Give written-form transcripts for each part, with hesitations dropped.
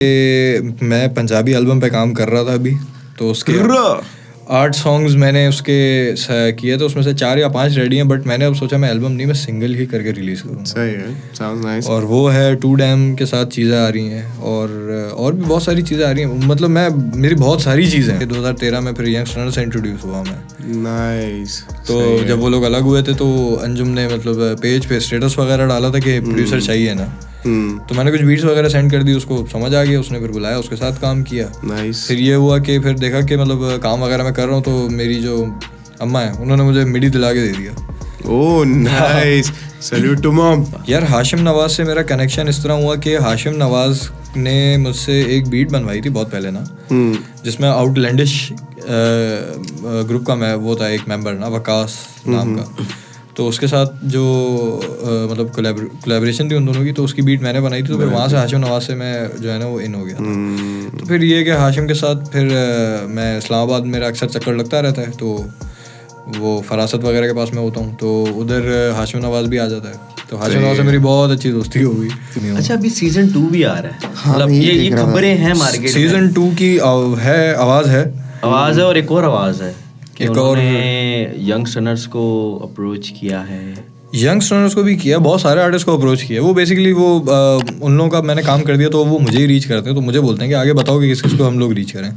मैं पंजाबी एल्बम पे काम कर रहा था अभी, तो उसके 8 सॉन्ग्स मैंने उसके किए थे, उसमें से 4 या 5 रेडी हैं, बट मैंने अब सोचा मैं एल्बम नहीं, मैं सिंगल ही करके रिलीज़ करूँगा। सही है, sounds nice। और वो है टू डैम के साथ चीज़ें आ रही हैं, और भी बहुत सारी चीज़ें आ रही हैं, मतलब मेरी बहुत सारी चीज़ें हैं। 2013 में फिर यंगस्टर से इंट्रोड्यूस हुआ मैं। नाइस। तो जब वो लोग अलग हुए थे तो अंजुम ने मतलब पेज पे स्टेटस वगैरह डाला था कि प्रोड्यूसर चाहिए ना, तो मैंने कुछ बीट्स वगैरह सेंड कर दी, उसको समझ आ गया, उसने फिर बुलाया, उसके साथ काम किया। नाइस। फिर ये हुआ कि फिर देखा कि मतलब काम वगैरह मैं कर रहा हूँ, तो मेरी जो अम्मा है उन्होंने मुझे मिडी दिला के दे दिया। Oh nice, salute to mom. यार हाशिम नवाज से मेरा कनेक्शन इस तरह हुआ कि हाशिम नवाज ने मुझसे एक बीट बनवाई थी बहुत पहले ना, जिसमें आउटलैंडिश ग्रुप का मैं वो था एक मेंबर ना, वकास नाम का, तो उसके साथ जो मतलब कोलैबोरेशन थी उन दोनों की, तो उसकी बीट मैंने बनाई थी। तो फिर वहाँ से हाशिम नवाज से मैं जो है ना वो इन हो गया था। तो फिर ये कि हाशिम के साथ फिर मैं इस्लामाबाद मेरा अक्सर चक्कर लगता रहता है, तो वो फरासत वगैरह के पास मैं होता हूँ, तो उधर हाशिम नवाज भी आ जाता है, तो हाशिम नवाज से मेरी बहुत अच्छी दोस्ती हो गई। अच्छा, अभी सीजन 2 भी आ रहा है, मतलब ये खबरें हैं मार्केट में। सीजन 2 की है आवाज़ है और एक और आवाज़ है कि उन्होंने यंगस्टर्स को अप्रोच किया है। यंगस्टर्स को भी किया, बहुत सारे आर्टिस्ट को अप्रोच किया। वो बेसिकली वो उन लोगों का मैंने काम कर दिया, तो वो मुझे ही रीच करते हैं, तो मुझे बोलते हैं कि आगे बताओ कि किस किस को हम लोग रीच करें,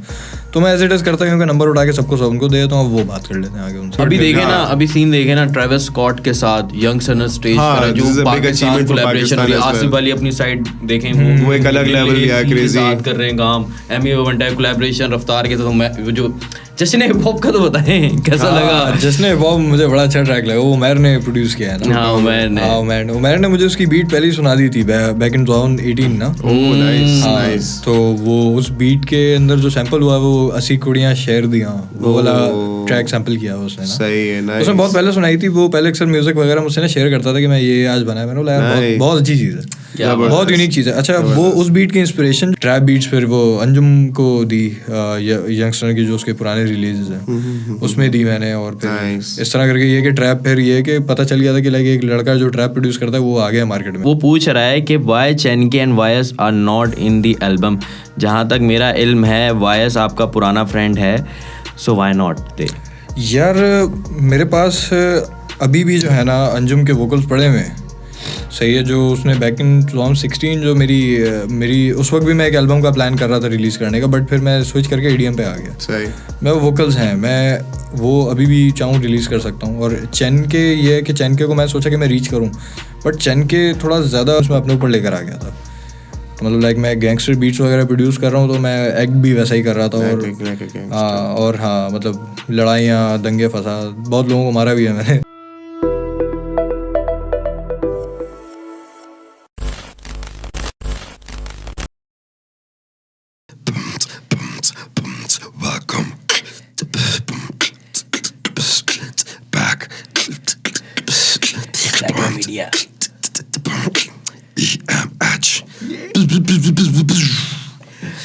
तो मैं एज इट इज करता हूँ, नंबर उठा के सबको उनको दे देता हूँ, वो बात कर लेते हैं आगे उनसे। अभी देखे ना, अभी सीन देखे ना, ट्रेविस स्कॉट के साथ यंगस्टर स्टेज पर जो पाकिस्तान कोलैबोरेशन हुई, आसिफ अली अपनी साइड देखें वो एक अलग लेवल पे है, क्रेजी बात कर रहे हैं काम, एमी वनटाइम कोलैबोरेशन रफ्तार के साथ। वो जो जश्न हिप हॉप का तो बताएं कैसा लगा? जश्न हिप हॉप मुझे बड़ा अच्छा ट्रैक लगा, वो उमर ने प्रोड्यूस किया है ना। उमर ने मुझे उसकी बीट पहले ही सुना दी थी बैक इन 2018 ना। Oh nice. तो वो उस बीट के अंदर जो सैंपल हुआ वो 80 कुड़ियां शेर दिया, वो वाला ट्रैक सैंपल किया उसने ना। सही है, नाइस। उसने बहुत पहले सुनाई थी, वो पहले अक्सर म्यूजिक वगैरह मुझसे ना शेयर करता था कि मैं ये आज बनाया, मैंने बोला बहुत अच्छी चीज़ है, बहुत यूनिक चीज़ है। अच्छा, वो उस बीट की इंस्पिरेशन ट्रैप बीट्स फिर वो अंजुम को दी, यंगस्टर की जो उसके पुराने रिलीजेस हैं उसमें दी मैंने, और फिर इस तरह करके ये कि ट्रैप, फिर ये कि पता चल गया था कि लाइक एक लड़का जो ट्रैप प्रोड्यूस करता है वो आ गया मार्केट में। वो पूछ रहा है कि वाई चैनके and voice are not in the album. जहाँ तक मेरा इल्म है वायस आपका पुराना फ्रेंड है, सो वाई नॉट दे? यार मेरे पास अभी भी जो है ना अंजुम के वोकल्स पड़े हुए हैं, सही है, जो उसने बैक इन 2016 जो मेरी उस वक्त भी मैं एक एल्बम का प्लान कर रहा था रिलीज़ करने का, बट फिर मैं स्विच करके EDM पे आ गया। सही। मैं वोकल्स हैं, मैं वो अभी भी चाहूँ रिलीज़ कर सकता हूँ। और चैनके ये है कि चैनके को मैं सोचा कि मैं रीच करूँ, बट चैनके थोड़ा ज़्यादा उसमें अपने ऊपर लेकर आ गया था, तो मतलब लाइक मैं गैंगस्टर बीट्स वगैरह प्रोड्यूस कर रहा हूँ, तो मैं एक्ट भी वैसा ही कर रहा था। और हाँ मतलब लड़ाइयाँ, दंगे फसाद, बहुत लोगों को मारा भी है मैंने।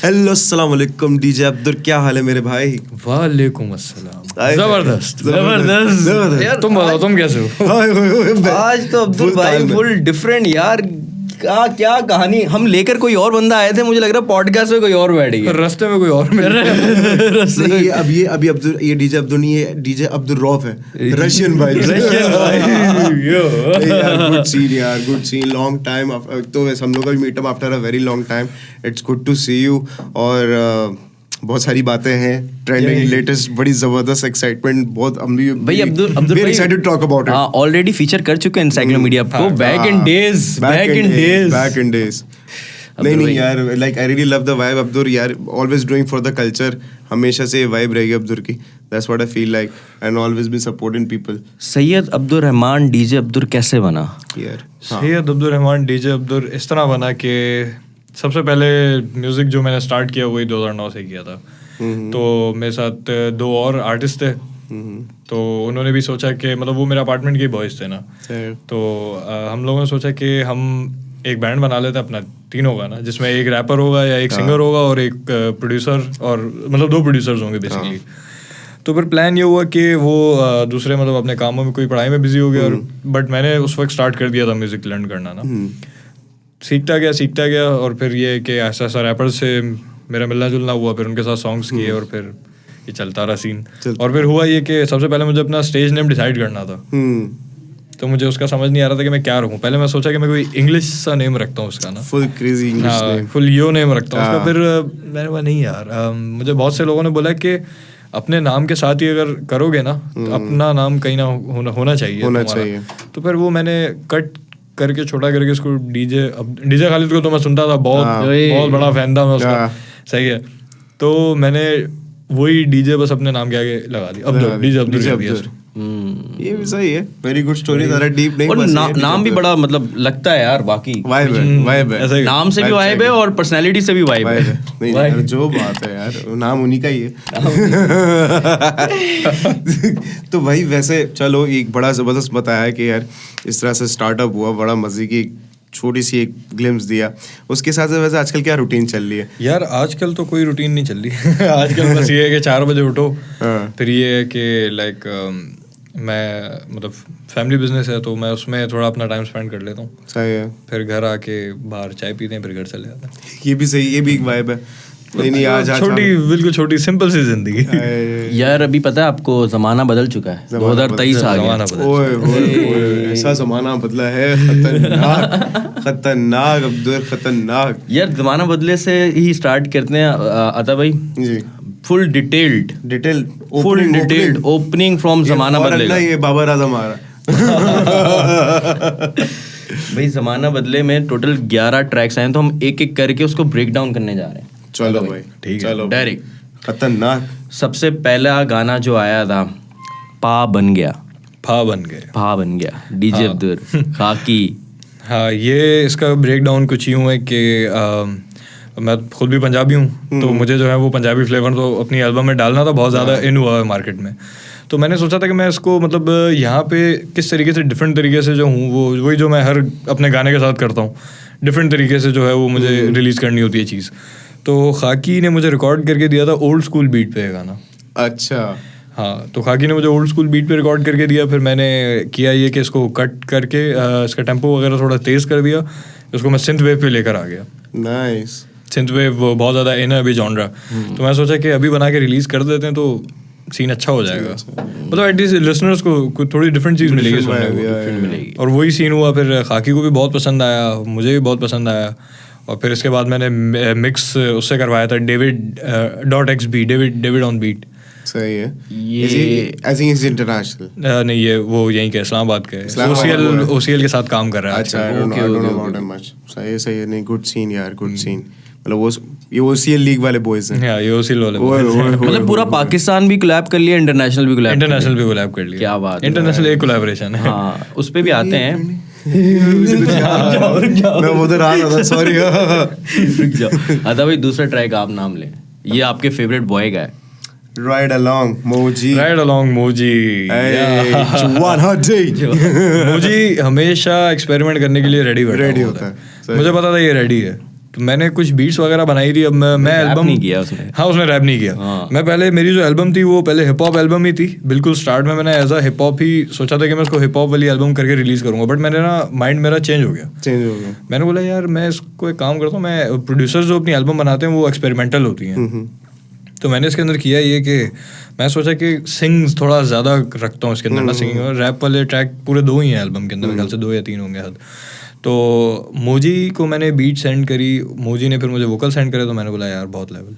हेलो अस्सलाम वालेकुम डीजे अब्दुल, क्या हाल है मेरे भाई? वालेकुम अस्सलाम। जबरदस्त यार, तुम बताओ तुम कैसे हो? आज तो अब्दुल भाई फुल डिफरेंट यार, क्या कहानी। हम लेकर कोई और बंदा आए थे, मुझे लग रहा है पॉडकास्ट में कोई और बैठ गया, रास्ते में कोई और मिल रहा है। अभी अब्दुल, ये डीजे अब्दुल नहीं है, डीजे अब्दुल रौफ है, रशियन भाई। गुड सीन यार, गुड सीन, लॉन्ग टाइम। तो हम लोग का भी meetup after a very long time. It's good to see you. और बहुत सारी बातें हैं ट्रेंडिंग, लेटेस्ट, बड़ी जबरदस्त एक्साइटमेंट, बहुत भाई अब्दुल भाई excited to talk about it. Already feature कर चुके हैं एनसाइक्लोपीडिया को, बैक इन डेज। नहीं यार, like I really love the vibe Abdul यार, always doing for the culture, हमेशा से वाइब रहेगी अब्दुल की, that's what I feel like, and always be supporting people. Syed Abdul Rahman DJ Abdul कैसे बना यार? सैयद अब्दुल रहमान डीजे अब्दुल इस तरह बना कि सबसे पहले म्यूज़िक जो मैंने स्टार्ट किया वही 2009 से किया था। तो मेरे साथ 2 और आर्टिस्ट थे, तो उन्होंने भी सोचा कि मतलब वो मेरे अपार्टमेंट के बॉयज़ थे ना, तो हम लोगों ने सोचा कि हम एक बैंड बना लेते हैं अपना तीनों का ना, जिसमें एक रैपर होगा या एक सिंगर होगा और एक प्रोड्यूसर, और मतलब 2 प्रोड्यूसर्स होंगे बेसिकली। तो फिर प्लान ये हुआ कि वो दूसरे मतलब अपने कामों में, कोई पढ़ाई में बिजी हो गया, और बट मैंने उस वक्त स्टार्ट कर दिया था म्यूज़िक लर्न करना ना। सीखता गया और फिर ये कि ऐसा ऐसा रैपर से मेरा मिलना जुलना हुआ, फिर उनके साथ सॉन्ग्स किए और फिर ये चलता रहा सीन। और फिर हुआ ये कि सबसे पहले मुझे अपना स्टेज नेम डिसाइड करना था, तो मुझे उसका समझ नहीं आ रहा था कि मैं क्या रखूँ। पहले मैं सोचा कि मैं कोई इंग्लिश सा नेम रखता हूँ उसका ना, full crazy English name, full yo name रखता हूँ उसका। फिर मैंने कहा नहीं यार, मुझे बहुत से लोगों ने बोला कि अपने नाम के साथ ही अगर करोगे ना तो अपना नाम कहीं ना होना चाहिए। तो फिर वो मैंने कट करके छोटा करके उसको डीजे खालिद को तो मैं सुनता था, बहुत बड़ा फैन था मैं उसका, सही है। तो मैंने वही डीजे बस अपने नाम के आगे लगा दी, अब डीजे अब्दुल। ये भी सही है, वेरी गुड स्टोरी, ज़्यादा डीप नहीं, और नाम भी बड़ा मतलब लगता है यार, बाकी वाइब है, नाम से भी वाइब है और पर्सनालिटी से भी वाइब है। नहीं यार, जो बात है यार, नाम उन्हीं का ही है। तो भाई वैसे चलो, एक बड़ा जबरदस्त बताया है कि यार इस तरह से स्टार्टअप हुआ, बड़ा मजे की छोटी सी एक ग्लिम्स दिया। उसके साथ वैसे आजकल क्या रूटीन चल रही है? यार आजकल तो कोई रूटीन नहीं चल रही। आजकल बस ये है कि 4 बजे उठो, फिर ये है कि लाइक मैं मतलब फैमिली बिजनेस है तो मैं उसमें थोड़ा अपना टाइम स्पेंड कर लेता हूँ। सही है। फिर घर आके बाहर चाय पीते हैं, फिर घर चले जाते हैं। ये भी सही, ये भी एक वाइब है। नहीं आज बिल्कुल छोटी सिंपल सी जिंदगी। यार अभी पता है आपको, जमाना बदल चुका है, 2023 आ गया। ओए ऐसा जमाना बदला है, खतरनाक अब्दुल, खतरनाक। यार जमाना बदले से ही स्टार्ट करते हैं अता भाई जी। फुल डिटेल्ड ओपनिंग फ्रॉम जमाना बदलेगा। ये बाबर आजम आ रहा। भाई जमाना बदले में टोटल 11 ट्रैक्स आए, तो हम एक एक करके उसको ब्रेक डाउन करने जा रहे हैं। चलो भाई, ठीक है, डायरेक्ट खतरनाक। सबसे पहला गाना जो आया था, फा बन गया, डीजे अब्दुल खाकी। हाँ, ये इसका ब्रेक डाउन कुछ यूँ है कि मैं खुद भी पंजाबी हूँ, तो मुझे जो है वो पंजाबी फ्लेवर तो अपनी एल्बम में डालना था, बहुत ज़्यादा इन हुआ है मार्केट में। तो मैंने सोचा था कि मैं इसको मतलब यहाँ पे किस तरीके से डिफरेंट तरीके से जो हूँ वो वही जो मैं हर अपने गाने के साथ करता हूँ, डिफरेंट तरीके से जो है वो मुझे रिलीज़ करनी होती है चीज़। तो खाकी ने मुझे रिकॉर्ड करके दिया था ओल्ड स्कूल बीट पे गाना। अच्छा। हाँ, तो खाकी ने मुझे ओल्ड स्कूल बीट पे रिकॉर्ड करके दिया, फिर मैंने किया ये कि इसको कट करके इसका टेम्पो वगैरह थोड़ा तेज़ कर दिया, उसको मैं सिंथ वेव पे लेकर आ गया। नाइस। सिंथ वेव बहुत ज़्यादा इन है अभी जॉनरा, तो मैं सोचा कि अभी बना के रिलीज़ कर देते हैं तो सीन अच्छा हो जाएगा, मतलब एटलीस्ट लिसनर्स को थोड़ी डिफरेंट चीज़ मिलेगी सुनने को। और वही सीन हुआ, फिर खाकी को भी बहुत पसंद आया, मुझे भी बहुत पसंद आया। और फिर इसके बाद मैंने मिक्स उससे करवाया था David.xb, डेविड ऑन बीट। सही है। ये आई थिंक इज इंटरनेशनल। नहीं, ये वो यहीं के इस्लामाबाद के OCL के साथ काम कर रहा है। अच्छा, सही है। नहीं, गुड सीन यार, गुड सीन। मतलब वो ये OCL लीग वाले बॉयज हैं। हाँ, ये OCL वाले मतलब पूरा पाकिस्तान भी कोलैब कर लिया, इंटरनेशनल भी कोलैब कर लिया। क्या बात, इंटरनेशनल एक कोलैबोरेशन है। हाँ, उस पे भी आते हैं। मैं उधर आ रहा था, सॉरी। रुक जाओ। अदा भाई दूसरा ट्रैक आप नाम लें, ये आपके फेवरेट बॉय का है। Ride along Moji। मोजी हमेशा एक्सपेरिमेंट करने के लिए रेडी होता है। मुझे पता था ये रेडी है, तो मैंने कुछ बीट्स वगैरह बनाई थी। अब मैं एल्बम नहीं किया उसने। हाँ, उसने रैप नहीं किया। मैं पहले मेरी जो एल्बम थी वो पहले हिप हॉप एल्बम ही थी। बिल्कुल स्टार्ट में मैंने एज अ हिप हॉप ही सोचा था कि मैं इसको हिप हॉप वाली एल्बम करके रिलीज करूंगा, बट मैंने ना माइंड मेरा चेंज हो गया। मैंने बोला यार मैं इसको एक काम करता हूँ, मैं प्रोड्यूसर्स जो अपनी एल्बम बनाते हैं वो एक्सपेरिमेंटल होती हैं, तो मैंने इसके अंदर किया ये कि मैं सोचा कि सिंग्स थोड़ा ज़्यादा रखता हूँ इसके अंदर ना, सिंगिंग और रैप वाले ट्रैक पूरे 2 ही हैं एल्बम के अंदर, मेरे ख्याल से 2 या 3 होंगे हद। तो मोजी को मैंने बीट सेंड करी, मोजी ने फिर मुझे वोकल सेंड करे, तो मैंने बोला यार बहुत लेवल।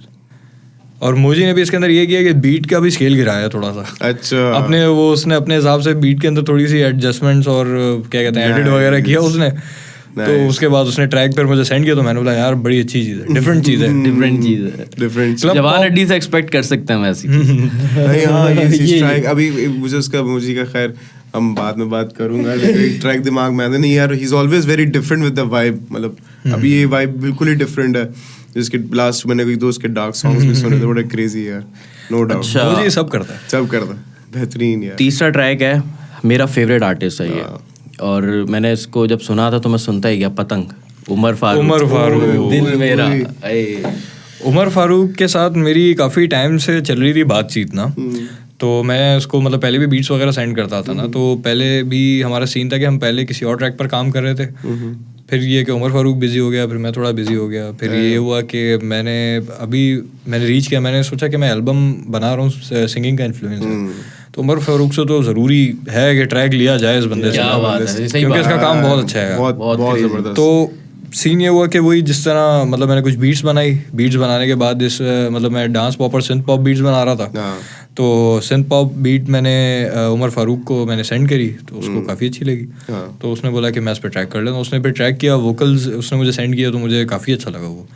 और मोजी ने भी इसके अंदर ये किया कि बीट का भी स्केल गिराया थोड़ा सा। अच्छा। अपने वो उसने अपने हिसाब से बीट के अंदर थोड़ी सी एडजस्टमेंट्स और क्या कहते हैं एडिट वगैरह किया उसने। तो उसके बाद उसने ट्रैक पर मुझे सेंड किया, तो मैंने बोला यार बड़ी अच्छी चीज़ है, डिफरेंट चीज़ है। जवान अड्डी से एक्सपेक्ट कर सकते हैं वैसे। हाँ, ये ट्रैक अभी मुझे उसका मोजी का खैर हम बाद में बात करूंगा, लेकिन ट्रैक दिमाग में नहीं यार, he is always very different with the vibe. मतलब अभी ये वाइब बिल्कुल ही डिफरेंट है। जिसके लास्ट मैंने कोई दोस्त के डार्क सॉन्ग्स भी सुने थे, बड़े क्रेजी यार, नो डाउट। अच्छा, मुझे सब करता है, बेहतरीन यार। तीसरा ट्रैक है, मेरा फेवरेट आर्टिस्ट है ये, और मैंने इसको जब सुना था तो मैं सुनता ही गया, पतंग, उमर फारूक दिल मेरा। उमर फारूक के साथ मेरी काफ़ी टाइम से चल रही थी बातचीत ना, तो मैं उसको मतलब पहले भी बीट्स वगैरह सेंड करता था ना, तो पहले भी हमारा सीन था कि हम पहले किसी और ट्रैक पर काम कर रहे थे, फिर ये कि उमर फारूक बिज़ी हो गया, फिर मैं थोड़ा बिज़ी हो गया, फिर ये हुआ कि मैंने रीच किया, मैंने सोचा कि मैं एल्बम बना रहा हूँ, सिंगिंग का इन्फ्लुएंस है, तो उमर फारूक से तो ज़रूरी है कि ट्रैक लिया जाए इस बंदे से, क्योंकि इसका काम बहुत अच्छा है, बहुत ज़बरदस्त। तो सीन ये हुआ कि वही जिस तरह मतलब मैंने कुछ बीट्स बनाने के बाद मतलब मैं डांस पॉप और सिंथ पॉप बीट्स बना रहा था, तो सिंथ पॉप बीट मैंने उमर फारूक को मैंने सेंड करी, तो उसको काफ़ी अच्छी लगी, तो उसने बोला कि मैं इस पर ट्रैक कर लेता हूँ। उसने फिर ट्रैक किया, वोकल्स उसने मुझे सेंड किया, तो मुझे काफ़ी अच्छा लगा वो।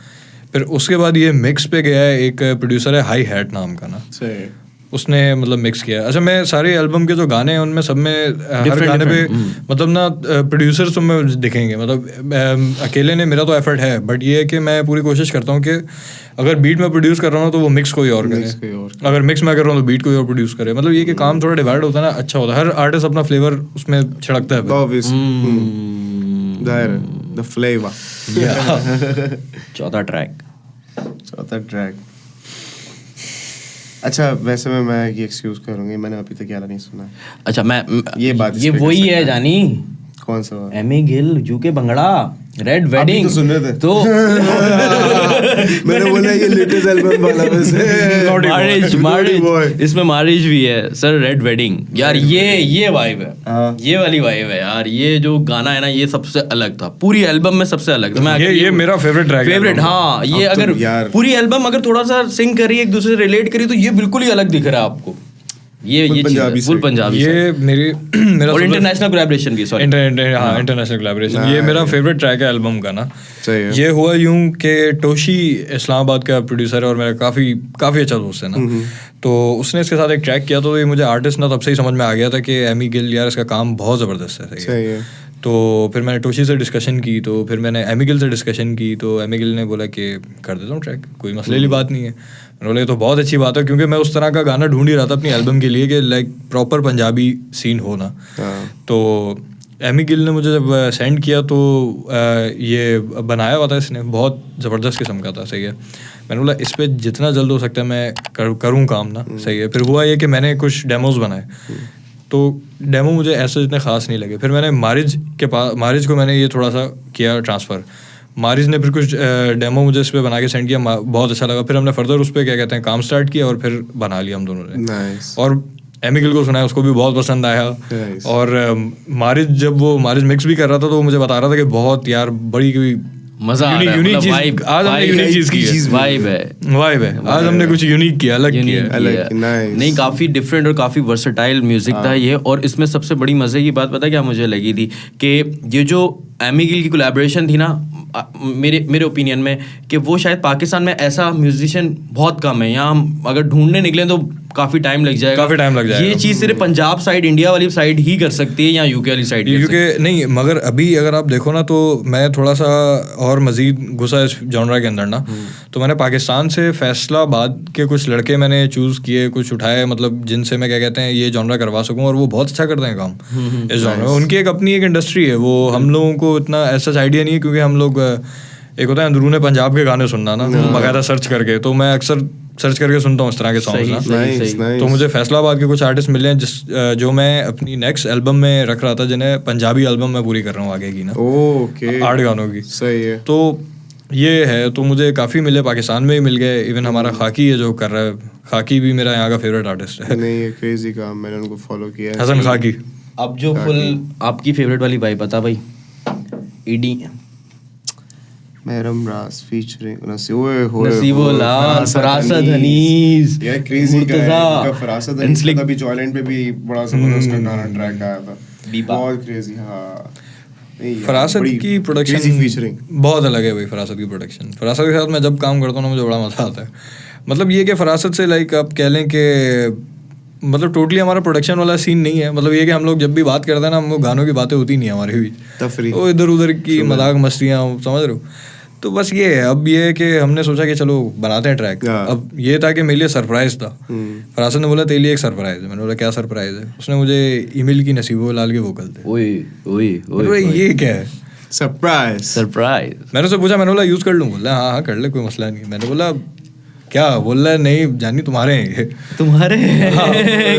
फिर उसके बाद ये मिक्स पे गया है, एक प्रोड्यूसर है हाई हैट नाम का ना, उसने मतलब मिक्स किया। अच्छा, मैं सारे एल्बम के जो गाने हैं उनमें सब में हर गाने पे मतलब ना प्रोड्यूसर्स तो में दिखेंगे, मतलब अकेले ने मेरा तो एफर्ट है, बट ये है कि मैं पूरी कोशिश करता हूँ कि अगर बीट में प्रोड्यूस कर रहा हूँ तो वो मिक्स कोई और करे, अगर मिक्स मैं कर रहा हूँ तो बीट कोई और प्रोड्यूस करे, मतलब ये कि काम थोड़ा डिवाइड होता है ना, अच्छा होता है, हर आर्टिस्ट अपना फ्लेवर उसमें छिड़कता है। चौथा ट्रैक। अच्छा, वैसे मैं ये एक्सक्यूज करूंगी, मैंने अभी तक यार नहीं सुना। अच्छा, मैं ये बात ये वही है जानी, कौन सा? Amy Gill, UK bhangra, red wedding तो सुन रहे थे तो मैंने बोला ये लेटेस्ट एल्बम वाला वैसे मारिज इसमें मारिज भी है सर, रेड वेडिंग यार, ये वाइब है, ये वाली वाइब है यार, ये जो गाना है ना ये सबसे अलग था, पूरी एल्बम में सबसे अलग था। ये मेरा फेवरेट ट्रैक फेवरेट, हाँ, ये अगर पूरी एल्बम अगर थोड़ा सा सिंग करी, एक दूसरे से रिलेट करी, तो ये बिल्कुल ही अलग दिख रहा है आपको, ये फुल पंजाबी, ये मेरा और इंटरनेशनल कोलैबोरेशन भी, सॉरी इंटरनेशनल कोलैबोरेशन, ये मेरा फेवरेट ट्रैक है एल्बम का ना। ये हुआ यूं कि टोशी इस्लामाबाद का प्रोड्यूसर है और मेरा काफ़ी अच्छा दोस्त है ना, तो उसने इसके साथ एक ट्रैक किया, तो ये मुझे आर्टिस्ट ना तब से ही समझ में आ गया था कि एमी गिल यार इसका काम बहुत ज़बरदस्त है, सही है। तो फिर मैंने टोशी से डिस्कशन की, तो फिर मैंने एमी गिल से डिस्कशन की, तो एमी गिल ने बोला कि कर देता हूँ ट्रैक, कोई मसले वाली बात नहीं है। मैंने बोला ये तो बहुत अच्छी बात है, क्योंकि मैं उस तरह का गाना ढूंढ ही रहा था अपनी एल्बम के लिए कि लाइक प्रॉपर पंजाबी सीन हो ना। तो एमी गिल ने मुझे जब सेंड किया तो ये बनाया हुआ था इसने, बहुत ज़बरदस्त किस्म का था, सही है। मैंने बोला इस पर जितना जल्द हो सकता है मैं करूँ काम ना, सही है। फिर हुआ ये कि मैंने कुछ डेमोज़ बनाए, तो डेमो मुझे ऐसे इतने ख़ास नहीं लगे। फिर मैंने मारिज को मैंने ये थोड़ा सा किया ट्रांसफ़र, मारिज ने फिर कुछ डेमो मुझे इस पर बना के सेंड किया, बहुत अच्छा लगा। फिर हमने फर्दर उस पर क्या कहते हैं काम स्टार्ट किया और फिर बना लिया हम दोनों ने। और एमी गिल को सुना है, उसको भी बहुत पसंद आया। और मारिज मिक्स भी कर रहा था, तो मुझे बता रहा था कि बहुत यार बड़ी मजा आ रहा है, यूनिक चीज आज हमने यूनिक चीज की है, वाइब है आज हमने कुछ यूनिक किया, अलग किया। नहीं, काफी डिफरेंट और काफी वर्सेटाइल म्यूजिक था ये। और इसमें सबसे बड़ी मजे की बात पता है क्या मुझे लगी थी, कि ये जो एमी गिल की कोलैबोरेशन थी ना, मेरे ओपिनियन में, कि वो शायद पाकिस्तान में ऐसा म्यूजिशियन बहुत कम है। यहाँ हम अगर ढूंढने निकले तो काफी टाइम लग जाएगा। ये चीज सिर्फ पंजाब साइड, इंडिया वाली साइड ही कर सकती है, या यूके वाली साइड। यूके नहीं, मगर अभी अगर आप देखो ना, तो मैं थोड़ा सा और मजीद घुसा इस जॉनरा के अंदर ना, तो मैंने पाकिस्तान से फैसलाबाद के कुछ लड़के मैंने चूज किए, कुछ उठाए, मतलब जिनसे मैं क्या कहते हैं ये जॉनरा करवा सकूं, और वो बहुत अच्छा करते हैं काम इस जॉनरा में। उनकी एक अपनी एक इंडस्ट्री है, वो हम लोगों को इतना ऐसा आइडिया नहीं है, क्योंकि हम लोग एक होता है अंदरूने पंजाब के गाने सुनना ना, बाकायदा सर्च करके, तो मैं अक्सर सर्च करके सुनता हूँ इस तरह के सॉन्ग्स ना। तो मुझे फैसलाबाद के कुछ आर्टिस्ट मिले हैं जो मैं अपनी नेक्स्ट एल्बम में रख रहा था, जिन्हें पंजाबी एल्बम में पूरी कर रहा हूँ आगे की ना, 8 गानों की। सही है। तो ये है, तो मुझे काफ़ी मिले, पाकिस्तान में ही मिल गए। इवन हमारा खाकी है जो कर रहा है, खाकी भी मेरा यहाँ का फेवरेट आर्टिस्ट है। नहीं, ये क्रेजी काम, मैंने उनको फॉलो किया है, हसन खाकी। अब जो फुल आपकी फेवरेट वाली भाई बता भाई, ईडी महरम रास फीचरिंग नसीबुल्लाह, फरासत हनीज, ये क्रेजी का फरासत हनीज का भी जॉयलैंड पे भी बड़ा जबरदस्त गाना ट्रैक आया था, बहुत क्रेजी। हां, फरासत की प्रोडक्शन बहुत अलग है भाई। फरासत की प्रोडक्शन, फरासत के साथ मैं जब काम करता हूँ ना, मुझे बड़ा मजा आता है। मतलब ये कि फरासत से लाइक आप कह लें कि मतलब टोटली हमारा प्रोडक्शन वाला सीन नहीं है। मतलब ये कि हम लोग जब भी बात करते हैं ना, हम गानों की बातें होती नहीं है हमारे बीच, वो इधर उधर की मजाक मस्तियाँ, समझ रहे हो। तो बस ये है, अब ये है कि हमने सोचा कि चलो बनाते हैं ट्रैक। अब ये था कि मेरे लिए सरप्राइज था। फरासत ने बोला तेरे लिए एक सरप्राइज है। मैंने बोला क्या सरप्राइज है? उसने मुझे ईमेल की नसीबुल्लाह के वोकल थे। ओए ये क्या है सरप्राइज? मैंने उससे पूछा, मैंने बोला यूज कर लूँ? बोला हाँ कर ले, कोई मसला नहीं। मैंने बोला क्या बोल रहा है, नहीं जानी तुम्हारे हैं ये। तुम्हारे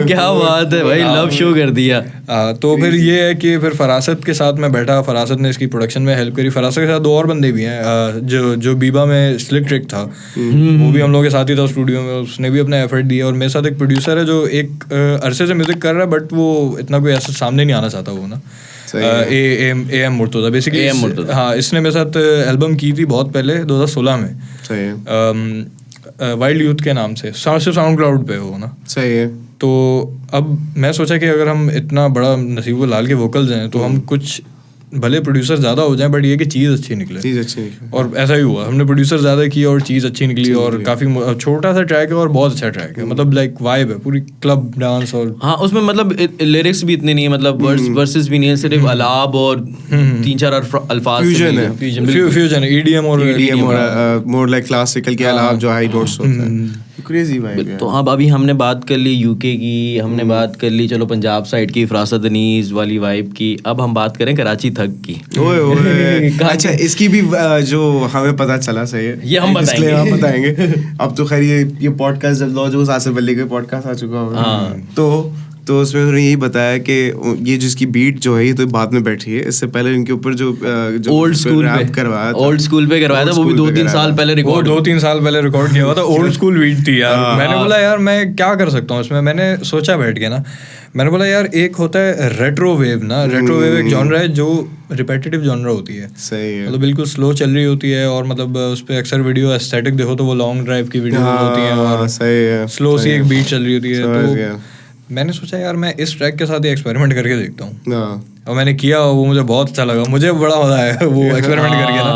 क्या बात है भाई, लव शो कर दिया। तो फिर ये है कि फिर फरासत के साथ मैं बैठा, फरासत ने इसकी प्रोडक्शन में हेल्प करी। फरासत के साथ 2 और बंदे भी हैं, जो बीबा में स्लिक ट्रिक था वो भी हम लोग के साथ ही था स्टूडियो में, उसने भी अपना एफर्ट दिया। और मेरे साथ एक प्रोड्यूसर है जो एक अरसे से म्यूजिक कर रहा है बट वो इतना कोई ऐसा सामने नहीं आना चाहता वो ना, एम मुर्तुज़ा बेसिकली। हाँ, इसने मेरे साथ एल्बम की थी बहुत पहले 2016 में वाइल्ड यूथ के नाम से, सिर्फ साउंड क्लाउड पे हो ना। सही है। तो अब मैं सोचा कि अगर हम इतना बड़ा नसीब लाल के वोकल्स हैं तो हम कुछ भले प्रोड्यूसर ज़्यादा हो जाएं बट ये कि चीज़ अच्छी निकले। और ऐसा ही हुआ, हमने प्रोड्यूसर ज़्यादा किया और चीज़ अच्छी निकली। और काफ़ी छोटा सा ट्रैक है और बहुत अच्छा ट्रैक है, मतलब लाइक वाइब है पूरी, क्लब डांस। और हाँ, उसमें मतलब लिरिक्स भी इतने नहीं है, मतलब वर्सेस भी नहीं है, सिर्फ अलाब और 3-4 अल्फाज फ्यूजन है, फ्यूजन है, ईडीएम और मोर लाइक क्लासिकल के अलाब जो हाई नोट्स होता है। क्रेजी वाइब है। तो अब अभी हमने बात कर ली यूके की, हमने बात कर ली चलो पंजाब साइड की फरासत अनीस वाली वाइब की, अब हम बात करें कराची थक की। ओए अच्छा, इसकी भी जो हमें पता चला, सही है, ये हम बताएंगे। अब तो खैर ये पॉडकास्ट जब लॉन्च हुआ, आसिफ अली का पॉडकास्ट आ चुका होगा, तो उसमें उन्होंने यही बताया कि ये जिसकी बीट जो है ये तो बाद में बैठी है, इससे पहले इनके ऊपर जो ओल्ड स्कूल पे करवाया था, वो भी 2-3 साल पहले रिकॉर्ड 2-3 साल पहले रिकॉर्ड किया हुआ था। ओल्ड स्कूल बीट थी यार। मैंने बोला यार मैं क्या कर सकता हूँ इसमें, मैंने सोचा बैठ के ना, मैंने बोला यार एक होता है रेट्रो वेव ना, रेट्रो वेव एक जॉनरा है जो रिपीटेटिव जॉनरा होती है। सही है, मतलब बिल्कुल स्लो चल रही होती है और मतलब उस पर अक्सर वीडियो एस्थेटिक देखो तो वो लॉन्ग ड्राइव की वीडियो होती है और स्लो सी एक बीट चल रही होती है। तो मैंने सोचा यार मैं इस ट्रैक के साथ ही एक्सपेरिमेंट करके देखता हूँ, और मैंने किया, वो मुझे बहुत अच्छा लगा, मुझे बड़ा मजा आया वो एक्सपेरिमेंट करके ना।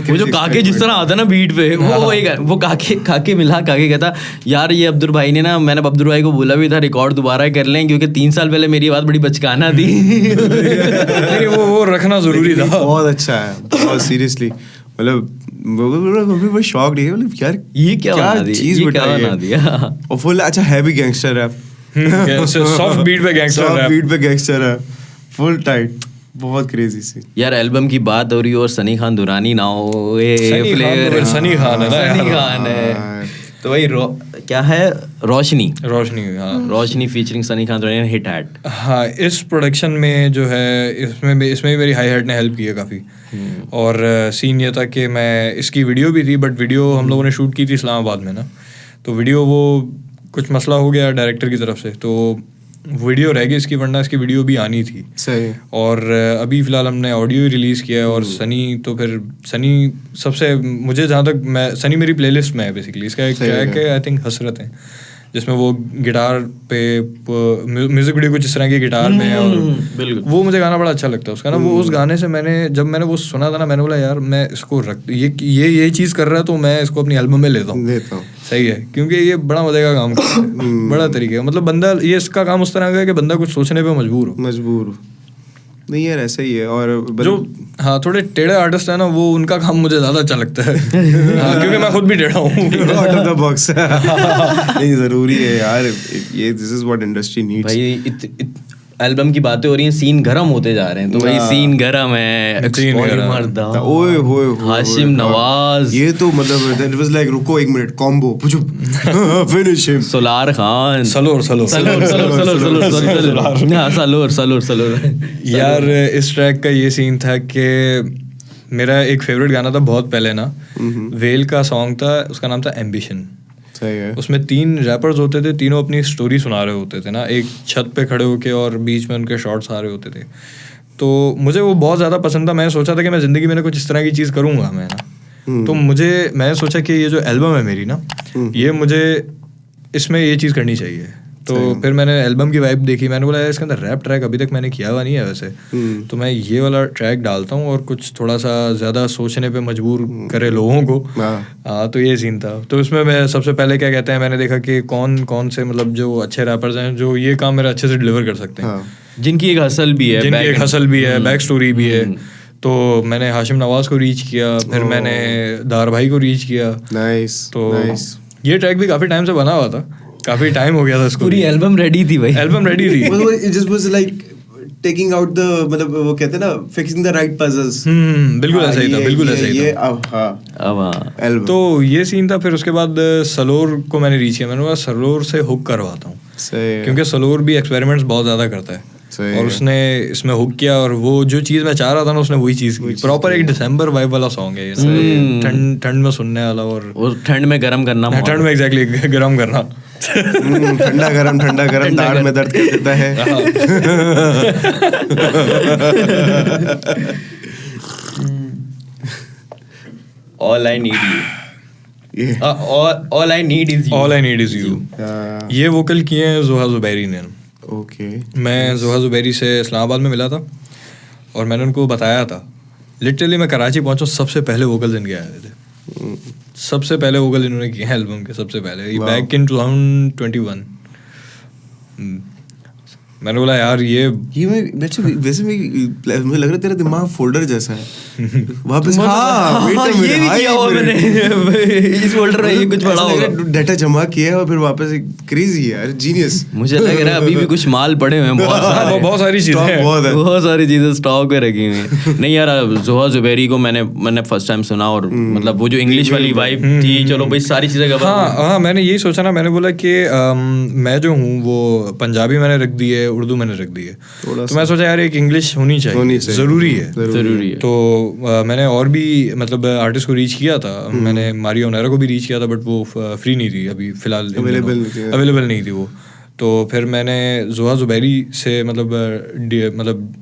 वो जो काके जिस तरह आता है ना बीट पे, वो काके मिला, काके कहता यार ये अब्दुल भाई ने ना, मैंने अब्दुल भाई को बोला भी था रिकॉर्ड दोबारा कर लें क्योंकि 3 साल पहले मेरी बात बड़ी बचकाना थी। वो रखना जरूरी था। बहुत अच्छा है, बहुत सीरियसली, मतलब शॉक नहीं है यार, ये क्या चीज बना दिया। और फुल अच्छा हैवी गैंगस्टर है, सॉफ्ट बीट पे गैंगस्टर है, फुल टाइट, बहुत क्रेजी सी। यार एल्बम की बात हो रही है और सनी खान दुरानी ना हो, सनी खान है तो भाई क्या है, Roshni Roshni featuring Sunny Khan Durrani, hit hat. हाँ, इस प्रोडक्शन में जो है इसमें भी मेरी हाई हैट ने हेल्प की है काफ़ी। और सीन ये था कि मैं इसकी वीडियो भी थी बट वीडियो हम लोगों ने शूट की थी इस्लामाबाद में ना, तो वीडियो वो कुछ मसला हो गया डायरेक्टर की तरफ से, तो वीडियो रह गई इसकी, वरना इसकी वीडियो भी आनी थी। सही। और अभी फ़िलहाल हमने ऑडियो ही रिलीज़ किया है। और सनी तो फिर सनी सबसे, मुझे जहाँ तक मैं, सनी मेरी प्लेलिस्ट में है बेसिकली। इसका एक ट्रैक है आई थिंक हसरत है, जिसमें वो गिटार पे म्यूजिक वीडियो कुछ इस तरह की गिटार में है और वो मुझे गाना बड़ा अच्छा लगता है उसका ना। वो उस गाने से जब मैंने वो सुना था ना, मैंने बोला यार मैं इसको ये चीज़ कर रहा है तो मैं इसको अपनी एल्बम में लेता हूँ। सही है, क्योंकि ये बड़ा मजे का काम करता है, बड़ा तरीके, मतलब बंदा, ये इसका काम उस तरह का है कि बंदा कुछ सोचने पे मजबूर हो। नहीं यार ऐसा ही है। और जो हाँ थोड़े टेढ़े आर्टिस्ट है ना, वो उनका काम मुझे ज्यादा अच्छा लगता है। क्योंकि मैं खुद भी टेढ़ा हूँ। Out of the box. नहीं जरूरी है यार, ये this is what industry needs भाई। एल्बम की बातें हो रही हैं, सीन गरम होते जा रहे हैं, तो भाई सीन गरम है। ओए होए हाशिम नवाज, ये तो मतलब दैट वाज लाइक रुको एक मिनट, कॉम्बो फिनिश हिम। सोलार खान, सलोर यार इस ट्रैक का ये सीन था कि मेरा एक फेवरेट गाना था बहुत पहले ना, वेल का सॉन्ग था, उसका नाम था एम्बिशन। उसमें 3 रैपर्स होते थे, तीनों अपनी स्टोरी सुना रहे होते थे ना, एक छत पे खड़े होके और बीच में उनके शॉट्स आ रहे होते थे। तो मुझे वो बहुत ज़्यादा पसंद था। मैं सोचा था कि मैं ज़िंदगी में कुछ इस तरह की चीज़ करूँगा मैं ना। तो मैं सोचा कि ये जो एल्बम है मेरी ना, ये मुझे इसमें ये चीज़ करनी चाहिए। तो फिर मैंने एल्बम की वाइब देखी, मैंने बोला यार इसके अंदर रैप ट्रैक अभी तक मैंने किया हुआ नहीं है वैसे, तो मैं ये वाला ट्रैक डालता हूँ और कुछ थोड़ा सा ज़्यादा सोचने पे मजबूर करे लोगों को। तो ये सीन था। तो इसमें मैं सबसे पहले क्या कहते हैं, मैंने देखा कि कौन से मतलब जो अच्छे रैपर्स हैं जो ये काम मेरा अच्छे से डिलीवर कर सकते हैं, जिनकी एक हसल भी है, बैक स्टोरी भी है। तो मैंने हाशिम नवाज को रीच किया, फिर मैंने दार भाई को रीच किया। तो ये ट्रैक भी काफ़ी टाइम से बना हुआ था, काफी टाइम हो गया था इसको, पूरी एल्बम रेडी थी भाई, एल्बम रेडी थी। It just was like taking out the मतलब वो कहते हैं ना फिक्सिंग द राइट पजल्स। बिल्कुल ऐसा ही था, बिल्कुल ऐसा ही ये था। अब हाँ एल्बम तो ये सीन था। फिर उसके बाद सलोर को मैंने रीच किया, मैंने बोला सलोर से हुक करवाता हूँ, सही क्योंकि सलोर भी एक्सपेरिमेंट्स बहुत ज़्यादा करता है। सही और उसने इसमें हुक किया, और वो जो चीज़ मैं चाह रहा था ना उसने वही चीज़ की। प्रॉपर एक दिसंबर वाइब वाला सॉन्ग है ये, ठंड में सुनने वाला, और ठंड में गरम करना, ठंड में एग्जैक्टली गरम करना। ठंडा गरम दाढ़ में दर्द कर देता है। All I need you. All I need is you. All I need is you। ये वोकल किए हैं जोहा जुबैरी ने। ओके मैं जोहा जुबैरी से इस्लामाबाद में मिला था, और मैंने उनको बताया था, लिटरली मैं कराची पहुंचा, सबसे पहले वोकल्स इनके आए थे। सबसे पहले वोकल इन्होंने किए हैं एल्बम के, सबसे पहले बैक इन 2021। मैंने बोला यार ये वैसे मुझे लग रहा है तेरा दिमाग फोल्डर जैसा है वापस। ये भी किया हुआ मैंने इस फोल्डर में, ये कुछ पड़ा होगा, डाटा जमा किया और फिर वापस क्रेजी है यार, जीनियस। मुझे लग रहा है अभी भी कुछ माल पड़े हुए हैं, बहुत सारी चीजें, बहुत सारी चीजें स्टॉक पे रखी हुई हैं। नहीं यार, जोहा जुबैरी को मैंने फर्स्ट टाइम सुना, और मतलब वो जो इंग्लिश वाली वाइब थी, चलो भाई सारी चीजें कवर। हाँ, मैंने यही सोचा ना, मैंने बोला कि मैं जो हूँ वो पंजाबी मैंने रख दी है, उर्दू मैंने रख दी है, तो मैं सोचा यार एक इंग्लिश होनी चाहिए, जरूरी है। तो मैंने और भी मतलब आर्टिस्ट को रीच किया था, मैंने मारिया ओनेरा को भी रीच किया था, बट वो फ्री नहीं थी अभी फिलहाल, अवेलेबल नहीं थी वो। तो फिर मैंने जोहा जुबैरी से मतलब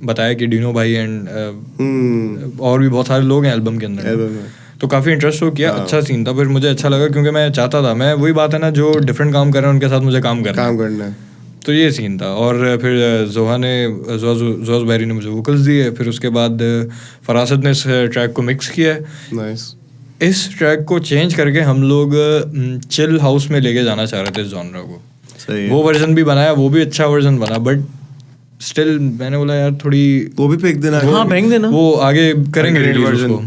बताया कि डीनो भाई एंड और भी बहुत सारे लोग हैं एल्बम के अंदर, तो काफ़ी इंटरेस्ट हो किया। अच्छा सीन था, फिर मुझे अच्छा लगा, क्योंकि मैं चाहता था, मैं वही बात है ना, जो डिफरेंट काम कर रहे हैं उनके साथ मुझे काम करना है। तो ये सीन था। और फिर जोहा जुबैरी ने मुझे वोकल्स दिए। फिर उसके बाद फरासत ने इस ट्रैक को मिक्स किया है। इस ट्रैक को चेंज करके हम लोग चिल हाउस में लेके जाना चाह रहे थे इस जॉनरा को। वो वर्जन भी बनाया, वो भी अच्छा वर्जन बना, बट स्टिल मैंने बोला यार थोड़ी वो भी फेंक देना। हाँ, फेंक देना, वो आगे करेंगे रिलीज उसको।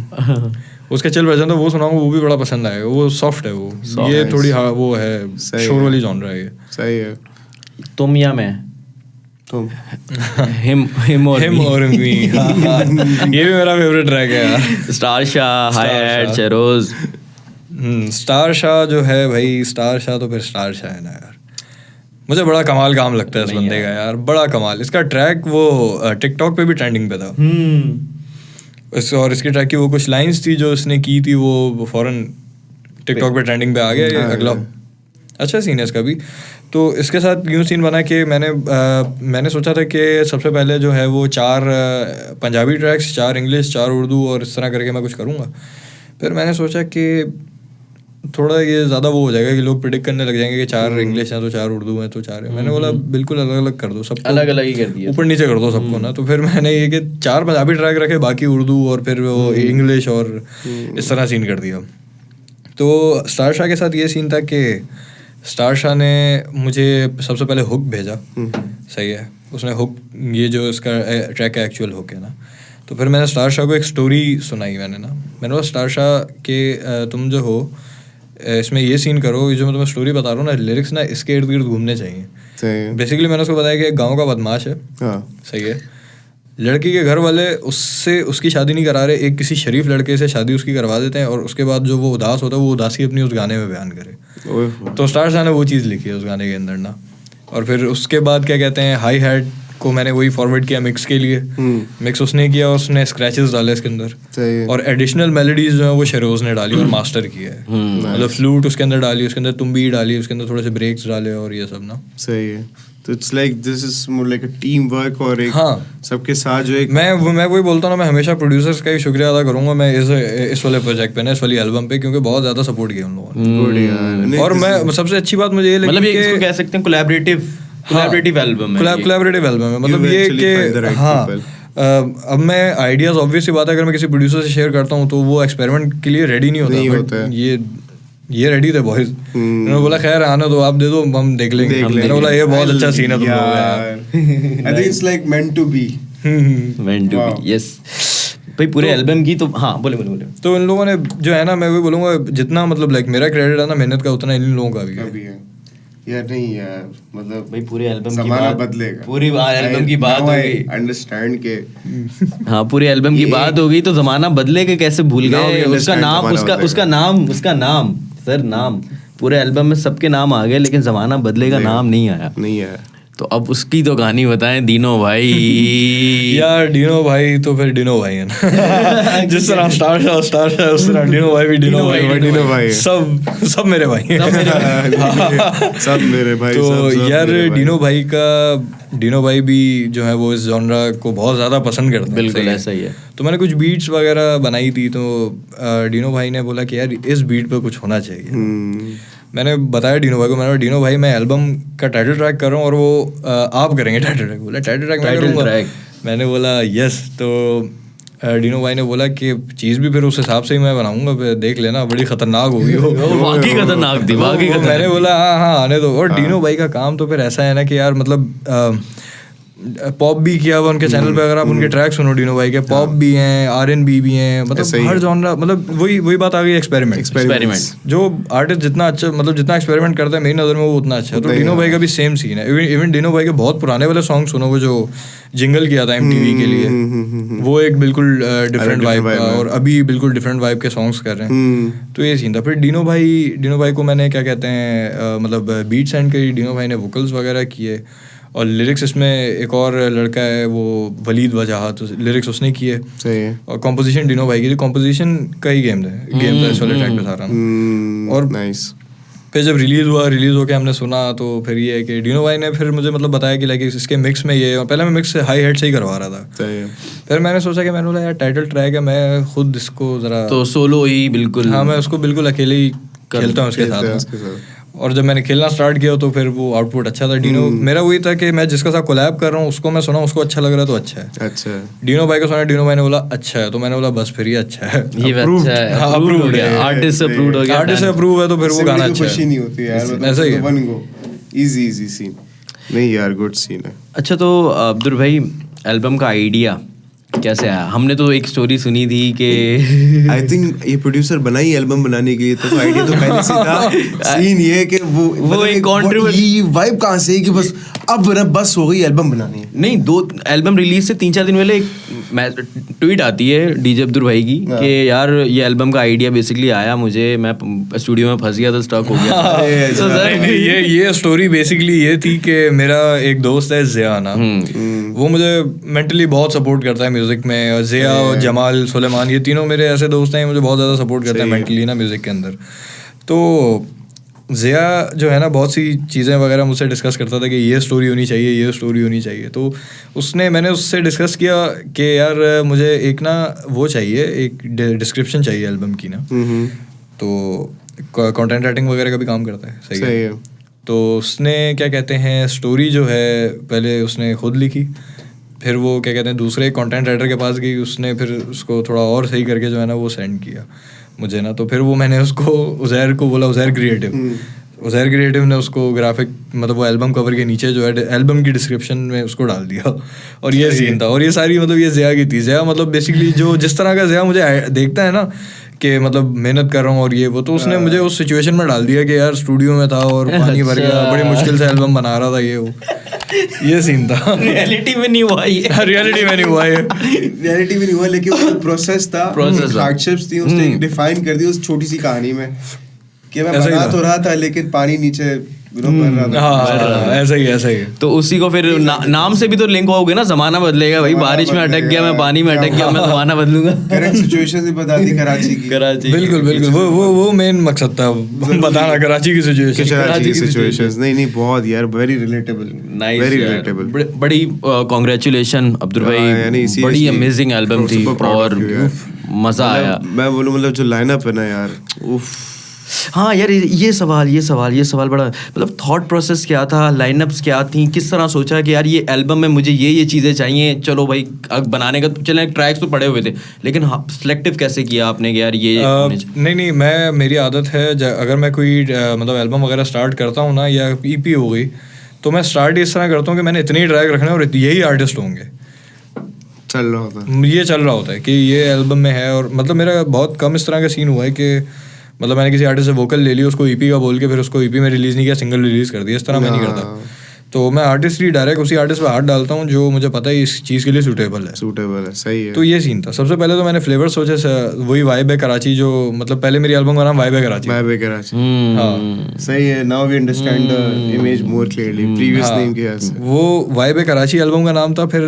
उसका चिल वर्जन था, वो सुनाऊंगा, वो भी बड़ा पसंद आएगा, वो सॉफ्ट है वो। ये थोड़ी वो है, शोर वाली जॉनरा है ये। सही है। तुम या मैं, तुम हिम और मी। ये भी मेरा फेवरेट ट्रैक है यार। स्टार शाह, हाई हैट, चेरोज। स्टार शाह जो है भाई, स्टार शाह तो फिर स्टार शाह है ना यार। मुझे बड़ा कमाल काम लगता है इस बंदे का यार, बड़ा कमाल। इसका ट्रैक वो टिकटॉक पे भी ट्रेंडिंग पे था। और इसकी ट्रैक की वो कुछ लाइंस थी जो उसने की थी, वो फौरन टिकटॉक पे ट्रेंडिंग पे आ गया। अगला अच्छा सीन है इसका भी। तो इसके साथ यूँ सीन बना कि मैंने सोचा था कि सबसे पहले जो है वो 4 पंजाबी ट्रैक्स, 4 इंग्लिश, 4 उर्दू, और इस तरह करके मैं कुछ करूँगा। फिर मैंने सोचा कि थोड़ा ये ज़्यादा वो हो जाएगा कि लोग प्रिडिक्ट करने लग जाएंगे कि 4 इंग्लिश हैं तो 4 उर्दू हैं तो 4 है। मैंने बोला बिल्कुल अलग अलग कर दो, सब अलग अलग ही कर दिया, ऊपर नीचे कर दो सबको ना। तो फिर मैंने ये कि 4 पंजाबी ट्रैक रखे, बाकी उर्दू और फिर वो इंग्लिश, और इस तरह सीन कर दिया। तो स्टार शाह के साथ ये सीन था कि स्टार शाह ने मुझे सबसे पहले हुक भेजा। सही है, उसने हुक, ये जो इसका ट्रैक का एक्चुअल हुक है ना, तो फिर मैंने स्टार शाह को एक स्टोरी सुनाई। मैंने बोला स्टार शाह के तुम जो हो इसमें ये सीन करो, ये जो मैं तुम्हें स्टोरी बता रहा हूँ ना, लिरिक्स ना इसके इर्द गिर्द घूमने चाहिए। बेसिकली मैंने उसको बताया कि एक गाँव का बदमाश है। सही है, लड़की के घर वाले उससे उसकी शादी नहीं करा रहे, एक किसी शरीफ लड़के से शादी उसकी करवा देते हैं, और उसके बाद जो वो उदास होता है वो उदासी अपनी उस गाने में बयान करे। तो स्टार शाह ने वो चीज़ लिखी है उस गाने के अंदर ना। और फिर उसके बाद क्या कहते हैं, हाई हैट को मैंने वही फॉरवर्ड किया मिक्स के लिए। मिक्स उसने किया, उसने स्क्रैचेस डाले इसके अंदर, और एडिशनल मेलोडीज जो है वो शेरोज ने डाली और मास्टर किया है। मतलब फ्लूट उसके अंदर डाली, उसके अंदर तुम्बी डाली, उसके अंदर थोड़े से ब्रेक्स डाले और ये सब ना। सही है। तो it's like this is more like a team work, और एक सबके साथ जो एक मैं वही बोलता हूँ ना, मैं हमेशा प्रोड्यूसर्स का ही शुक्रिया अदा करूंगा मैं इस वाले प्रोजेक्ट पे ना, इस वाली एल्बम पे, क्योंकि बहुत ज्यादा सपोर्ट किया उन लोगों ने। और मैं सबसे अच्छी बात मुझे ये लगी, मतलब इसको कह सकते हैं कोलैबोरेटिव एल्बम है। कोलैबोरेटिव एल्बम है, मतलब ये कि हाँ, अब मैं आइडियाज ऑब्वियस सी बात है, अगर मैं किसी प्रोड्यूसर से शेयर करता हूँ तो वो एक्सपेरिमेंट के लिए रेडी नहीं होता है। ये रेडी थे बॉयज। उन्होंने बोला खैर आने दो, आप दे दो, हम देख लेंगे। मैंने बोला ये बहुत अच्छा सीन है तुम लोगों का यार। I think it's like meant to be, yes भाई पूरे एल्बम की। तो हाँ बोले तो इन लोगों ने जो है ना, मैं वही बोलूँगा, जितना मतलब लाइक मेरा क्रेडिट है ना मेहनत का, उतना इन लोगों का भी है। यार नहीं यार, मतलब भाई पूरे एल्बम की ज़माना बात बदलेगा, पूरी एल्बम की बात हो गई, अंडरस्टैंड के हाँ पूरे एल्बम की बात हो गई तो जमाना बदलेगा कैसे भूल Now गए we उसका understand नाम ज़माना उसका नाम सर नाम पूरे एल्बम में सबके नाम आ गए लेकिन जमाना बदलेगा नाम नहीं आया। नहीं यार। तो अब उसकी तो कहानी बताएं दीनो भाई। यार डिनो भाई तो फिर डिनो भाई है ना जिस तरह स्टार है उस तरह डिनो भाई भी डिनो भाई सब मेरे भाई हैं। सब मेरे भाई। तो यार डिनो भाई भी जो है वो इस जॉनरा को बहुत ज़्यादा पसंद करते हैं। बिल्कुल ऐसा ही है। तो मैंने कुछ बीट्स वगैरह बनाई थी तो डिनो भाई ने बोला कि यार इस बीट पे कुछ होना चाहिए। मैंने बताया डिनो भाई को, मैंने डिनो भाई मैं एल्बम का टाइटल ट्रैक कर रहा हूँ और वो आप करेंगे टाइटल ट्रैक। बोला टाइटल ट्रैक मैं करूँगा। मैंने बोला यस। तो डिनो भाई ने बोला कि चीज़ भी फिर उस हिसाब से ही मैं बनाऊंगा, फिर देख लेना बड़ी खतरनाक होगी वो। वाकई खतरनाक थी, वाकई खतरनाक। मैंने बोला हाँ आने दो। और डिनो भाई का काम तो फिर ऐसा है ना कि यार मतलब पॉप भी किया हुआ उनके चैनल पे, अगर आप उनके ट्रैक सुनो डिनो भाई के, पॉप भी हैं, R&B भी हैं, मतलब हर जॉनरा, मतलब वही बात आ गई एक्सपेरिमेंट। जो आर्टिस्ट जितना अच्छा मतलब जितना एक्सपेरिमेंट करता है मेरी नज़र में वो उतना अच्छा है। तो डिनो भाई का भी सेम सीन है। इवन डिनो भाई के बहुत पुराने वाले सॉन्ग सुनो, वो जो जिंगल किया था MTV के लिए, वो एक बिल्कुल डिफरेंट वाइब का, और अभी बिल्कुल डिफरेंट वाइब के सॉन्ग्स कर रहे हैं। तो ये सीन था। फिर डिनो भाई को मैंने क्या कहते हैं मतलब बीट सेंड करी, डिनो भाई ने वोकल्स वगैरह किए, और लिरिक्स इसमें एक और लड़का है वो वलीद वजाहत, तो लिरिक्स उसने किए। सही है। और कॉम्पोजिशन डिनो भाई की थी। कॉम्पोजिशन का ही गेम था इस वाले ट्रैक पे सारा ना। और नाइस। फिर जब रिलीज़ होके हमने सुना तो फिर ये है कि डिनो भाई ने फिर मुझे मतलब बताया कि लाइक इसके मिक्स में ये, और पहले मैं मिक्स हाई हेड से ही करवा रहा था। सही है। फिर मैंने सोचा कि मैंने बोला यार टाइटल ट्रैक है, मैं खुद इसको ज़रा तो सोलो ही बिल्कुल, हाँ मैं उसको बिल्कुल अकेले ही खेलता हूँ उसके साथ। और जब मैंने खेलना स्टार्ट किया तो फिर वो आउटपुट अच्छा था। डिनो मेरा वही था कि मैं जिसके साथ कोलैब कर रहा हूँ उसको मैं सुना, उसको अच्छा लग रहा है तो अच्छा है। अच्छा। डिनो भाई को सुना, डिनो भाई ने बोला अच्छा है, तो मैंने बोला बस फिर ये अच्छा है, ये अच्छा है, अप्रूव हो गया, आर्टिस्ट से अप्रूव हो गया, आर्टिस्ट से अप्रूव है तो फिर वो गाना अच्छा है। खुशी नहीं होती यार, मतलब ऐसा ही है। वन गो इजी सीन नहीं यार, गुड सीन है। अच्छा तो अब्दुल भाई एल्बम का आइडिया कैसे आया? हमने तो एक स्टोरी सुनी थी कि आई थिंक ये प्रोड्यूसर बना ही एल्बम बनाने के लिए, तो आइडिया तो पहले से था। सीन ये कि वो एक कंट्रीब्यूट वाइब कहाँ से है कि बस अब ना बस हो गई एल्बम बनानी है। नहीं, 2 एल्बम रिलीज से 3-4 दिन पहले एक ट्वीट आती है डीजे अब्दुल भाई की कि यार ये एल्बम का आइडिया बेसिकली आया मुझे, मैं स्टूडियो में फंस गया था, स्टक हो गया। तो ये स्टोरी बेसिकली ये थी कि मेरा एक दोस्त है ज़िया ना, वो मुझे मेंटली बहुत सपोर्ट करता है म्यूजिक में। और ज़िया और जमाल सुलेमान, ये तीनों मेरे ऐसे दोस्त हैं मुझे बहुत ज़्यादा सपोर्ट करते हैं मेंटली ना म्यूजिक के अंदर। तो ज़िया जो है ना बहुत सी चीज़ें वगैरह मुझसे डिस्कस करता था कि ये स्टोरी होनी चाहिए, ये स्टोरी होनी चाहिए। तो मैंने उससे डिस्कस किया कि यार मुझे एक ना वो चाहिए, एक डिस्क्रिप्शन चाहिए एल्बम की ना। तो कंटेंट राइटिंग वगैरह का भी काम करता है, सही है। तो उसने क्या कहते हैं स्टोरी जो है पहले उसने खुद लिखी, फिर वो क्या कहते हैं दूसरे कंटेंट राइटर के पास गई, उसने फिर उसको थोड़ा और सही करके जो है ना वो सेंड किया मुझे ना। तो फिर वो मैंने उसको उज़ैर को बोला, उज़ैर क्रिएटिव ने उसको ग्राफिक मतलब वो एल्बम कवर के नीचे जो है एल्बम की डिस्क्रिप्शन में उसको डाल दिया। और ये सीन था, और ये सारी मतलब ये ज़िया की थी। ज़िया मतलब बेसिकली जो जिस तरह का ज़िया मुझे देखता है ना कि मतलब मेहनत कर रहा हूँ और ये वो, तो उसने मुझे उस सिचुएशन में डाल दिया कि यार स्टूडियो में था और पानी भर गया, बड़ी मुश्किल से एल्बम बना रहा था ये वो, ये सीन था। रियलिटी में नहीं हुआ ये, रियलिटी में नहीं हुआ ये, रियलिटी में नहीं हुआ, लेकिन वो प्रोसेस था, हार्डशिप्स थी, उसने डिफाइन कर दी उस छोटी सी कहानी में कि मैं बना तो रहा था लेकिन पानी नीचे ऐसा ही। तो उसी को फिर नाम से भी तो लिंक होगे ना, जमाना बदलेगा भाई, बारिश में अटक गया मैं, पानी में अटक गया मैं, जमाना बदलूंगा। करेक्ट सिचुएशन भी बता दी कराची की। बिल्कुल वो मेन मकसद था बताना, कराची की सिचुएशन। नहीं बहुत यार, वेरी रिलेटेबल, वेरी रिलेटेबल। बड़ी कांग्रेचुलेशन अब्दुल भाई, बड़ी अमेजिंग एल्बम थी और मजा आया। मैं बोलूं मतलब जो लाइनअप है ना यार, उफ। हाँ यार, ये सवाल बड़ा मतलब थॉट प्रोसेस क्या था, लाइनअप्स क्या थी, किस तरह सोचा कि यार ये एल्बम में मुझे ये चीज़ें चाहिए, चलो भाई बनाने का चले, ट्रैक्स तो पड़े हुए थे लेकिन सिलेक्टिव कैसे किया आपने कि यार ये नहीं मेरी आदत है अगर मैं कोई मतलब एल्बम वगैरह स्टार्ट करता हूँ ना या EP हो गई, तो मैं स्टार्ट इस तरह करता हूँ कि मैंने इतने ही ट्रैक रखने और यही आर्टिस्ट होंगे, चल रहा होता है कि ये एल्बम में है। और मतलब मेरा बहुत कम इस तरह का सीन हुआ है कि मतलब मैंने किसी आर्टिस्ट से वोकल ले ली, उसको ईपी का बोल के फिर उसको ईपी में रिलीज़ नहीं किया, सिंगल रिलीज़ कर दिया, इस तरह मैं नहीं करता। तो मैं आर्टिस्ट ही डायरेक्ट उसी आर्टिस्ट पे हाथ डालता हूँ जो मुझे पता है इस चीज़ के लिए सूटेबल है। सही है। तो ये सीन था। सबसे पहले तो मैंने फ्लेवर सोचे, वही वाइब है कराची, जो मतलब पहले मेरी एल्बम का नाम वाइब है कराची। हाँ सही है। Now we understand the image more clearly. Previous name क्या है? वो वाइब है कराची एल्बम का नाम था। फिर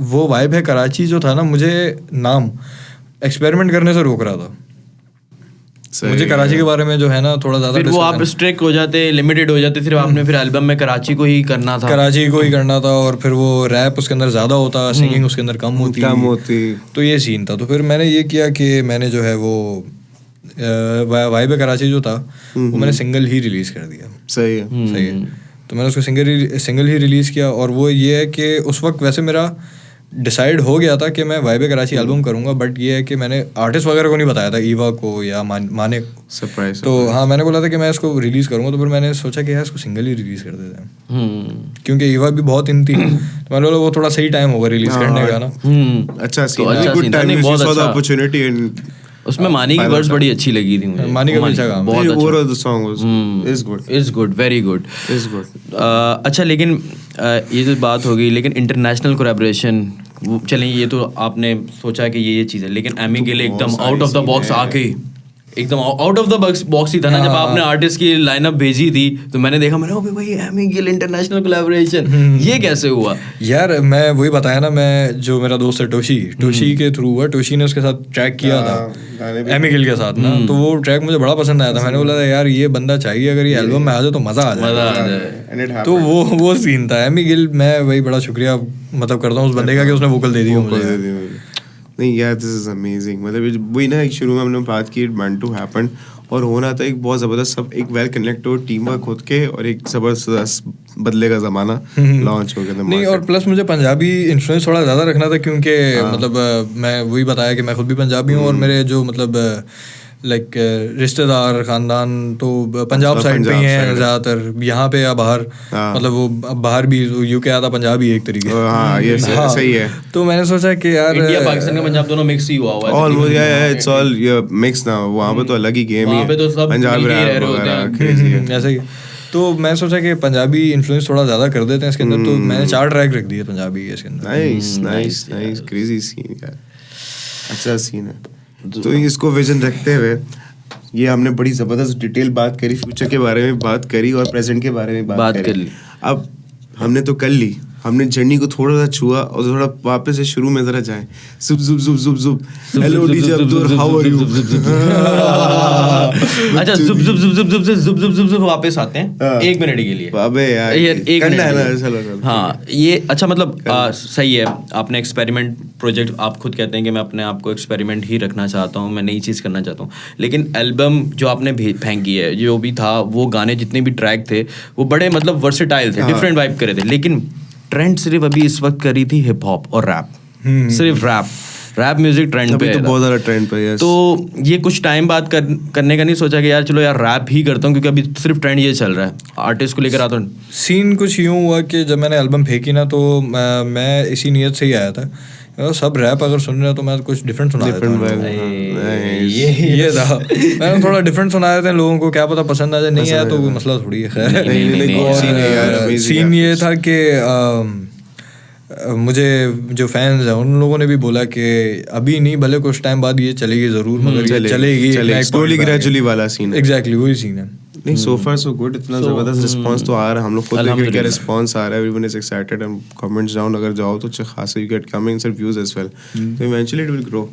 वो वाइब है कराची जो था ना, मुझे नाम एक्सपेरिमेंट करने से रोक रहा था। मुझे कराची के बारे में जो है ना थोड़ा ज्यादा, फिर वो आप स्ट्रिक्ट हो जाते, लिमिटेड हो जाते, फिर आपने फिर एल्बम में कराची को ही करना था, और फिर वो रैप उसके अंदर ज्यादा होता, सिंगिंग उसके अंदर कम होती। तो ये सीन था। तो फिर मैंने ये किया कि मैंने जो है वो वाइब कराची जो था वो मैंने सिंगल ही रिलीज कर दिया। सही है। तो मैंने उसको सिंगल ही रिलीज किया। और वो ये है कि उस वक्त वैसे मेरा डिसाइड हो गया था कि मैं वाइब कराची एल्बम करूंगा, बट ये है कि मैंने आर्टिस्ट वगैरह को नहीं बताया था, ईवा को या माने को। सरप्राइज। तो हाँ, मैंने बोला था कि मैं इसको रिलीज करूंगा। तो फिर मैंने सोचा कि यार इसको सिंगल ही रिलीज कर देते हैं, क्योंकि ईवा भी बहुत इन थी। तो मैंने बोला वो थोड़ा सही टाइम होगा रिलीज करने का ना। अच्छा सीन था, अपॉर्चुनिटी। उसमें मानी की वर्ड्स बड़ी अच्छी लगी थी मुझे। मानी का भी अच्छा काम, बहुत अच्छा। The song is good, very good. अच्छा, लेकिन ये जो बात होगी, लेकिन इंटरनेशनल कोलैबोरेशन, चलें ये तो आपने सोचा कि ये चीज़ है, लेकिन एमी गिल एकदम आउट ऑफ द बॉक्स आके, एकदम आउट ऑफ द बॉक्स ही था ना। जब आपने आर्टिस्ट की लाइनअप भेजी थी तो मैंने देखा, मैंने भाई एमी गिल इंटरनेशनल कोलैबोरेशन, ये कैसे हुआ यार? मैं वही बताया ना, मैं जो मेरा दोस्त है टोशी के थ्रू हुआ। टोशी ने उसके साथ ट्रैक किया था एमी गिल के साथ ना, तो वो ट्रैक मुझे बड़ा पसंद आया था। मैंने बोला था यार ये बंदा चाहिए, अगर ये एल्बम में आ जाए तो मजा आ जाए। तो वो सीन था। एमी गिल, मैं वही बड़ा शुक्रिया मतलब करता हूँ उस बंदे का कि उसने वोकल दे दिया मुझे। नहीं यार, दिस इज अमेजिंग। मतलब वही ना, एक शुरू में हमने बात की, इट मेंट टू हैपन, और होना था एक बहुत ज़बरदस्त, सब एक वेल कनेक्टेड टीम वर्क खुद के, और एक ज़बरदस्त बदले का ज़माना लॉन्च हो गया। नहीं, और प्लस मुझे पंजाबी इन्फ्लुएंस थोड़ा ज़्यादा रखना था, क्योंकि मतलब मैं वही बताया कि मैं खुद भी पंजाबी हूँ, और मेरे जो मतलब लाइक रिश्तेदार ख़ानदान तो पंजाब साइड पे ही हैं ज़्यादातर, यहाँ पे या बाहर, मतलब वो बाहर भी यूके आता पंजाबी एक तरीके से। हाँ, सही है। तो मैंने सोचा कि यार इंडिया पाकिस्तान का पंजाब दोनों मिक्स ही हुआ है ऑलमोस्ट। इट्स ऑल मिक्स ना, वहाँ पे तो अलग ही गेम है, पंजाब रैप वगैरह क्रेजी है ऐसा ही। तो मैं सोचा कि पंजाबी इन्फ्लुएंस थोड़ा ज़्यादा कर देते हैं इसके अंदर, तो मैंने 4 ट्रैक रख दिए पंजाबी इसके अंदर। नाइस क्रेजी सीन यार, अच्छा सीन है। तो इसको विजन रखते हुए ये हमने बड़ी ज़बरदस्त डिटेल बात करी, फ्यूचर के बारे में बात करी, और प्रेजेंट के बारे में बात करी। अब हमने तो कर ली, हमने जर्नी को थोड़ा सा छुआ, और थोड़ा वापस से शुरू में जरा जाएं। जुब जुब जुब जुब जुब, hello DJ Abdul, how are you? अच्छा, जुब जुब जुब जुब जुब से जुब जुब जुब जुब वापस आते हैं 1 मिनट के लिए। अबे यार, एक करना है ना, चलो। हाँ, ये अच्छा, मतलब सही है। आपने एक्सपेरिमेंट प्रोजेक्ट, आप खुद कहते हैं कि मैं अपने आप को एक्सपेरिमेंट ही रखना चाहता हूँ, मैं नई चीज़ करना चाहता हूँ, लेकिन एल्बम जो आपने फेंकी है, जो भी था, वो गाने जितने भी ट्रैक थे वो बड़े मतलब वर्सेटाइल थे, डिफरेंट वाइब करे थे, लेकिन ट्रेंड सिर्फ अभी इस वक्त करी थी हिप हॉप और रैप, सिर्फ रैप म्यूजिक ट्रेंड पे, तो बहुत ज़्यादा ट्रेंड पे है। तो ये कुछ टाइम बाद करने का नहीं सोचा कि यार चलो यार रैप ही करता हूँ, क्योंकि अभी सिर्फ ट्रेंड ये चल रहा है, आर्टिस्ट को लेकर आता हूँ। सीन कुछ यूँ हुआ कि जब मैंने एल्बम फेंकी ना, तो मैं इसी नीयत से ही आया था, सब रैप अगर सुन रहे हो तो मैं कुछ डिफरेंट सुना देता हूँ। ये था, मैंने थोड़ा डिफरेंट सुना देते हैं, लोगों को क्या पता पसंद आ जाए, नहीं आया तो कोई मसला थोड़ी है। खैर, सीन ये था कि मुझे जो फैंस हैं उन लोगों ने भी बोला कि अभी नहीं, भले कुछ टाइम बाद ये चलेगी ज़रूर, मगर ये चलेगी, स्लोली ग्रेजुअली वाला सीन है। एग्जैक्टली वही सीन है। नहीं, so far so good, इतना ज़बरदस्त रिस्पांस तो आ रहा है, हम लोग खुद देख रहे क्या रिस्पांस आ रहा है, everyone is excited, and comments down अगर जाओ तो अच्छे खासे you get comments and views as well, so eventually it will grow।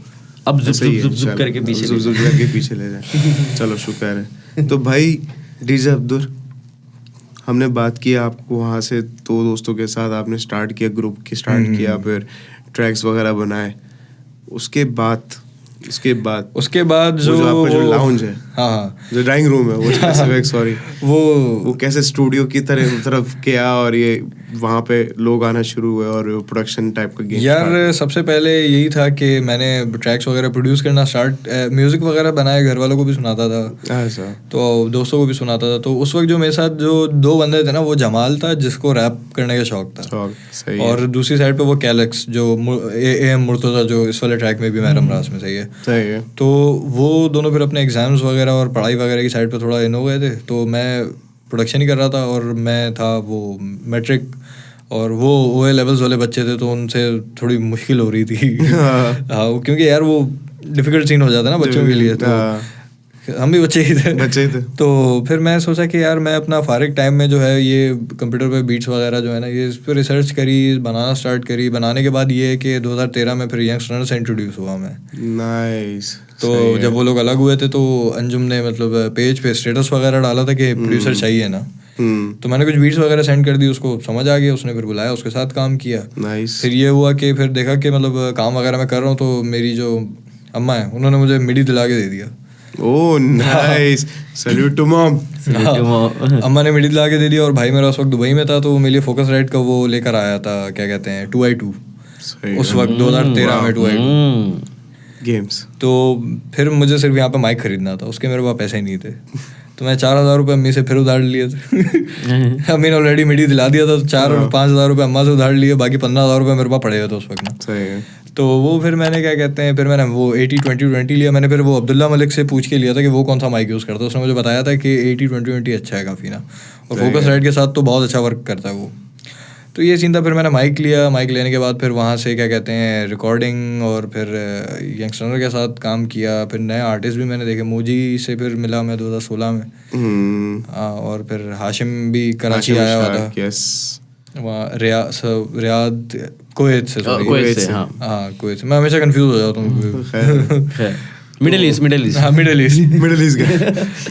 अब जुब करके पीछे ले जाए। चलो, शुक्र है। तो भाई डीजे अब्दुल, हमने बात की आपको वहाँ से 2 दोस्तों के साथ आपने स्टार्ट किया, ग्रुप की स्टार्ट किया, फिर ट्रैक्स वगैरह बनाए, उसके बाद जो आपका जो लाउंज है, हाँ, जो ड्राइंग रूम है, वो स्पेसिफिक, सॉरी, वो कैसे स्टूडियो की तरफ गया, और ये वहाँ पे लोग आना शुरू हुए और प्रोडक्शन टाइप का गेम? यार सबसे पहले यही था कि मैंने ट्रैक्स वगैरह प्रोड्यूस करना स्टार्ट, म्यूज़िक वगैरह बनाए, घर वालों को भी सुनाता था, ऐसा तो दोस्तों को भी सुनाता था। तो उस वक्त जो मेरे साथ जो 2 बंदे थे ना, वो जमाल था जिसको रैप करने का शौक था, सही और दूसरी साइड पे वो कैलेक्स जो AM मुर्तज़ा जो इस वाले ट्रैक में भी मैं रमरास में, सही है। तो वो दोनों फिर अपने एग्जाम्स वगैरह और पढ़ाई वगैरह की साइड पे थोड़ा इन हो गए थे, तो मैं प्रोडक्शन ही कर रहा था और मैं था वो मैट्रिक, और वो OA लेवल्स वाले बच्चे थे, तो उनसे थोड़ी मुश्किल हो रही थी। हाँ, क्योंकि यार वो डिफ़िकल्ट सीन हो जाता है ना बच्चों के लिए, तो हम भी बच्चे ही थे। तो फिर मैं सोचा कि यार मैं अपना फारिग टाइम में जो है ये कंप्यूटर पे बीट्स वगैरह जो है ना, ये इस पर रिसर्च करी, बनाना स्टार्ट करी। बनाने के बाद ये है कि 2013 में फिर यंगस्टर से इंट्रोड्यूस हुआ मैं। नाइस। तो जब वो लोग अलग हुए थे तो अंजुम ने मतलब पेज पे स्टेटस वगैरह डाला था कि प्रोड्यूसर चाहिए ना, तो मैंने कुछ बीट्स वगैरह सेंड कर दी, उसको समझ आ गया, उसने फिर बुलाया, उसके साथ काम किया। फिर ये हुआ कि फिर देखा कि मतलब काम वगैरह मैं कर रहा हूँ, तो मेरी जो अम्मा है उन्होंने मुझे मिडी दिला के दे दिया। Oh nice, salute to mom. अम्मा ने मिडी दिला के दे दिया, और भाई मेरा उस वक्त दुबई में था, तो मेरे लिए फोकस राइट का वो लेकर आया था, क्या कहते हैं 2i2, उस वक्त 2013 में 2i2 गेम्स। तो फिर मुझे सिर्फ यहाँ पे माइक खरीदना था, उसके मेरे पास पैसे ही नहीं थे, तो मैं 4,000 रुपये अम्मी से फिर उधार लिए थे। अम्मी ने ऑलरेडी मिडी दिला दिया था, तो 4-5,000 रुपये अम्मा से उधार लिए, बाकी 15,000 रुपये मेरे पास पड़े हुए थे उस वक्त ना। सही है। तो वो फिर मैंने क्या कहते हैं, फिर मैंने वो 80-20-20 लिया मैंने। फिर वो अब्दुल्ला मलिक से पूछ के लिया था कि वो कौन सा माइक यूज़ करता है, उसने मुझे बताया था कि 80-20-20 अच्छा है काफ़ी ना, और फोकस राइट के साथ तो बहुत अच्छा वर्क करता है वो। तो ये सीन था। फिर मैंने माइक लिया, माइक लेने के बाद फिर वहाँ से क्या कहते हैं रिकॉर्डिंग, और फिर यंगस्टर के साथ काम किया। फिर नए आर्टिस्ट भी मैंने देखे, मोजी से फिर मिला मैं 2016 में, और फिर हाशिम भी कराची आया हुआ था, वहाँ रियाद कुवैत से, हाँ कुवैत से। मैं हमेशा कंफ्यूज हो जाता हूँ। मिडिल ईस्ट का।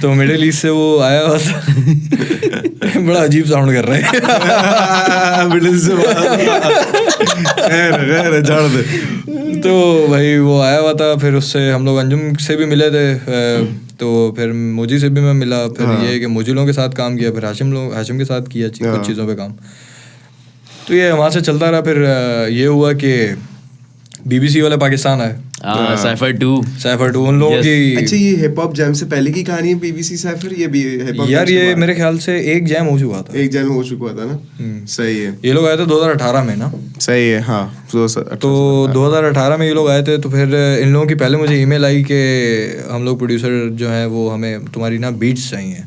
तो मिडिल ईस्ट से वो आया हुआ था। बड़ा अजीब साउंड कर रहा है। मिडिल से तो भाई वो आया हुआ था, फिर उससे हम लोग अंजुम से भी मिले थे, तो फिर मोजी से भी मैं मिला। फिर ये कि मोजी लोगों के साथ काम किया, फिर हाशिम के साथ किया कुछ चीज़ों पे काम। तो ये वहाँ से चलता रहा। फिर ये हुआ कि BBC वाले पाकिस्तान आए, साइफर 2 उन लोगों की। अच्छा, ये हिप हॉप जैम से पहले की कहानी है BBC साइफर? ये भी हिप हॉप यार ये मेरे ख्याल से एक जैम हो चुका था, ना। सही है। ये लोग आए थे 2018 में ना। सही है, हाँ। तो 2018 में ये लोग आए थे। तो फिर इन लोगों की पहले मुझे ईमेल आई कि हम लोग प्रोड्यूसर जो हैं वो हमें तुम्हारी ना बीट्स चाहिए।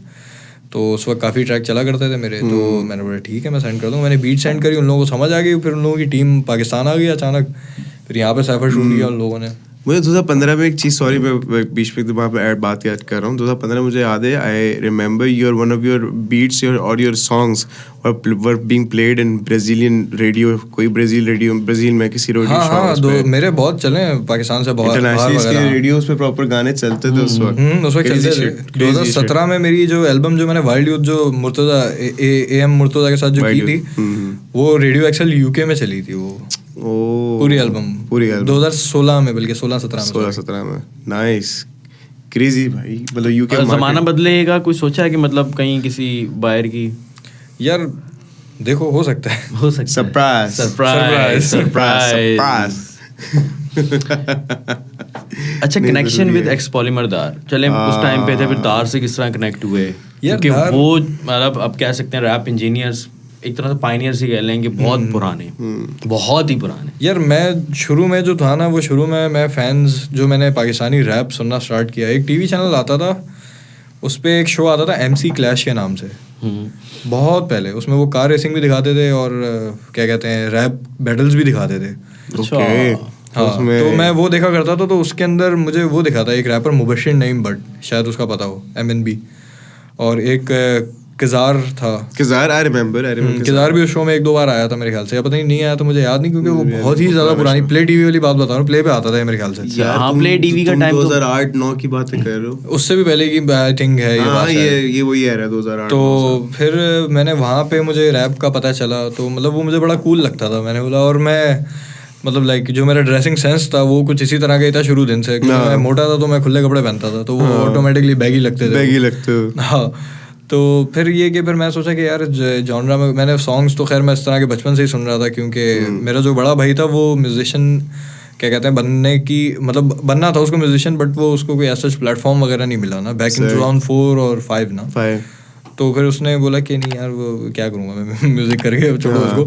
तो उस वक्त काफ़ी ट्रैक चला करते थे मेरे, तो मैंने बोला ठीक है मैं सेंड कर दूँगा। मैंने बीट सेंड करी, उन लोगों को समझ आ गई। फिर उन लोगों की टीम पाकिस्तान आ गई अचानक, फिर यहाँ पे साइफर शूट किया उन लोगों ने। मुझे 2015 में एक चीज़, सॉरी मैं बीच में वहाँ पे बात याद कर रहा हूँ। 2015 मुझे याद है, I remember your one of your beats और your songs were being played in Brazilian radio, कोई ब्राज़ील में किसी रेडियो शो पे। मेरे बहुत चले पाकिस्तान से, बहुत इंटरनेशनल रेडियोज पे प्रॉपर गाने चलते थे उस वक्त चलते थे। 2017 में मेरी जो एल्बम जो मैंने वाइल्ड यूथ जो मुर्तज़ा AM मुर्तज़ा के साथ जो की थी, वो रेडियो एक्सेल UK में चली थी वो पूरी एल्बम 2016 में, बल्कि 16-17 में। नाइस, क्रेजी भाई। मतलब UK ज़माना बदलेगा, कुछ सोचा है कि मतलब कहीं किसी बाहर की? यार देखो, हो सकता है। सरप्राइज। अच्छा, कनेक्शन विद एक्स पॉलीमर दार, चले उस टाइम पे थे, फिर दार से किस तरह कनेक्ट हुए? क्योंकि वो मतलब अब कह सकते हैं रैप इंजीनियर्स एक तरह से पायनियर्स ही कह लेंगे, बहुत पुराने, बहुत ही पुराने। यार मैं शुरू में जो था ना, वो शुरू में मैं फैंस जो मैंने पाकिस्तानी रैप सुनना स्टार्ट किया, एक TV चैनल आता था, उस पर एक शो आता था MC क्लैश के नाम से, बहुत पहले। उसमें वो कार रेसिंग भी दिखाते थे और क्या कहते हैं रैप बैटल्स भी दिखाते थे। हाँ, तो मैं वो देखा करता था। तो उसके अंदर मुझे वो दिखा था एक रैपर मुबशिर नईम बट, शायद उसका पता हो, MNB, और एक किज़ार था। आई रिमेंबर किज़ार भी उस शो में 1-2 बार आया था मेरे ख्याल से, या पता नहीं आया तो मुझे याद नहीं, क्योंकि वो बहुत ही ज़्यादा पुरानी प्ले TV वाली बात बता रहा हूँ, प्ले पे आता था मेरे ख्याल से। हाँ, प्ले TV का टाइम 2008-9 की बात कर रहे हो? उससे भी पहले की आई थिंक है ये बात। ये वही है 2008। तो फिर मैंने वहाँ पे मुझे रैप का पता चला, तो मतलब वो मुझे बड़ा कूल लगता था। मैंने बोला, और मैं मतलब लाइक जो मेरा ड्रेसिंग सेंस था वो कुछ इसी तरह का ही था शुरू दिन से, क्योंकि मैं मोटा था तो मैं खुले कपड़े पहनता था, तो वो ऑटोमेटिकली बैगी लगते थे। हाँ, तो फिर ये कि फिर मैं सोचा कि यार जॉनरा में मैंने सॉन्ग्स तो खैर मैं इस तरह के बचपन से ही सुन रहा था, क्योंकि मेरा जो बड़ा भाई था वो म्यूजिशियन क्या कहते हैं बनने की, मतलब बनना था उसको म्यूजिशियन, बट वो उसको कोई ऐसा प्लेटफॉर्म वगैरह नहीं मिला ना बैक इन 2004 और 5 ना। तो फिर उसने बोला कि नहीं यार वो क्या करूँगा मैं म्यूज़िक करके, छोड़ो उसको।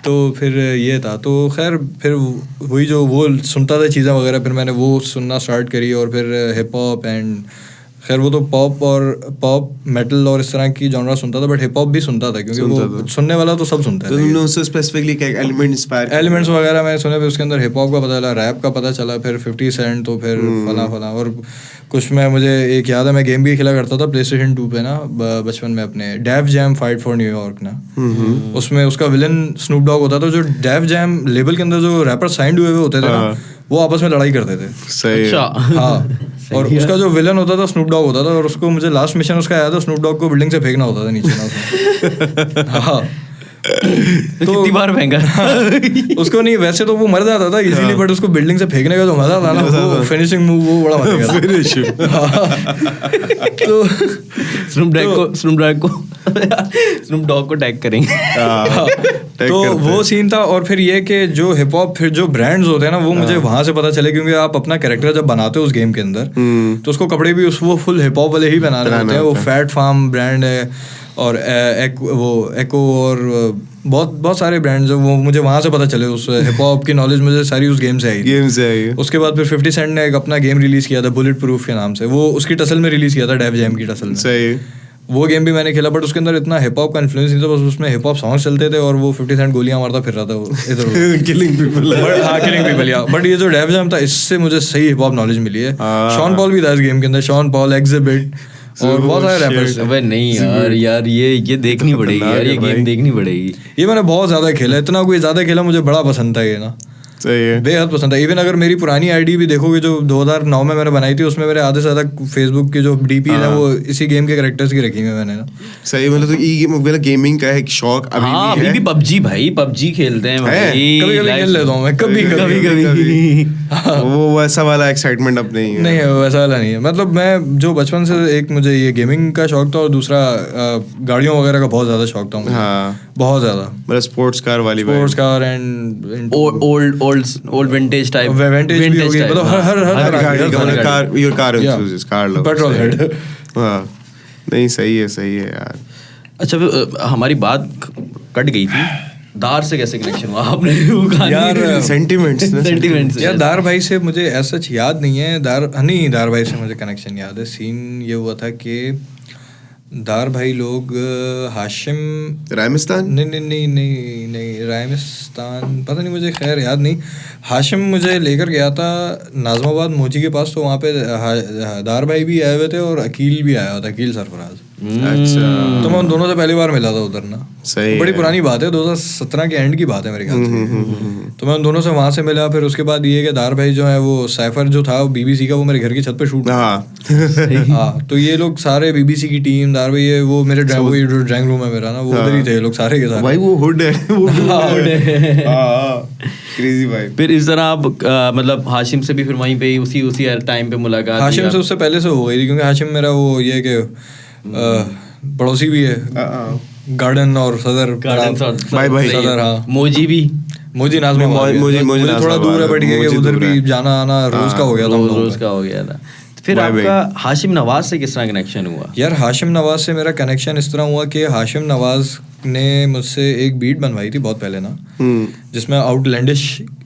तो फिर ये था, तो खैर फिर वही जो वो सुनता था चीज़ें वगैरह, फिर मैंने वो सुनना स्टार्ट करी, और फिर हिप हॉप एंड खैर वो तो पॉप मेटल और इस तरह की जॉनरा सुनता था, बट हिप हॉप भी सुनता था, क्योंकि वो सुनने वाला तो सब सुनता है। तो तुमने उससे स्पेसिफिकली क्या एलिमेंट्स वगैरह मैं सुने, फिर उसके अंदर हिप हॉप का पता चला, रैप का पता चला, फिर 50 सेंट, तो फिर फला और कुछ में मुझे एक याद है मैं गेम भी खेला करता था PlayStation 2 पे ना बचपन में अपने, Def Jam fight for New York ना, उसमें उसका विलन स्नूप डॉग होता था। जो डेफ जैम लेबल के अंदर जो रैपर साइंड हुए होते थे ना, वो आपस में लड़ाई करते थे। सही। हाँ, और उसका जो विलन होता था स्नूप डॉग होता था, और उसको मुझे लास्ट मिशन उसका याद है, स्नूप डॉग को बिल्डिंग से फेंकना होता था नीचे ना। हाँ तो कितनी बार फेंका? उसको नहीं, वैसे तो वो मर जाता था इजीली, बट उसको बिल्डिंग से फेंकने का जो मजा था ना, वो फिनिशिंग मूव वो बड़ा मजा था। तो स्नूप डॉग को टैग करेंगे। तो वो सीन था। और फिर ये कि जो हिप हॉप फिर जो ब्रांड्स होते हैं ना, वो मुझे वहां से पता चले, क्योंकि आप अपना कैरेक्टर जब बनाते हो उस गेम के अंदर, तो उसको कपड़े भी वो फुल हिप हॉप वाले ही बना रहे होते हैं। वो फैट फार्म ब्रांड है, और एको और बहुत सारे ब्रांड्स हैं, वो मुझे वहाँ से पता चले। उस हिप हॉप की नॉलेज मुझे सारी उस गेम से आई। उसके बाद फिर 50 सेंट ने एक अपना गेम रिलीज किया था बुलेट प्रूफ के नाम से, वो उसकी टसल में रिलीज किया था, डेफ जैम की टसल में। सही। वो गेम भी मैंने खेला, बट उसके अंदर इतना हिप हॉप का इन्फ्लुएंस नहीं था, बस उसमें हिप हॉप सॉन्ग्स चलते थे, और वो 50 सेंट गोलियां मारता फिर रहा था इधर किलिंग पीपल। हाँ, किलिंग पीपल या। बट ये जो डेफ जैम था, इससे मुझे सही हिप हॉप नॉलेज मिली है। शॉन पॉल भी था इस गेम के अंदर, शॉन पॉल, एग्जिबिट और बहुत सारे रैपर्स। अबे नहीं यार ये देखनी पड़ेगी यार, ये गेम देखनी पड़ेगी। ये मैंने बहुत ज्यादा खेला, इतना कोई ज्यादा खेला, मुझे बड़ा पसंद था ये ना, सही है, बेहद पसंद है। इवन अगर मेरी पुरानी आईडी भी देखोगे जो 2009 में मैंने बनाई थी, उसमें मेरे आधे से ज्यादा फेसबुक की जो डीपी है वो इसी गेम के कैरेक्टर्स की रखी है मैंने ना। सही। मतलब तो ये गेमिंग का एक शौक अभी भी PUBG भाई, PUBG खेलते हैं भाई, कभी खेल लेता हूँ मैं, कभी वो वैसा वाला एक्साइटमेंट अब नहीं है। नहीं है, वैसा वाला नहीं है। मतलब मैं जो बचपन से एक मुझे ये गेमिंग का शौक था, और दूसरा गाड़ियों वगैरह का बहुत ज्यादा शौक था मुझे। हाँ, बहुत ज्यादा। मतलब स्पोर्ट्स कार वाली, sports car and old vintage type, vintage भी होगी, मतलब हर car, your car enthusiast, car lover, petrol head. हाँ, नहीं सही है यार। अच्छा, हमारी बात कट गई थी, दार से कैसे कनेक्शन हुआ आपने? यार सेंटिमेंट्स यार, दार भाई से मुझे ऐसा याद नहीं है। दार भाई से मुझे कनेक्शन याद है। सीन ये हुआ था कि दार भाई लोग हाशिम रायमिस्तान नहीं रायमिस्तान पता नहीं, मुझे खैर याद नहीं। हाशिम मुझे लेकर गया था नाजमाबाद मोची के पास, तो वहाँ पे दार भाई भी आए हुए थे और अकील भी आया था, अकील सरफराज। अच्छा। तो मैं उन दोनों से पहली बार मिला था उधर ना। सही। बड़ी पुरानी बात है, 2017 के एंड की बात है मेरे ख्याल से। तो मैं उन दोनों से वहाँ से मिला। फिर उसके बाद ये कि दार भाई जो है वो साइफर जो था BBC का, वो मेरे घर की छत पे शूट। हाँ, तो ये लोग सारे BBC की टीम, दार भाई वो मेरे ड्राइंग रूम है मेरा ना, वो उधर ही थे लोग सारे के सारे। भाई वो हुड है, क्रेजी भाई। फिर इस तरह आप मतलब हाशिम से भी फिर वहीं पे उसी टाइम पे मुलाकात? हाशिम से उससे पहले से हो गई थी, क्योंकि हाशिम मेरा वो ये कि पड़ोसी भी है, गार्डन और सदर। भाई सदर, हाँ। मोजी नाज़माबाद मुझे थोड़ा दूर है, बट ये उधर भी जाना आना रोज का हो गया था। फिर आपका हाशिम नवाज से किस तरह कनेक्शन हुआ? यार, हाशिम नवाज से मेरा कनेक्शन इस तरह हुआ कि हाशिम नवाज ने मुझसे एक बीट बनवाई थी बहुत पहले ना, जिसमें आउटलैंडिश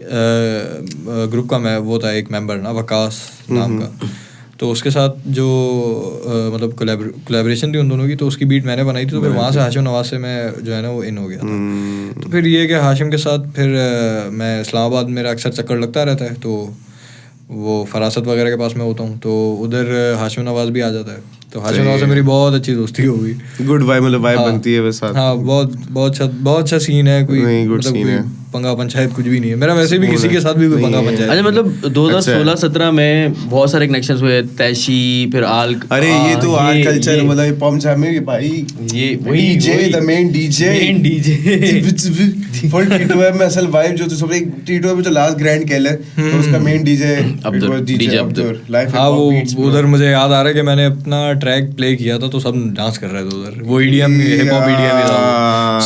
ग्रुप का मैं वो था एक मेंबर ना, वकास नाम का। तो उसके साथ जो मतलब कोलैबोरेशन थी उन दोनों की, तो उसकी बीट मैंने बनाई थी। तो फिर वहाँ से हाशिम नवाज से मैं जो है ना वो इन हो गया था। तो फिर ये कि हाशिम के साथ फिर मैं इस्लामाबाद मेरा अक्सर चक्कर लगता रहता है, तो वो फरासत वगैरह के पास मैं होता हूँ, तो उधर हाशिम नवाज भी आ जाता है। तो हाशिम नवाज से मेरी बहुत अच्छी दोस्ती हो गई। गुड वाइब, मतलब वाइब बनती है वैसा। हाँ, बहुत अच्छा सीन है। कोई गुड सीन है। पंगा पंचायत कुछ भी नहीं है मेरा, वैसे भी किसी के साथ भी कोई पंगा पंचायत। अच्छा मतलब 2016-17 में बहुत सारे कनेक्शंस हुए, तैशी, फिर आल। अरे ये तो आर्ट कल्चर मतलब पॉम जैम में भाई, ये DJ, the main DJ full टी2एफ में असल वाइब जो तो सब एक टी2एफ में जो लास्ट ग्रैंड केलर तो उसका main DJ DJ Abdul life. हाँ वो उधर मुझे याद आ रहा है कि मैंने अपना ट्रैक प्ले किया था तो सब डांस कर रहे थे उधर, वो ईडीएम हिप हॉप ईडीएम था,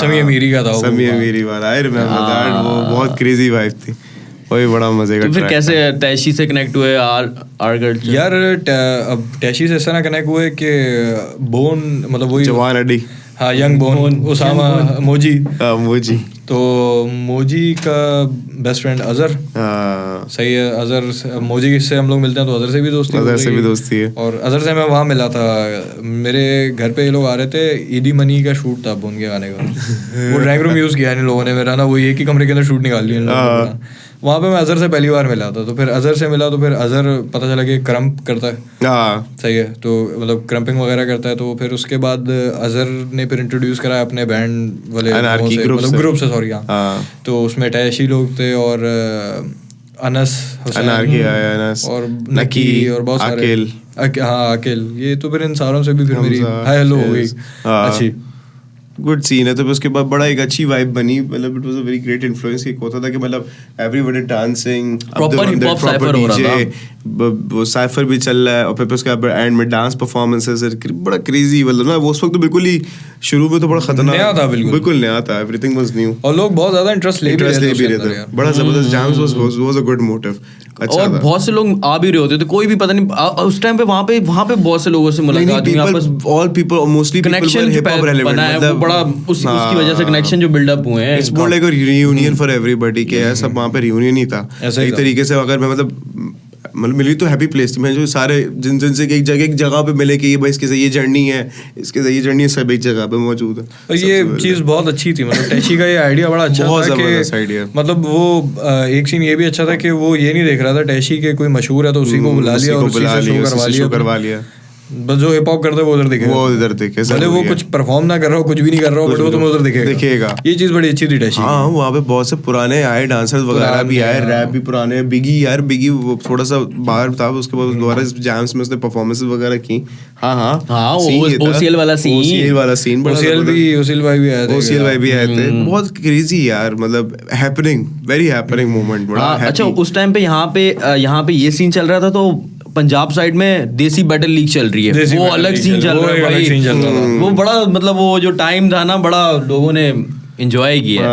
समी अमीरी का था, समी अमीरी वाला, आई रिमेंबर दैट, वो बहुत क्रेजी वाइब थी, वही बड़ा मजे का। तो फिर कैसे तैशी से कनेक्ट हुए आर्ट? यार अब टैशी से इस तरह कनेक्ट हुए कि बोन मतलब वही जवान अडी, हाँ यंग बोन, उसामा मोजी, मोजी, तो मोजी का बेस्ट फ्रेंड अजहर, सही है, अजहर मोजी से हम लोग मिलते हैं तो अजहर से भी दोस्ती, अजहर से भी दोस्ती है। और अजहर से मैं वहाँ मिला था, मेरे घर पे ये लोग आ रहे थे, ईदी मनी का शूट था बोन के गाने का, वो ड्राइंग रूम यूज़ किया इन लोगों ने मेरा ना, वो एक ही कमरे के अंदर शूट निकाल लिया इन लोगों ने। वहाँ पे मैं अजहर से पहली बार मिला था, तो फिर अजहर से मिला तो फिर अजहर पता चला कि क्रम्प करता है, सही है, तो मतलब क्रम्पिंग वगैरह करता है, तो फिर उसके बाद अजहर ने फिर इंट्रोड्यूस कराया अपने बैंड वाले मतलब ग्रुप से, सॉरी हाँ, तो उसमें टैशी लोग थे और अनस हुसैन और नकी और बहुत सारे, हाँ अकेल, ये तो फिर इन सारों से भी फिर मेरी हाय हेलो हो गई अच्छी, गुड सीन है। तो फिर उसके बाद बड़ा एक अच्छी वाइब बनी, मतलब it was a very great influence. एक होता था कि मतलब everybody dancing, proper hip hop cipher हो रहा था, वो साइफर भी चल रहा है, और फिर उसके बाद एंड में डांस परफॉर्मेंसेस, बड़ा क्रेजी, मतलब ना वो उस वक्त तो बिल्कुल ही शुरू में तो बड़ा खतरनाक नया था, बिल्कुल नया था, एवरीथिंग वाज न्यू, और लोग बहुत ज्यादा इंटरेस्ट ले भी रहे थे, बड़ा जबरदस्त jams was a good motive. और बहुत से लोग आ भी रहे होते थे, कोई भी पता नहीं उस टाइम पे वहाँ पे बहुत से लोगों से मुलाकात हुई, आपस all people mostly connection hip hop relevant, वो बड़ा उसकी वजह से कनेक्शन जो बिल्डअप हुए हैं, it's more like a reunion for everybody के यार, सब वहाँ पे रियूनियन ही था एक तरीके से। अगर मैं मतलब मिली तो हैप्पी प्लेस थी, मैं जो सारे जिन से एक जगह पे मिले कि ये भाई इसके से ये जर्नी है, इसके से ये जर्नी है, सब एक जगह पे मौजूद है, और ये चीज़ बहुत अच्छी थी, मतलब टैशी का ये आइडिया बड़ा अच्छा था कि मतलब वो एक सीन ये भी अच्छा था कि वो ये नहीं देख रहा था टैशी के कोई मशहूर है तो उसी को बुला लिया और उसी से शो करवा लिया, बस जो हिप हॉप करता है वो उधर दिखेगा, भले वो कुछ परफॉर्म ना कर रहा हो, कुछ भी नहीं कर रहा हो, बट वो तुम्हें उधर दिखेगा। ये चीज बड़ी अच्छी थी टैशी। हाँ वहाँ पे बहुत से पुराने आए डांसर्स वगैरह भी आए, रैप भी पुराने, बिगी वो थोड़ा सा बाहर था, उसके बाद दोबारा जैम्स में उसने परफॉर्मेंसेस वगैरह की। हाँ ओसीएल वाला सीन, ओसीएल भाई भी आए थे, बहुत क्रेजी यार, मतलब हैपनिंग, वेरी हैपनिंग मोमेंट, बड़ा। अच्छा उस टाइम पे यहाँ पे ये सीन चल रहा था, तो पंजाब साइड में देसी बैटल लीग चल रही है, वो अलग सीन चल रहा है भाई, वो बड़ा मतलब वो जो टाइम था ना, बड़ा लोगों ने एंजॉय किया।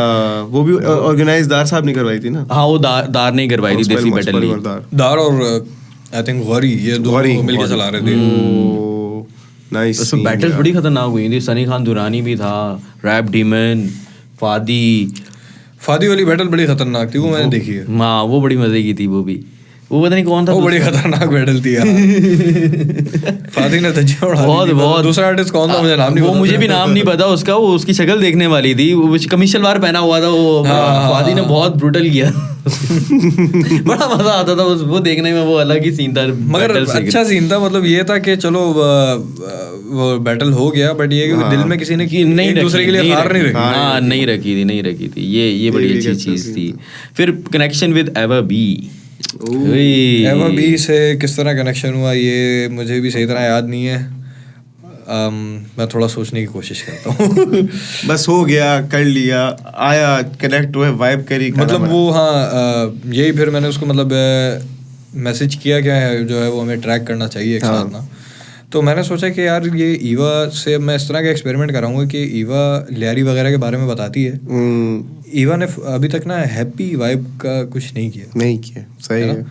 वो भी ऑर्गेनाइज दार साहब ने करवाई थी ना? हाँ वो दार ने करवाई थी देसी बैटल लीग, दार और आई थिंक गौरी, ये दो मिलके चला रहे थे। नाइस, उसमें बैटल्स बड़ी खतरनाक हुई थी, सनी खान दुरानी भी था, रैप डीमन, फादी वाली बैटल बड़ी खतरनाक थी, वो मैंने देखी है। हाँ वो बड़ी मजे की थी, वो पता नहीं कौन था, वो बड़ी खतरनाक बैटल थी यार। फादी ने बहुत दूसरा आर्टिस्ट कौन था मुझे नाम नहीं, वो मुझे भी नाम नहीं पता उसका, वो उसकी शक्ल देखने वाली थी, वो कमीज सलवार पहना हुआ था, वो फादी ने बहुत ब्रूटल किया। बड़ा मजा आता था वो देखने में, वो अलग ही सीन था, मगर अच्छा सीन था, मतलब ये था कि चलो वो बैटल हो गया, बट ये दिल में किसी ने नहीं दूसरे के लिए हार नहीं रखी थी, ये बड़ी अच्छी चीज थी। फिर कनेक्शन विद एवर बी से किस तरह कनेक्शन हुआ ये मुझे भी सही तरह याद नहीं है, मैं थोड़ा सोचने की कोशिश करता हूँ। बस हो गया, कर लिया, आया, कनेक्ट हुए, वाइब करी, मतलब वो हाँ यही, फिर मैंने उसको मतलब मैसेज किया क्या है जो है वो हमें ट्रैक करना चाहिए एक साथ ना, तो मैंने सोचा कि यार ये ईवा से मैं इस तरह का एक्सपेरिमेंट कराऊंगा कि ईवा लियारी वगैरह के बारे में बताती है। ईवा ने अभी तक ना हैप्पी वाइब का कुछ नहीं किया, सही है,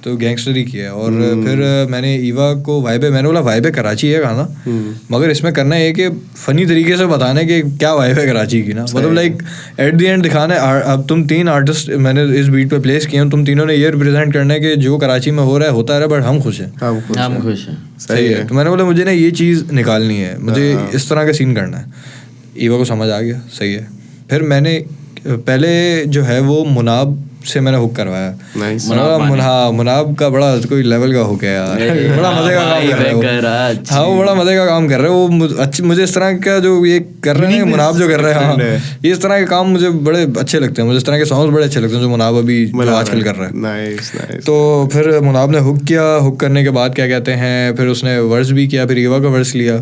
तो गैंगस्टर ही किया। और फिर मैंने ईवा को मैंने बोला वाइब कराची है गाना, मगर इसमें करना है कि फनी तरीके से बताना है कि क्या वाइब है कराची की ना, मतलब लाइक एट द एंड दिखाना है। अब तुम 3 आर्टिस्ट मैंने इस बीट पे प्लेस किए हैं, तुम तीनों ने ये रिप्रेजेंट करना है कि जो कराची में हो रहा है होता है, बट हम खुश हैं, हम खुश हैं, सही है। तो मैंने बोला मुझे ना ये चीज़ निकालनी है, मुझे इस तरह का सीन करना है। ईवा को समझ आ गया, सही है। फिर मैंने पहले जो है वो मुनाब से मैंने हुक करवाया। Nice. मुनाब का बड़ा कोई लेवल का हुक है यार, बड़ा मजे का काम कर रहे हो। हाँ वो बड़ा मजे का काम कर रहे हो वो। अच्छी मुझे इस तरह का जो ये कर रहे हैं मुनाब जो कर रहे हैं, हाँ ये इस तरह के काम मुझे बड़े अच्छे लगते हैं। मुझे इस तरह के सॉन्ग्स बड़े अच्छे लगते हैं जो मुनाब अभी आजकल कर रहा है। Nice nice. तो फिर मुनाब ने हुक किया, हुक करने के बाद क्या कहते हैं फिर उसने वर्स भी किया, फिर ईवा का वर्स लिया।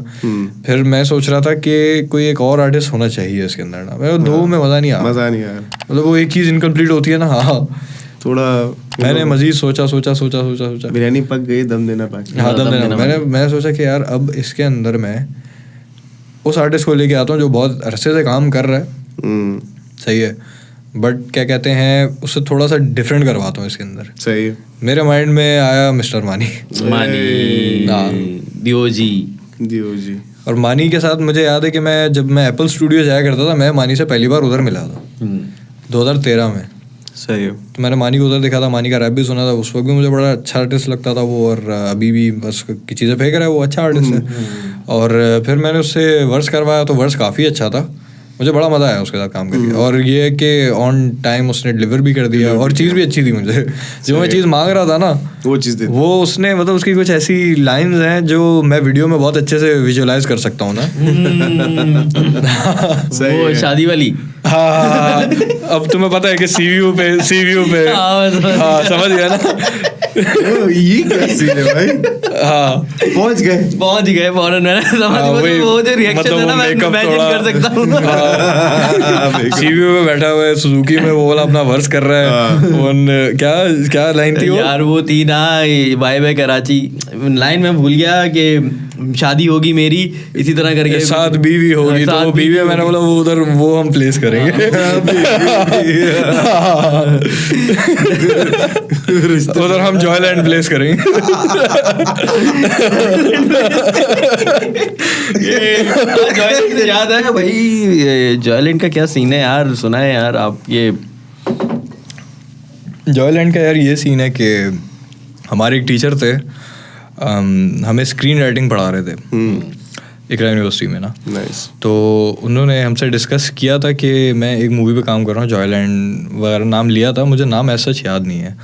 फिर मैं सोच रहा था कि कोई एक और आर्टिस्ट होना चाहिए इसके अंदर ना, मेरे दो में मजा नहीं आया मतलब वो एक चीज इनकम्प्लीट होती है ना। हाँ थोड़ा मैंने मजीद सोचा बिरयानी पक गई, दम देना बाकी। हाँ दम देना। मैंने सोचा कि यार अब इसके अंदर मैं उस आर्टिस्ट को लेके आता हूँ जो बहुत अरसे से काम कर रहा है, सही है, बट क्या कहते हैं उससे थोड़ा सा डिफरेंट करवाता हूँ इसके अंदर। सही है। मेरे माइंड में आया मिस्टर मानी। दियोजी। और मानी के साथ मुझे याद है कि जब मैं एप्पल स्टूडियो जाया करता था, मैं मानी से पहली बार उधर मिला था 2013 में। सही है। तो मैंने मानी को उधर देखा था, मानी का रैप भी सुना था, उस वक्त भी मुझे बड़ा अच्छा आर्टिस्ट लगता था वो, और अभी भी बस की चीज़ें फेंक रहा है वो, अच्छा आर्टिस्ट है। और फिर मैंने उससे वर्स करवाया तो वर्स काफ़ी अच्छा था, मुझे बड़ा मज़ा आया उसके साथ काम करके। और ये है कि ऑन टाइम उसने डिलीवर भी कर दिया और चीज़ भी अच्छी थी मुझे। जो मैं चीज़ मांग रहा था ना वो चीज़ दे, वो उसने मतलब उसकी कुछ ऐसी लाइंस हैं जो मैं वीडियो में बहुत अच्छे से विजुअलाइज कर सकता हूँ ना। वो शादी वाली। हाँ अब तुम्हें पता है कि सीवीयू पे हाँ समझ गया ना। ये क्या सीन है भाई। हाँ पहुंच गए फौरन। मैंने समझ वो जो रिएक्शन है ना मैं इमेजिन कर सकता हूँ। सीवीयू में बैठा हुआ है सुजुकी में, वो वाला अपना वर्स कर रहा है। क्या लाइन थी वो यार? वो थी ना बाय बाय कराची, लाइन में भूल गया कि शादी होगी मेरी इसी तरह करके, साथ बीवी होगी, तो वो बीवी मैंने बोला वो उधर वो हम प्लेस करेंगे उधर हम जॉयलैंड प्लेस करेंगे। जॉयलैंड से याद है भाई, जॉयलैंड का क्या सीन है यार, सुना है यार आप? ये जॉयलैंड का यार ये सीन है कि हमारे एक टीचर थे, हमें स्क्रीन राइटिंग पढ़ा रहे थे इकरा यूनिवर्सिटी में ना। नाइस। तो उन्होंने हमसे डिस्कस किया था कि मैं एक मूवी पे काम कर रहा हूँ, जॉयलैंड वगैरह नाम लिया था, मुझे नाम ऐसा याद नहीं है।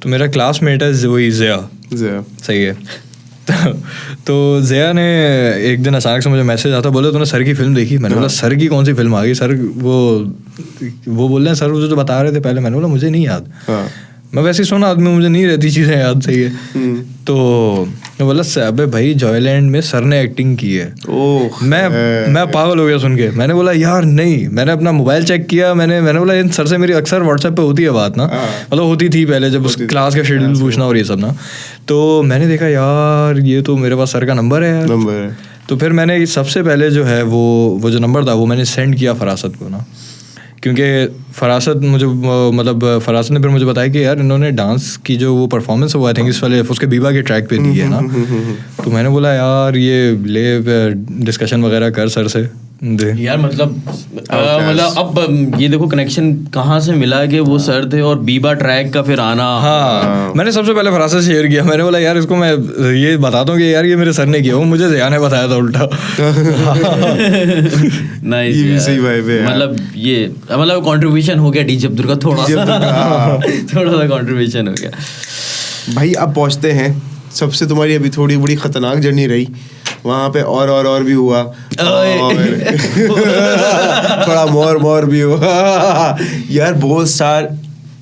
तो मेरा क्लासमेट है वही ज़िया, सही है। तो ज़िया ने एक दिन अचानक से मुझे मैसेज आता, बोले तूने सर की फिल्म देखी? मैंने बोला सर की कौन सी फिल्म आ गई सर? वो बोल रहे हैं सर मुझे जो बता रहे थे पहले। मैंने बोला मुझे नहीं याद, मैं वैसे ही सुना आदमी, मुझे नहीं रहती चीज़ें याद, सही है। तो मैं बोला अबे भाई जॉयलैंड में सर ने एक्टिंग की है। मैं पागल हो गया सुन के। मैंने बोला यार नहीं, मैंने अपना मोबाइल चेक किया, मैंने बोला इन सर से मेरी अक्सर व्हाट्सएप पे होती है बात ना, मतलब होती थी पहले जब उस क्लास का शेड्यूल पूछना और ये सब ना। तो मैंने देखा यार ये तो मेरे पास सर का नंबर है यार। तो फिर मैंने सबसे पहले जो है वो जो नंबर था वो मैंने सेंड किया फरासत को ना, क्योंकि फरासत ने फिर मुझे बताया कि यार इन्होंने डांस की जो वो परफॉर्मेंस है वो आई थिंक इस वाले उसके बीबा के ट्रैक पे दी है ना। तो मैंने बोला यार ये ले डिस्कशन वगैरह कर सर से दे यार। मतलब अब ये देखो कनेक्शन कहाँ से मिला कि वो सर थे और बीबा ट्रैक का फिर आना। हाँ मैंने सबसे पहले फरासत से शेयर किया, मैंने बोला यार इसको मैं ये बताता हूँ कि यार ये मेरे सर ने किया, वो मुझे ज़िया ने बताया था उल्टा। नाइस, मतलब ये मतलब कंट्रीब्यूशन हो गया डीजे अब्दुल का थोड़ा सा कंट्रीब्यूशन हो गया भाई। अब पहुँचते हैं सबसे, तुम्हारी अभी थोड़ी बड़ी खतरनाक जर्नी रही वहाँ पे, और भी हुआ थोड़ा मोर भी हुआ यार। बहुत star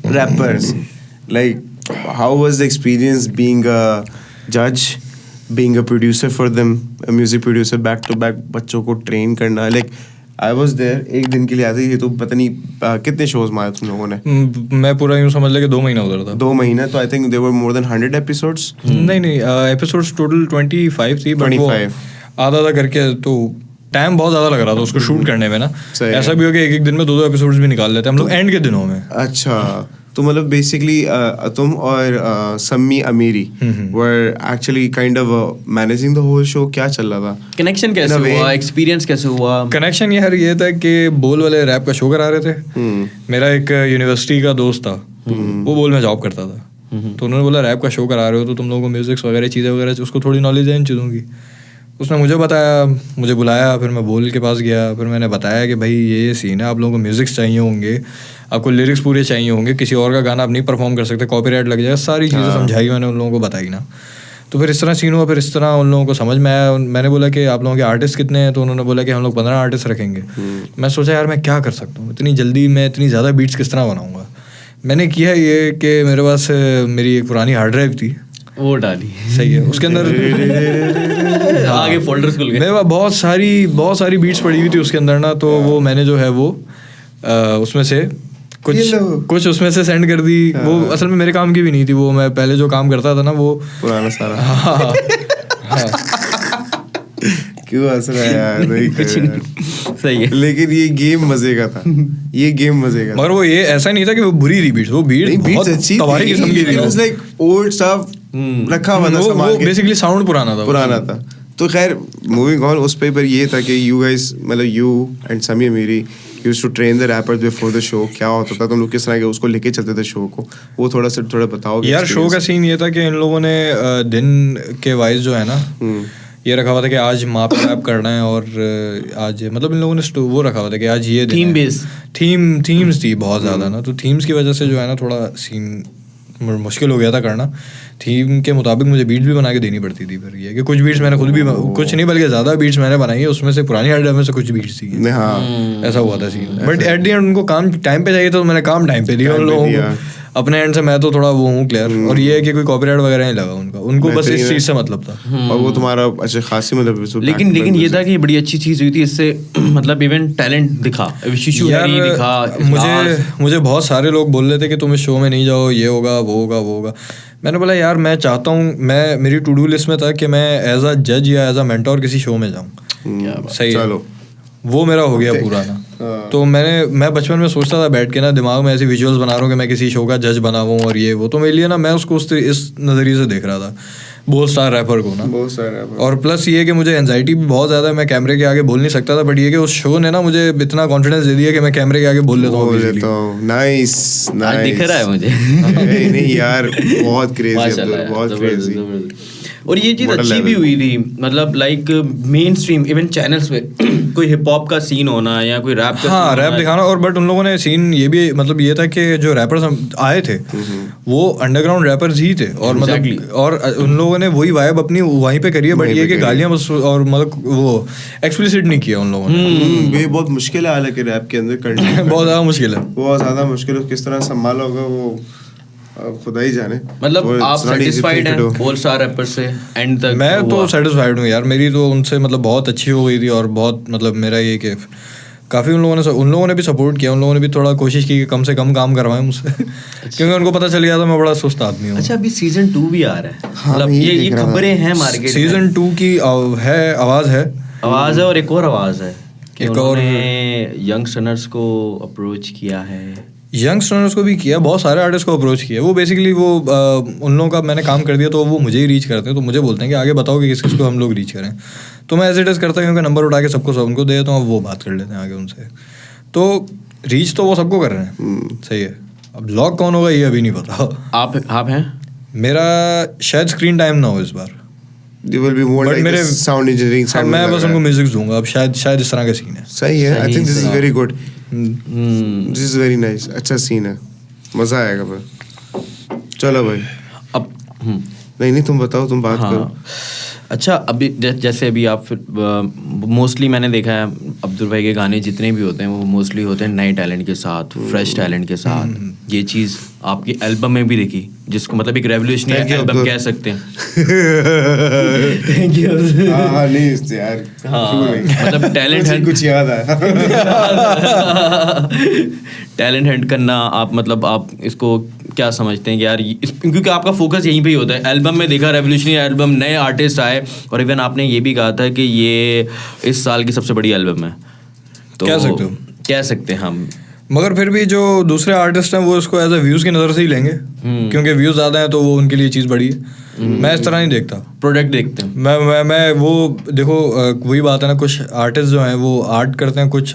rappers, like how was the experience being a जज, being a producer for them, a music producer, back to back बच्चों को ट्रेन करना? लाइक आई वॉज देयर, एक दिन के लिए आते ही तो पता नहीं कितने शोज मारे तुम लोगों ने? मैं पूरा यूँ समझ ले कि 2 महीना उधर था। 2 महीना, तो I think there were more than 100 episodes. नहीं एपिसोड्स टोटल 25 थी, 25 आधा करके, तो टाइम बहुत ज़्यादा लग रहा था उसको शूट करने में ना। ऐसा भी हो कि एक दिन में 2 एपिसोड्स भी निकाल लेते हैं हम लोग एंड के दिनों में। अच्छा, तो मतलब बेसिकली तुम और सम्मी अमीरी वर actually kind of managing the whole show. क्या चल रहा था? कनेक्शन कैसे हुआ? एक्सपीरियंस कैसे हुआ? कनेक्शन यार ये था कि बोल वाले रैप का शो करा रहे थे। मेरा एक यूनिवर्सिटी का दोस्त था, वो बोल में जॉब करता था, तो उन्होंने बोला रैप का शो करा रहे हो तो तुम लोगों को म्यूजिक्स वगैरह चीज़ें वगैरह उसको थोड़ी नॉलेज है इन चीज़ों की। उसने मुझे बताया, मुझे बुलाया, फिर मैं बोल के पास गया, फिर मैंने बताया कि भाई ये सीन है, आप लोगों को म्यूज़िक्स चाहिए होंगे, आपको लिरिक्स पूरे चाहिए होंगे, किसी और का गाना आप नहीं परफॉर्म कर सकते, कॉपीराइट लग जाएगा, सारी चीज़ें समझाई मैंने उन लोगों को, बताई ना। तो फिर इस तरह सीन हुआ, फिर इस तरह उन लोगों को समझ में आया। मैंने बोला कि आप लोगों के आर्टिस्ट कितने हैं, तो उन्होंने बोला कि हम लोग 15 आर्टिस्ट रखेंगे। मैं सोचा यार मैं क्या कर सकता हूँ इतनी जल्दी, मैं इतनी ज़्यादा बीट्स किस तरह बनाऊँगा। मैंने किया ये कि मेरे पास मेरी एक पुरानी हार्ड ड्राइव थी, वो डाली, सही है, उसके अंदर आगे फोल्डर्स खुल गए, मेरे पास बहुत सारी बीट्स पड़ी हुई थी उसके अंदर ना। तो वो मैंने जो है वो उसमें से कुछ उसमें से सेंड कर दी। वो असल में मेरे काम की भी नहीं थी, वो मैं पहले जो काम करता था ना वो पुराना सारा। क्यों हंस रहा है यार? नहीं कुछ नहीं, सही है। लेकिन ये गेम मजे का था, ये गेम मजे का। मगर वो ये ऐसा नहीं था कि वो बुरी थी बीट्स, वो बीट्स बहुत तबाही किस्म की थी। It was like old stuff रखा हुआ था संभाल के, बेसिकली साउंड पुराना था। तो खैर मूविंग ऑन, उस पे पर ये था कि यू गाइस, मतलब you and Sami Amiri used to train the rappers before the show. क्या होता था, तुम लोग किस तरह के उसको लेके चलते थे शो को, वो थोड़ा बताओ यार। शो का सीन ये था कि इन लोगों ने दिन के वाइज जो है ना ये रखा हुआ था कि आज माँ पे रैप करना है, और आज मतलब इन लोगों ने वो रखा हुआ था कि आज ये थीम बेस थीम्स थी बहुत ज़्यादा ना। तो थीम्स की वजह से जो है ना थोड़ा सीन मुश्किल हो गया था करना। थीम के मुताबिक मुझे बीट्स भी बना के देनी पड़ती थी। फिर ये कि कुछ बीट्स मैंने खुद भी, कुछ नहीं बल्कि ज़्यादा बीट्स मैंने बनाई है, उसमें से पुरानी हार्ड ड्राइव में से कुछ बीट्स थी। ऐसा हुआ था scene. But at the end उनको काम टाइम पे चाहिए, तो मैंने काम टाइम पे दिया उन लोगों को अपने एंड से। मैं तो थोड़ा वो हूँ क्लियर, और ये है कि कोई कॉपीराइट वगैरह नहीं लगा उनको बस इस चीज़ से मतलब था। और वो तुम्हारा अच्छा खासी मतलब, लेकिन ये था कि बड़ी अच्छी चीज़ हुई थी इससे, मतलब इवन टैलेंट दिखा, मुझे बहुत सारे लोग बोल रहे थे कि तुम इस शो में नहीं जाओ, ये होगा वो होगा। मैंने बोला यार मैं चाहता हूँ, मेरी टू डू लिस्ट में था कि मैं एज अ जज या एज अ मेंटोर किसी शो में जाऊँ। सही है, वो मेरा हो गया पूरा ना। तो मैं बचपन में सोचता था बैठ के ना, दिमाग में ऐसी विजुअल्स बना रहा हूँ कि मैं किसी शो का जज बना हूँ और ये वो। तो मेरे लिए ना मैं उसको इस नज़रिए से देख रहा था, बहुत स्टार रैपर को ना। और प्लस ये कि मुझे एंजाइटी भी बहुत ज़्यादा है, मैं कैमरे के आगे बोल नहीं सकता था। बट ये कि उस शो ने ना मुझे इतना कॉन्फिडेंस दे दिया कि मैं कैमरे के आगे बोल लेता हूँ। नाइस दिख रहा है मुझे। नहीं यार, बहुत क्रेजी। और ये चीज़ अच्छी भी हुई थी, मतलब like main stream even channels पे कोई हिप हॉप का सीन होना या कोई रैप का हाँ रैप दिखाना। और बट उन लोगों ने सीन ये भी मतलब ये था कि जो रैपर्स आए थे वो अंडरग्राउंड रैपर्स ही थे, और मतलब और उन लोगों ने वही वाइब अपनी वहीं पे करी है। बट ये कि गालियाँ बस और मतलब वो एक्सप्लिसिट नहीं किया उन लोगों ने। ये बहुत मुश्किल है हालांकि रैप के अंदर करना बहुत ज़्यादा मुश्किल है, बहुत ज़्यादा मुश्किल है। किस तरह संभाला होगा वो खुदा ही जाने। मतलब आप सैटिस्फाइड हैं ऑल स्टार रैपर से एंड तक? मैं तो सैटिस्फाइड हूँ यार, मेरी तो उनसे मतलब बहुत अच्छी हो गई थी। और बहुत मतलब मेरा ये कि काफ़ी उन लोगों ने भी सपोर्ट किया, उन लोगों ने भी थोड़ा कोशिश की कि कम से कम काम करवाएं मुझसे। क्योंकि उनको पता चल गया था मैं बड़ा सुस्त आदमी हूँ। अच्छा, अभी सीजन 2 भी आ रहा है, मतलब ये खबरें हैं मार्केट। सीजन 2 की है आवाज़ है, और एक और आवाज़ है कि उन्होंने यंगस्टर्स को अप्रोच किया है। यंगस्टर्स को भी किया, बहुत सारे आर्टिस्ट को अप्रोच किया। वो बेसिकली वो उन लोगों का मैंने काम कर दिया तो वो मुझे ही रीच करते हैं। तो मुझे बोलते हैं कि आगे बताओ कि किस को हम लोग रीच करें। तो मैं एज इट इज़ करता हूँ, क्योंकि नंबर उठा के सबको उनको दे देता हूँ, वो बात कर लेते हैं आगे उनसे। तो रीच तो वो सबको कर रहे हैं, सही है। अब ब्लॉग कौन होगा ये अभी नहीं पता। आप हैं? मेरा शायद स्क्रीन टाइम ना हो इस बार, मेरे साउंड इंजीनियरिंग। मैं बस उनको म्यूजिक दूंगा अब, शायद इस तरह का सीन है। सही है, I think this is very good, this is very nice. अच्छा सीन है, मजा आएगा फिर। चलो भाई अब नहीं तुम बताओ, तुम बात करो। अच्छा, अभी जैसे अभी आप फिर मोस्टली मैंने देखा है अब्दुल भाई के गाने जितने भी होते हैं वो मोस्टली होते हैं नए टैलेंट के साथ, फ्रेश टैलेंट के साथ। ये चीज़ आपकी एल्बम में भी देखी, जिसको मतलब एक रेवोल्यूशनरी एल्बम कह सकते हैं। Thank you. नहीं यार, मतलब टैलेंट है, कुछ याद आया। टैलेंट हंट करना, आप मतलब आप इसको क्या समझते हैं कि यार क्योंकि आपका फोकस यहीं पे ही होता है। एल्बम में देखा रेवोल्यूशनरी एल्बम, नए आर्टिस्ट आए, और इवन आपने ये भी कहा था कि ये इस साल की सबसे बड़ी एल्बम है, तो कह सकते हैं हम। मगर फिर भी जो दूसरे आर्टिस्ट हैं वो इसको एज अ व्यूज़ की नज़र से ही लेंगे, क्योंकि व्यूज़ ज़्यादा हैं तो वो उनके लिए चीज़ बड़ी है। मैं इस तरह नहीं देखता, प्रोडक्ट देखते हैं। मैं वो देखो वही बात है ना, कुछ आर्टिस्ट जो हैं वो आर्ट करते हैं, कुछ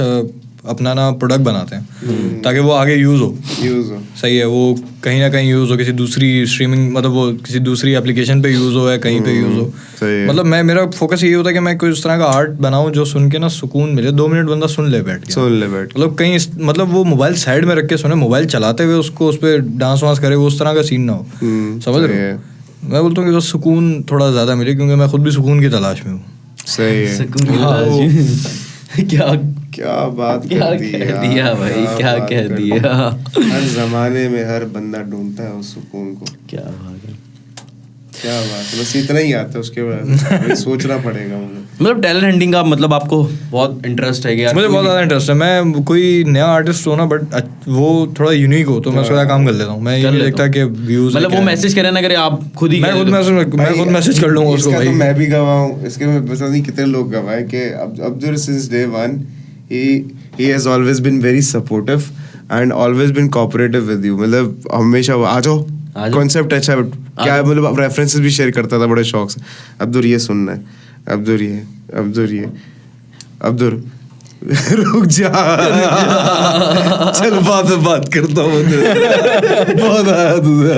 अपना ना प्रोडक्ट बनाते हैं ताकि वो आगे यूज़ हो। सही है, वो कहीं ना कहीं यूज़ हो, किसी दूसरी स्ट्रीमिंग मतलब वो किसी दूसरी एप्लीकेशन पे यूज़ हो या कहीं पे यूज़ हो। मतलब मेरा फोकस यही होता है कि मैं कोई उस तरह का आर्ट बनाऊं जो सुन के ना सुकून मिले, 2 मिनट बंदा सुन ले बैठ मतलब कहीं मतलब वो मोबाइल साइड में रख के सुने, मोबाइल चलाते हुए उसको उस पर डांस वांस करे, वो उस तरह का सीन ना हो। समझ रहे हो? मैं बोलता हूँ कि बस सुकून थोड़ा ज़्यादा मिले, क्योंकि मैं खुद भी सुकून की तलाश में हूँ। सही है। क्या बात क्या कह दिया भाई, क्या कह दिया। हर जमाने में हर बंदा ढूंढता है उस सुकून को। क्या बात है, क्या बात है, बस इतना ही आता है, उसके बाद सोचना पड़ेगा मुझे। मतलब टैलेंट हंटिंग का मतलब आपको बहुत इंटरेस्ट है क्या? मुझे बहुत ज़्यादा इंटरेस्ट है। मैं कोई नया आर्टिस्ट हो ना, बट वो थोड़ा यूनिक हो तो मैं उसका काम कर लेता हूँ। मैं ये नहीं देखता कि व्यूज, मतलब वो मैसेज करे ना करे, आप खुद ही मैं खुद मैसेज कर लूँगा उसको। तो मैं भी गवाह हूँ इसके, मैं पता नहीं कितने लोग गवाह हैं कि Abdul since day one he has always been very supportive and always been cooperative with you। मतलब हमेशा आ जाओ, कॉन्सेप्ट अच्छा है क्या है, मतलब रेफरेंसेस भी शेयर करता था बड़े शौक से। अब्दुल ये सुनना है, अब्दुल रुक जा चल बात करता हूँ बहुत आया तुझे।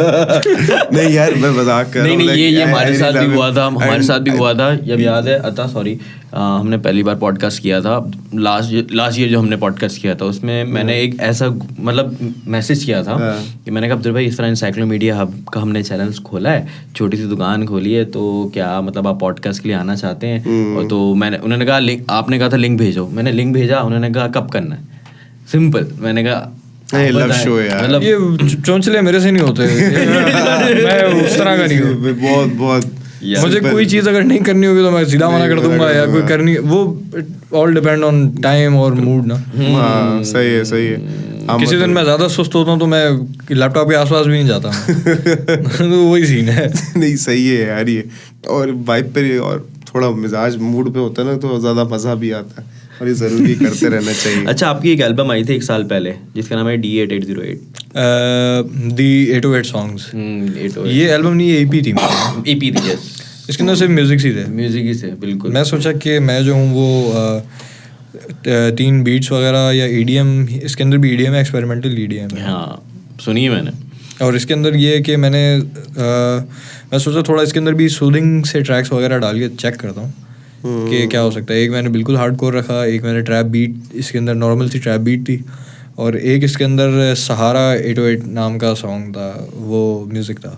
नहीं यार मैं मजाक कर रहा हूँ। नहीं ये हमारे साथ भी हुआ था जब याद है अता, सॉरी हमने पहली बार पॉडकास्ट किया था लास्ट ईयर जो हमने पॉडकास्ट किया था, उसमें मैंने एक ऐसा मतलब मैसेज किया था कि मैंने कहा अब्दुल भाई इस तरह इनसाइक्लोमीडिया हब का हमने चैनल खोला है, छोटी सी दुकान खोली है, तो क्या मतलब आप पॉडकास्ट के लिए आना चाहते हैं? और तो उन्होंने कहा आपने कहा था लिंक भेजो, मैंने लिंक भेजा, उन्होंने कहा कब करना है, सिंपल। मैंने कहा मतलब ये चोंचले मेरे से नहीं होते मैं उस तरह का नहीं हूँ। बहुत मुझे कोई चीज़ अगर नहीं करनी होगी तो मैं सीधा मना कर दूंगा, या कोई करनी, वो ऑल डिपेंड ऑन टाइम और मूड ना। सही है। किसी दिन मैं ज़्यादा सुस्त होता हूँ तो मैं लैपटॉप के आसपास भी नहीं जाता तो वही सीन है। नहीं सही है यार ये, और वाइब पे और थोड़ा मिजाज मूड पे होता है ना तो ज़्यादा मज़ा भी आता है, और ये ज़रूरी करते रहना चाहिए। अच्छा, आपकी एक एल्बम आई थी 1 साल पहले जिसका नाम है D8808 दी 808 सॉन्ग्स। ये एल्बम नहीं, ये EP थी। EP थी, यस। इसके अंदर सिर्फ म्यूजिक ही थे। बिल्कुल। मैं सोचा कि मैं जो हूँ वो 3 बीट्स वगैरह या EDM, इसके अंदर भी EDM है, एक्सपेरिमेंटल EDM है। हाँ सुनी है मैंने। और इसके अंदर ये है कि मैं सोचा थोड़ा इसके अंदर भी सूदिंग से ट्रैक्स वगैरह डाल के चेक करता हूँ कि क्या हो सकता है। एक मैंने बिल्कुल हार्डकोर रखा, एक मैंने ट्रैप बीट, इसके अंदर नॉर्मल सी ट्रैप बीट थी, और एक इसके अंदर सहारा 808 नाम का सॉन्ग था, वो म्यूज़िक था।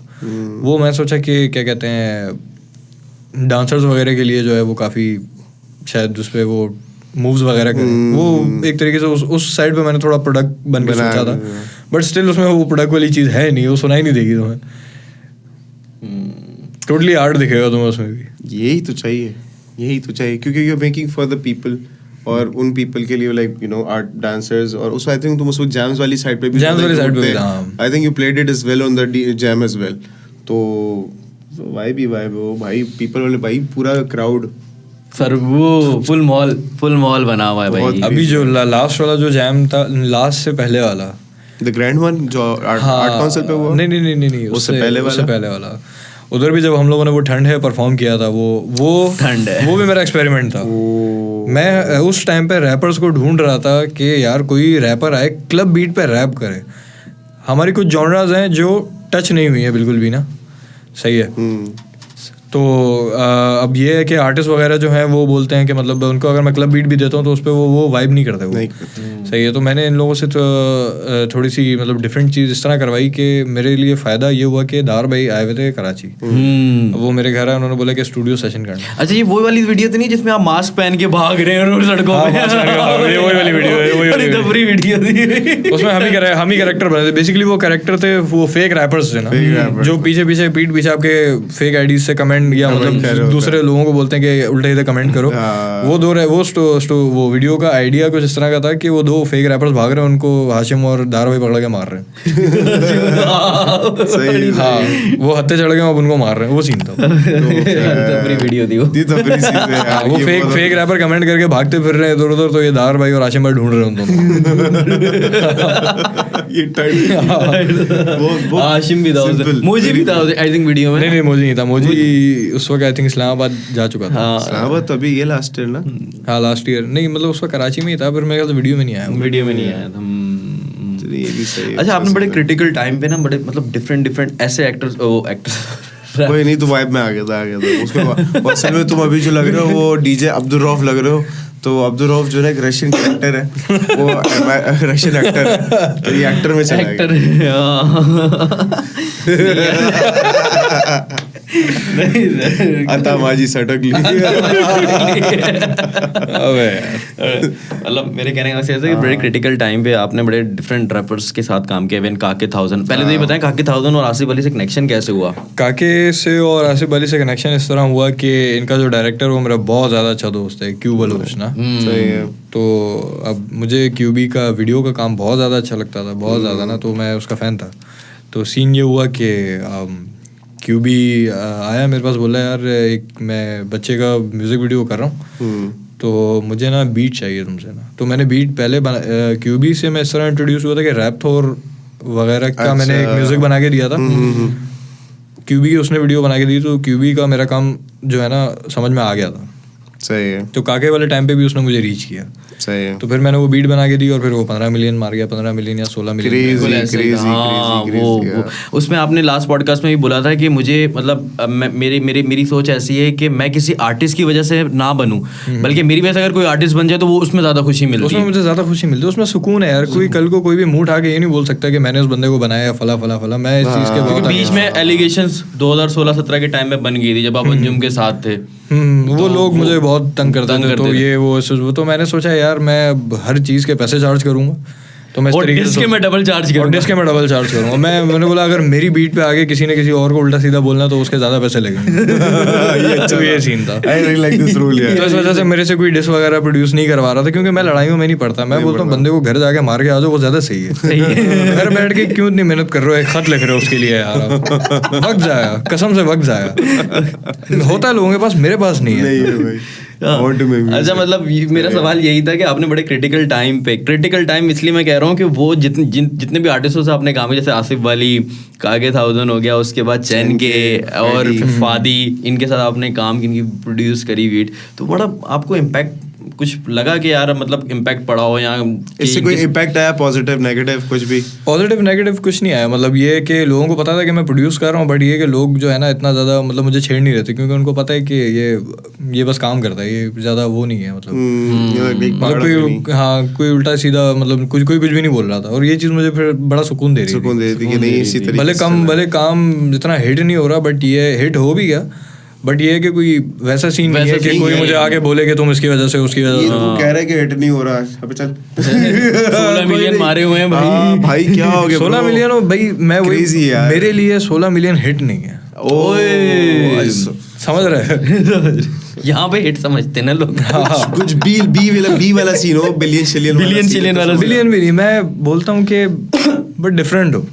वो मैं सोचा कि क्या कहते हैं डांसर्स वगैरह के लिए जो है वो काफ़ी शायद उस पर वो मूव्स वगैरह करें, वो एक तरीके से उस साइड पे मैंने थोड़ा प्रोडक्ट बन के सोचा था, बट स्टिल उसमें वो प्रोडक्ट वाली चीज़ है नहीं, वो सुनाई नहीं देगी तुम्हें, टोटली आर्ट दिखेगा तुम्हें उसमें भी। यही तो चाहिए क्योंकि you are making for the people, और उन पीपल के लिए like you know art dancers, और उस आई थिंक तुम उसको जैम्स वाली साइड पे भी I think you played it is well on the jam as well, तो वाइब हो भाई, पीपल वाले भाई, पूरा क्राउड सर वो फुल मॉल बना हुआ है भाई। अभी जो लास्ट वाला जो जैम था, लास्ट से पहले वाला द ग्रैंड वन जो आर्ट काउंसिल पे हुआ, नहीं उससे पहले वाला उधर भी जब हम लोगों ने वो ठंड है परफॉर्म किया था, वो ठंड है, वो भी मेरा एक्सपेरिमेंट था। मैं उस टाइम पे रैपर्स को ढूंढ रहा था कि यार कोई रैपर आए क्लब बीट पे रैप करे। हमारी कुछ जॉनराज हैं जो टच नहीं हुई है बिल्कुल भी ना, सही है। तो अब ये है कि आर्टिस्ट वगैरह जो हैं वो बोलते हैं कि मतलब उनको अगर मैं क्लब बीट भी देता हूँ तो उस पर वो वाइब नहीं करते वो, सही है। तो मैंने इन लोगों से तो थोड़ी सी मतलब डिफरेंट चीज़ इस तरह करवाई कि मेरे लिए फ़ायदा ये हुआ कि दार भाई आए हुए थे कराची, वो मेरे घर आए, उन्होंने बोला कि स्टूडियो सेशन करना। अच्छा, ये वही वाली वीडियो तो नहीं जिसमें आप मास्क पहन के भाग रहे हैं सड़कों पे? वही वाली वीडियो है, उसमें हम ही कैरेक्टर बने थे। बेसिकली वो कैरेक्टर थे, वो फेक रैपर्स थे ना, जो पीछे पीठ पीछे आपके फेक आईडी से कमेंट या मतलब दूसरे लोगों को बोलते हैं कि उल्टे सीधे कमेंट करो। वो वीडियो का आइडिया कुछ इस तरह का था कि वो 2 फेक रैपर्स भाग रहे हैं, उनको हाशिम और दार भाई पकड़ के मार रहे हैं। हाँ, वो हत्थे चढ़ गए, अब उनको मार रहे हैं, वो सीन था। वीडियो थी वो फेक रैपर कमेंट करके भागते फिर रहे हैं इधर उधर, तो ये दार भाई और हाशिम भाई ढूंढ रहे हैं उन दोनों। ये टाइम वो हाशिम भी था simple. मोजी भी था आई थिंक वीडियो में। नहीं मोजी नहीं था, मोजी उस वक्त आई थिंक इस्लामाबाद जा चुका था। इस्लामाबाद तो अभी ये लास्ट ईयर ना। हाँ लास्ट ईयर नहीं, मतलब उस वक्त कराची में ही था, पर मेरे ख्याल से वीडियो में नहीं आया। वीडियो में नहीं आया था। ये भी सही है। अच्छा, आपने बड़े क्रिटिकल टाइम पे ना बड़े मतलब डिफरेंट ऐसे एक्टर्स कोई नहीं, तो वाइब में आ गया था उसको। असल में तुम अभी जो लग रहे हो वो डीजे अब्दुल रऊफ लग रहे हो। तो अब्दुल रऊफ जो है एक रशियन एक्टर है, वो रशियन एक्टर है, तो ये एक्टर में चला आता माजी सटक ली। अबे मतलब मेरे कहने का मतलब है कि बड़े क्रिटिकल टाइम पे आपने बड़े डिफरेंट रैपर्स के साथ काम किया। इवन काके 1000, पहले तो ये बताएं काके 1000 और आसिफ अली से कनेक्शन कैसे हुआ? काके से और आसिफ अली से कनेक्शन इस तरह हुआ कि इनका जो डायरेक्टर वो मेरा बहुत ज़्यादा अच्छा दोस्त है, क्यू बलोच ना। सही है। तो अब मुझे क्यूबी का वीडियो का काम बहुत ज़्यादा अच्छा लगता था, बहुत ज़्यादा ना, तो मैं उसका फ़ैन था। तो सीन ये हुआ कि क्यूबी आया मेरे पास, बोला यार एक मैं बच्चे का म्यूज़िक वीडियो कर रहा हूँ, तो मुझे ना बीट चाहिए तुमसे ना। तो मैंने बीट पहले क्यूबी से मैं इस तरह इंट्रोड्यूस हुआ था कि रैप थोर वगैरह का मैंने एक म्यूज़िक बना के दिया था। क्यूबी की उसने वीडियो बना के दी, तो क्यूबी का मेरा काम जो है ना समझ में आ गया था। सही है। तो काके वाले टाइम पे भी उसने मुझे रीच किया। सही है। तो फिर मैंने वो बीट बना के दी और फिर वो 15 मिलियन मार गया, 15 मिलियन या 16 मिलियन। वो उसमें आपने लास्ट पॉडकास्ट में भी बोला था कि मुझे मतलब मेरी सोच ऐसी है कि मैं किसी आर्टिस्ट की वजह से ना बनूं, बल्कि मेरी वजह से अगर कोई आर्टिस्ट बन जाए तो वो उसमें ज्यादा खुशी मिलती है। उसमें मुझे ज्यादा खुशी मिलती है, उसमें सुकून है यार। कोई कल को कोई भी मुंह उठा के ये नहीं बोल सकता कि मैंने उस बंदे को बनाया फला फला फला। मैं इस चीज के बहुत बीच में एलिगेशंस 2016-17 के टाइम में बन गई थी जब आप अंजुम के साथ थे। वो लोग मुझे बहुत तंग करते थे, तो ये वो तो मैंने सोचा यार मैं हर चीज के पैसे चार्ज करूंगा, तो मैं डिस्क में डबल चार्ज करूंगा। मैंने बोला अगर मेरी बीट पे आगे किसी ने किसी और को उल्टा सीधा बोलना तो उसके ज्यादा पैसे लगेंगे। तो ये सीन था। तो इस वजह से मेरे से कोई डिस्क वगैरह प्रोड्यूस नहीं करवा रहा था, क्योंकि मैं लड़ाइयों में नहीं पड़ता। मैं बोलता हूँ बंदे को घर जाके मार के आ जाओ, वो ज्यादा सही है। घर बैठ के क्यों इतनी मेहनत कर रहे हो, एक खत लिख रहे हो उसके लिए यार, वक्त जाया, कसम से वक्त जाया। होता है लोगों के पास, मेरे पास नहीं है। अच्छा, मतलब मेरा सवाल यही था कि आपने बड़े क्रिटिकल टाइम इसलिए मैं कह रहा हूँ कि वो जितने भी आर्टिस्टों से आपने काम किया, जैसे आसिफ वाली, कागे 1000 हो गया, उसके बाद चैन के और फादी, इनके साथ आपने काम की, इनकी प्रोड्यूस करी बीट, तो बड़ा आपको इम्पैक्ट कुछ लगा कि यार मतलब इम्पैक्ट पड़ा हो या इससे कोई इम्पैक्ट आया, पॉजिटिव नेगेटिव कुछ भी? पॉजिटिव नेगेटिव कुछ नहीं आया। मतलब ये कि लोगों को पता था कि मैं प्रोड्यूस कर रहा हूँ, बट ये कि लोग जो है ना इतना ज़्यादा मतलब मुझे छेड़ नहीं रहते, क्योंकि उनको पता है कि ये बस काम करता है, ये ज़्यादा वो नहीं है। मतलब कोई उल्टा सीधा मतलब कोई कुछ भी नहीं बोल रहा था, और ये चीज़ मुझे फिर बड़ा सुकून दे रही थी। भले काम इतना हिट नहीं हो रहा, बट ये हिट हो भी गया। बट ये है कि कोई वैसा सीन नहीं है कि कोई मुझे आके बोले कि तुम इसकी वजह से उसकी वजह से कह रहे हैं कि हिट नहीं हो रहा है। अबे चल 16 मिलियन मारे हुए हैं भाई क्या हो गया? 16 मिलियन हो भाई, मैं मेरे लिए 16 मिलियन हिट नहीं है। ओए समझ रहे यहाँ पे हिट समझते ना लोग। कुछ बी वाला सीन हो, बिलियन वाला। बिलियन भी नहीं, मैं बोलता हूँ कि बट डिफरेंट हो।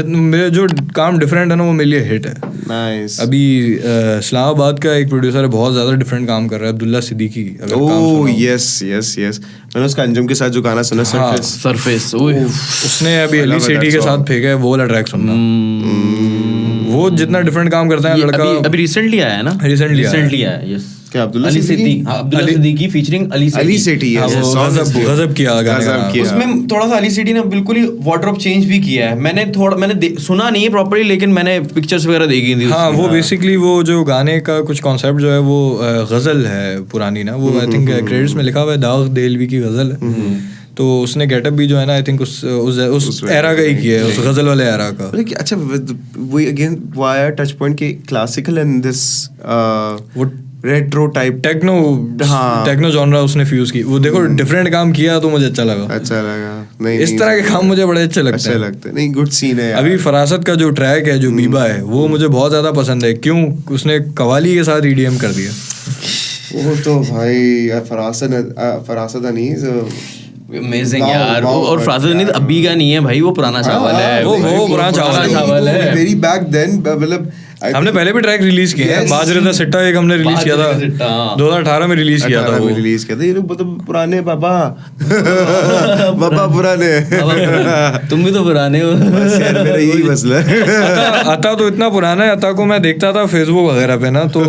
मेरे जो काम डिफरेंट है ना, वो मेरे लिए हिट है। नाइस। अभी इस्लामाबाद का एक प्रोड्यूसर है, बहुत ज्यादा डिफरेंट काम कर रहा है, अब्दुल्ला सिद्दीकी। यस मैंने उसका अंजुम के साथ जो गाना सुना, सरफेस, उसने अभी अली सेठी के साथ फेंका है, वो वाला ट्रैक सुनना। वो जितना डिफरेंट काम करता है लड़का। अभी रिसेंटली आया है ना? रिसेंटली आया, यस। क्या अब्दुल्ला सिद्दीकी फीचरिंग अली सेठी। गजब किया गाने। उसमें थोड़ा सा अली सेठी ने बिल्कुल ही वार्डरोब चेंज भी किया है। मैंने सुना नहीं है प्रॉपर्ली, लेकिन मैंने पिक्चर्स वगैरह देखी थी। हाँ, वो बेसिकली वो जो गाने का कुछ कॉन्सेप्ट जो है वो गजल है पुरानी ना, वो आई थिंक क्रेडिट्स में लिखा हुआ है दाऊद देहलवी की गजल है। तो उसने गेटअप भी जो है ना आई थिंक उस एरा का ही किया है, उस गजल वाले एरा का। अच्छा, we again via touch point की classical and this retro type techno genre उसने फ्यूज की। वो देखो डिफरेंट काम किया तो मुझे अच्छा लगा। नहीं, इस तरह के काम मुझे बड़े अच्छे लगते हैं। नहीं, गुड सीन है। अभी फरासत का जो ट्रैक है, जो बीबा है, वो मुझे बहुत ज्यादा पसंद है। क्यों? उसने कवाली के साथ ईडीएम कर दिया। वो तो भाई फरासत नहीं, अमेजिंग यार। और फरासत नहीं अभी का नहीं है भाई, वो पुराना चावल है। वो पुराना चावल है। वेरी बैक देन, मतलब हमने पहले भी ट्रैक रिलीज किए हैं। बाजरेता सिट्टा एक हमने रिलीज किया था, 2018 में रिलीज किया था वो। रिलीज किया था। ये लोग मतलब पुराने बाबा बाबा पुराने। तुम भी तो पुराने हो। बस यार मेरा यही मसला है। अता तो इतना पुराना है, अता को मैं देखता था फेसबुक वगैरह पे ना, तो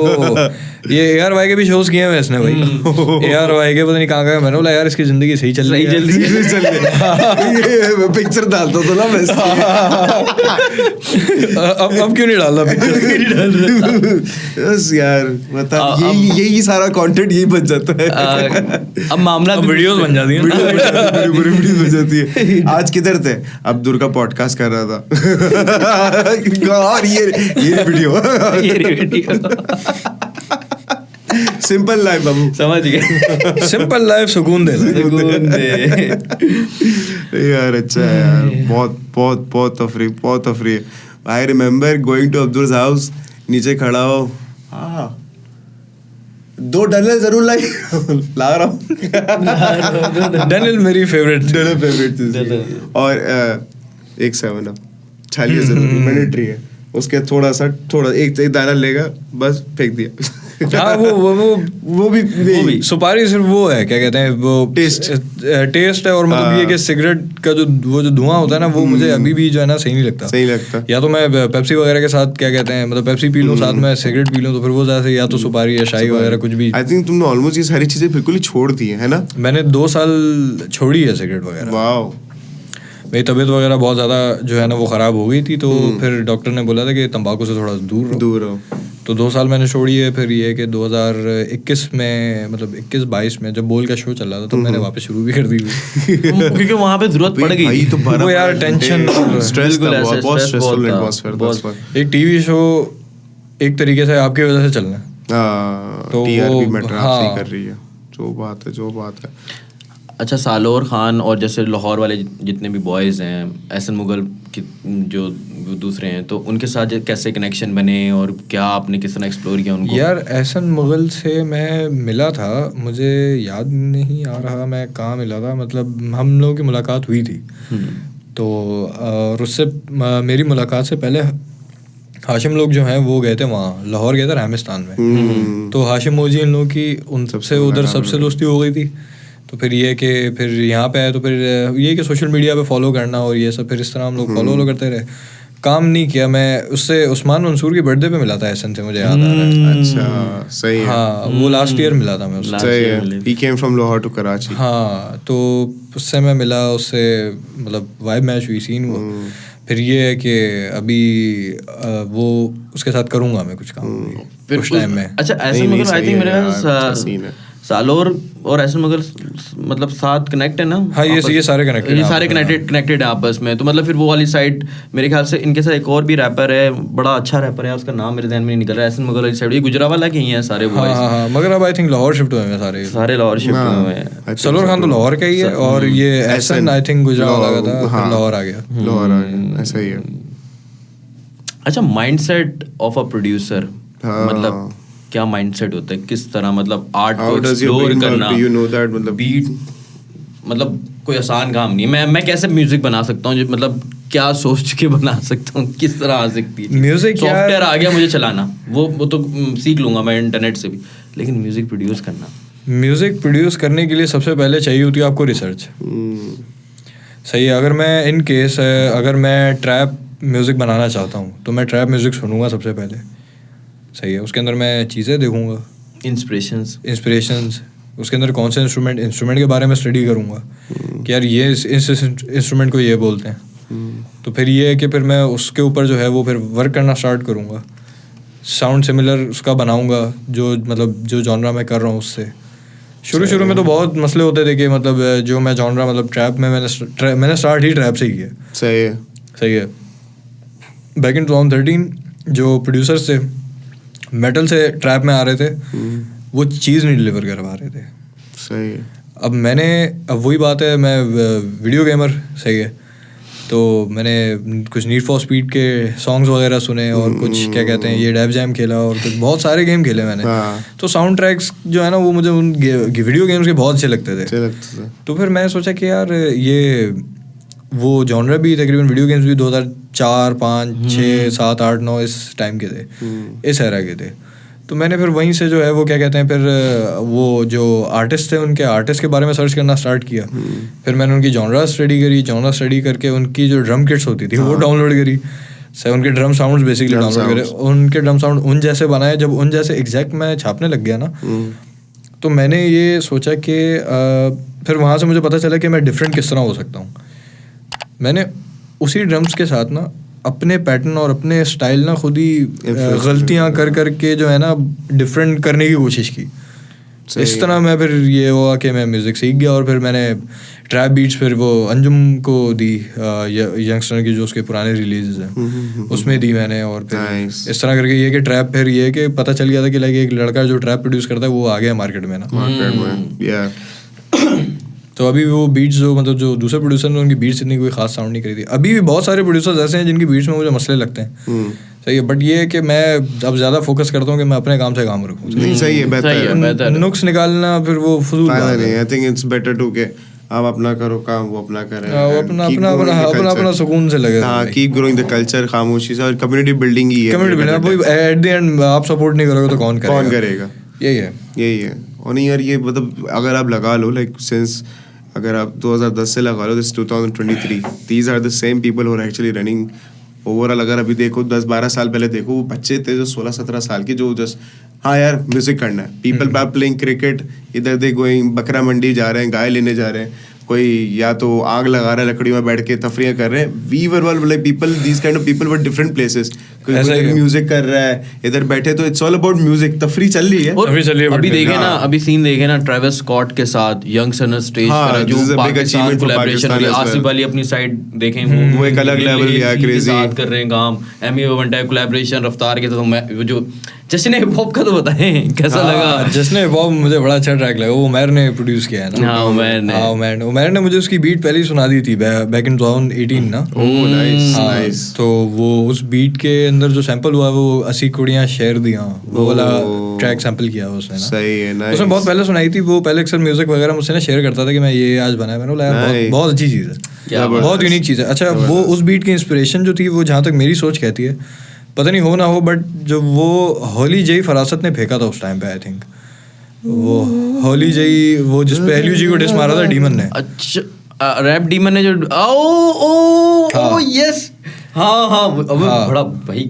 ये AR भाई के भी शोज किए हैं इसने भाई। AR भाई के पता नहीं कहाँ गए, मैंने बोला यार इसकी जिंदगी सही चल रही है, जल्दी चल रही पिक्चर डालता था ना मैं। अब क्यों नहीं डाल रहा पिक्चर? बस यार मतलब यही सारा कंटेंट यही बन जाता है। अब मामला वीडियोस बन जाती है, वीडियो बन जाती है। आज किधर थे? अब दुर्गा पॉडकास्ट कर रहा था और ये वीडियो सिंपल लाइफ बाबू, समझ गए। सिंपल लाइफ सुकून दे यार। अच्छा है यार, बहुत बहुत बहुत तफरी। I remember going to Abdul's house, नीचे खड़ा हो, हाँ 2 डनल जरूर ला रहा हूँ। डनल मेरी फेवरेट थी। और एक 7 अप छालिए जरूरी मैंडेटरी है। उसके थोड़ा एक दाना लेगा, बस फेंक दिया। हाँ वो भी सुपारी सिर्फ वो है, क्या कहते हैं वो टेस्ट है। और मतलब ये कि सिगरेट का जो धुआं होता है ना, वो मुझे अभी भी जो है ना सही नहीं लगता। या तो मैं पेप्सी वगैरह के साथ, क्या कहते हैं, मतलब पेप्सी पी लूँ साथ में सिगरेट पी लूँ, तो फिर वो ज्यादा, या तो सुपारी या शाही वगैरह कुछ भी। आई थिंक तुमने ऑलमोस्ट ये सारी चीजें बिल्कुल ही छोड़ दी है ना? मैंने 2 साल छोड़ी है सिगरेट वगैरह। वाओ। मेरी तबीयत वगैरह बहुत ज़्यादा जो है ना वो ख़राब हो गई थी, तो फिर डॉक्टर ने बोला था कि तंबाकू से थोड़ा दूर रहो। तो 2 साल मैंने छोड़ी है। फिर ये कि 2021 में, मतलब 21-22 में जब बोल का शो चल रहा था, तो मैंने वापस शुरू भी कर दी क्योंकि वहाँ पे जरूरत पड़ गई। तो वो यार टेंशन, स्ट्रेस, बहुत स्ट्रेसफुल एटमॉस्फेयर। एक टीवी शो एक तरीके से आपकी वजह से चलना है, तो टीआरपी मैटर आप सही कर रही है। जो बात है। अच्छा, सालोर खान और जैसे लाहौर वाले जितने भी बॉयज़ हैं, एहसन मुगल की जो दूसरे हैं, तो उनके साथ कैसे कनेक्शन बने और क्या आपने किस तरह एक्सप्लोर किया उनको? यार एहसन मुगल से मैं मिला था, मुझे याद नहीं आ रहा मैं कहाँ मिला था, मतलब हम लोगों की मुलाकात हुई थी। तो और उससे मेरी मुलाकात से पहले हाशिम लोग जो हैं वो गए थे वहाँ, लाहौर गए थे रहमिस्तान में। तो हाशिम मोजी इन लोगों की उनसे उधर सबसे दोस्ती हो गई थी। तो फिर ये कि फिर यहाँ पे आए, तो फिर ये कि सोशल मीडिया पे फॉलो करना और ये सब, फिर इस तरह हम लोग फॉलो करते रहे। काम नहीं किया। मैं उससे उस्मान मंसूर की बर्थडे पे मिला था एहसन से, मुझे याद आ रहा है। अच्छा, सही है। हाँ, वो लास्ट ईयर मिला था मैं उससे। सही है। He came from Lahore to Karachi। हाँ, तो उससे मैं मिला, उससे मतलब वाइब मैच हुई, सीन हुआ। फिर ये है कि अभी वो उसके साथ करूँगा मैं कुछ काम कुछ टाइम में। अच्छा, एहसन मुगल आई थिंक मेरे सालोर और एहसन मुगल मतलब साथ कनेक्ट है ना? हाँ, ये सारे कनेक्टेड है आपस में। तो मतलब फिर वो वाली साइड मेरे ख्याल से इनके साथ एक और भी रैपर है, बड़ा अच्छा रैपर है, उसका नाम मेरे ध्यान में नहीं निकल रहा है। एहसन मुगल वाली साइड, ये गुजरावाला के ही हैं सारे बॉयज। हाँ, मगर अब आई थिंक लाहौर शिफ्ट हुए हैं सारे लाहौर शिफ्ट हुए हैं। सलोर खान तो लाहौर का ही है, और ये एहसन आई थिंक गुजरावाला का था, लाहौर आ गया। ऐसा ही है। अच्छा, माइंडसेट ऑफ अ प्रोड्यूसर, मतलब क्या माइंडसेट होता है, किस तरह, मतलब आर्ट को एक्सप्लोर करना, मतलब बीट, मतलब कोई आसान काम नहीं है। मैं कैसे म्यूजिक बना सकता हूँ, मतलब क्या सोच के बना सकता हूँ, किस तरह आ सकती है म्यूजिक? सॉफ्टवेयर आ गया मुझे चलाना, वो तो सीख लूंगा मैं इंटरनेट से भी, लेकिन म्यूजिक प्रोड्यूस करना, म्यूजिक प्रोड्यूस करने के लिए सबसे पहले चाहिए होती है आपको रिसर्च। सही है। अगर मैं इन केस अगर मैं ट्रैप म्यूजिक बनाना चाहता हूँ, तो मैं ट्रैप म्यूजिक सुनूंगा सबसे पहले। सही है। उसके अंदर मैं चीज़ें देखूंगा, इंस्पिरेशंस, उसके अंदर कौन से इंस्ट्रूमेंट के बारे में स्टडी करूंगा कि यार ये इस इंस्ट्रूमेंट को ये बोलते हैं। तो फिर ये है कि फिर मैं उसके ऊपर जो है वो फिर वर्क करना स्टार्ट करूंगा, साउंड सिमिलर उसका बनाऊंगा, जो मतलब जो जॉनरा मैं कर रहा हूँ उससे। शुरू में तो बहुत मसले होते थे कि मतलब जो मैं जॉनरा, मतलब ट्रैप में मैंने स्टार्ट ही ट्रैप से ही किया। सही है। बैक इन 2013 जो प्रोड्यूसर्स थे मेटल से ट्रैप में आ रहे थे, वो चीज़ नहीं डिलीवर कर पा रहे थे। सही है। अब वही बात है, मैं वीडियो गेमर, सही है, तो मैंने कुछ नीड फॉर स्पीड के सॉन्ग्स वगैरह सुने, और कुछ क्या कहते हैं ये डेव जैम खेला, और कुछ बहुत सारे गेम खेले मैंने। तो साउंड ट्रैक्स जो है ना वो मुझे उन वीडियो गेम्स के बहुत अच्छे लगते थे। तो फिर मैंने सोचा कि यार ये वो जॉनरा भी तकरीबन वीडियो गेम्स भी 2004, 5, 6, 7, 8, 9 इस टाइम के थे, इस एरा के थे। तो मैंने फिर वहीं से जो है वो क्या कहते हैं फिर वो जो आर्टिस्ट थे उनके आर्टिस्ट के बारे में सर्च करना स्टार्ट किया। फिर मैंने उनकी जॉनरा स्टडी करी, जॉनरा स्टडी करके उनकी जो ड्रम किट्स होती थी वो डाउनलोड करी, सर उनके ड्रम साउंड्स बेसिकली डाउनलोड करे, उनके ड्रम साउंड उन जैसे बनाए। जब उन जैसे एग्जैक्ट मैं छापने लग गया ना, तो मैंने ये सोचा कि फिर वहाँ से मुझे पता चला कि मैं डिफरेंट किस तरह हो सकता हूँ। मैंने उसी ड्रम्स के साथ ना अपने पैटर्न और अपने स्टाइल ना खुद ही गलतियाँ कर करके जो है ना डिफरेंट करने की कोशिश की। इस तरह मैं फिर ये हुआ कि मैं म्यूज़िक सीख गया और फिर मैंने ट्रैप बीट्स फिर वो अंजुम को दी, यंगस्टर की जो उसके पुराने रिलीज हैं उसमें दी मैंने। और फिर इस तरह करके ये कि ट्रैप फिर ये कि पता चल गया था कि लाइक एक लड़का जो ट्रैप प्रोड्यूस करता है वो आ गया मार्केट में ना। तो अभी वो बीट्स जो मतलब जो दूसरे प्रोड्यूसर ने उनकी बीट्स इतनी कोई खास साउंड नहीं करी थी। अभी भी बहुत सारे प्रोड्यूसर्स ऐसे हैं जिनकी बीट्स में मुझे मसले लगते हैं, सही है, बट ये है कि मैं अब ज़्यादा फोकस करता हूँ कि मैं अपने काम से काम रखूँ। नहीं सही है, बेहतर है। नुक्स निकालना फिर वो फजूल बात है। I think it's better to के आप अपना करो काम, वो अपना करें, अपना सुकून से लगे। हाँ, कीप ग्रोइंग द कल्चर, खामोशी से, और कम्युनिटी बिल्डिंग ही है। Community building at the and आप सपोर्ट नहीं करोगे तो कौन करेगा? यही है। और नहीं यार, ये मतलब अगर आप लगा लो लाइक सिंस अगर आप 2010 से लगा लो this 2023, these are the same people who are actually running overall. अगर अभी देखो 10-12 साल पहले देखो, वो बच्चे थे जो 16-17 साल के जो जस्ट हाँ यार म्यूजिक करना है, पीपल आर प्लेइंग क्रिकेट, इधर दे गोइंग बकरा मंडी जा रहे हैं, गाय लेने जा रहे हैं, कोई या तो आग लगा रहा है लकड़ी में बैठ के तफरियाँ कर रहे हैं। We were like people, these kind of people were different places. कोई म्यूजिक कर रहा है इधर बैठे, तो इट्स ऑल अबाउट म्यूजिक, तफरी चल रही है। अभी देखे ना, अभी सीन देखे ना ट्रेविस स्कॉट के साथ यंग सनर स्टेज पर जो पाकिस्तान कोलैबोरेशन हुई, आसिफ अली अपनी साइड देखें वो एक अलग लेवल गया, क्रेजी साथ कर रहे हैं काम, एमी वन टाइप कोलैबोरेशन रफ्तार के। तो मैं जो जश्न हिप हॉप का तो बताएं कैसा लगा? जश्न हिप हॉप मुझे बड़ा अच्छा ट्रैक लगा, वो उमर ने प्रोड्यूस किया है ना। उमर ने मुझे उसकी बीट पहले ही सुना दी थी बैक इन 2018 ना। नाइस। तो वो उस बीट के अंदर जो सैंपल हुआ वो 80 कुड़ियां शेर दिया, वो वाला ट्रैक सैंपल किया उसने ना। सही है, नाइस। उसने बहुत पहले सुनाई थी, वो पहले अक्सर म्यूजिक वगैरह मुझसे ना शेयर करता था कि मैं ये आज बनाया। मैंने बोला बहुत अच्छी चीज़ है, बहुत यूनिक चीज़ है। अच्छा, वो उस बीट की इंस्पिरेशन जो थी वो जहाँ तक मेरी सोच कहती है, पता नहीं हो ना हो, बट जब वो होली जई फरासत ने फेंका था उस टाइम पे, आई थिंक वो होली जई वो जिस पे एलयू जी को डिस मारा था डीमन ने। अच्छा, रैप डीमन ने जो ओ यस, हाँ बड़ा भाई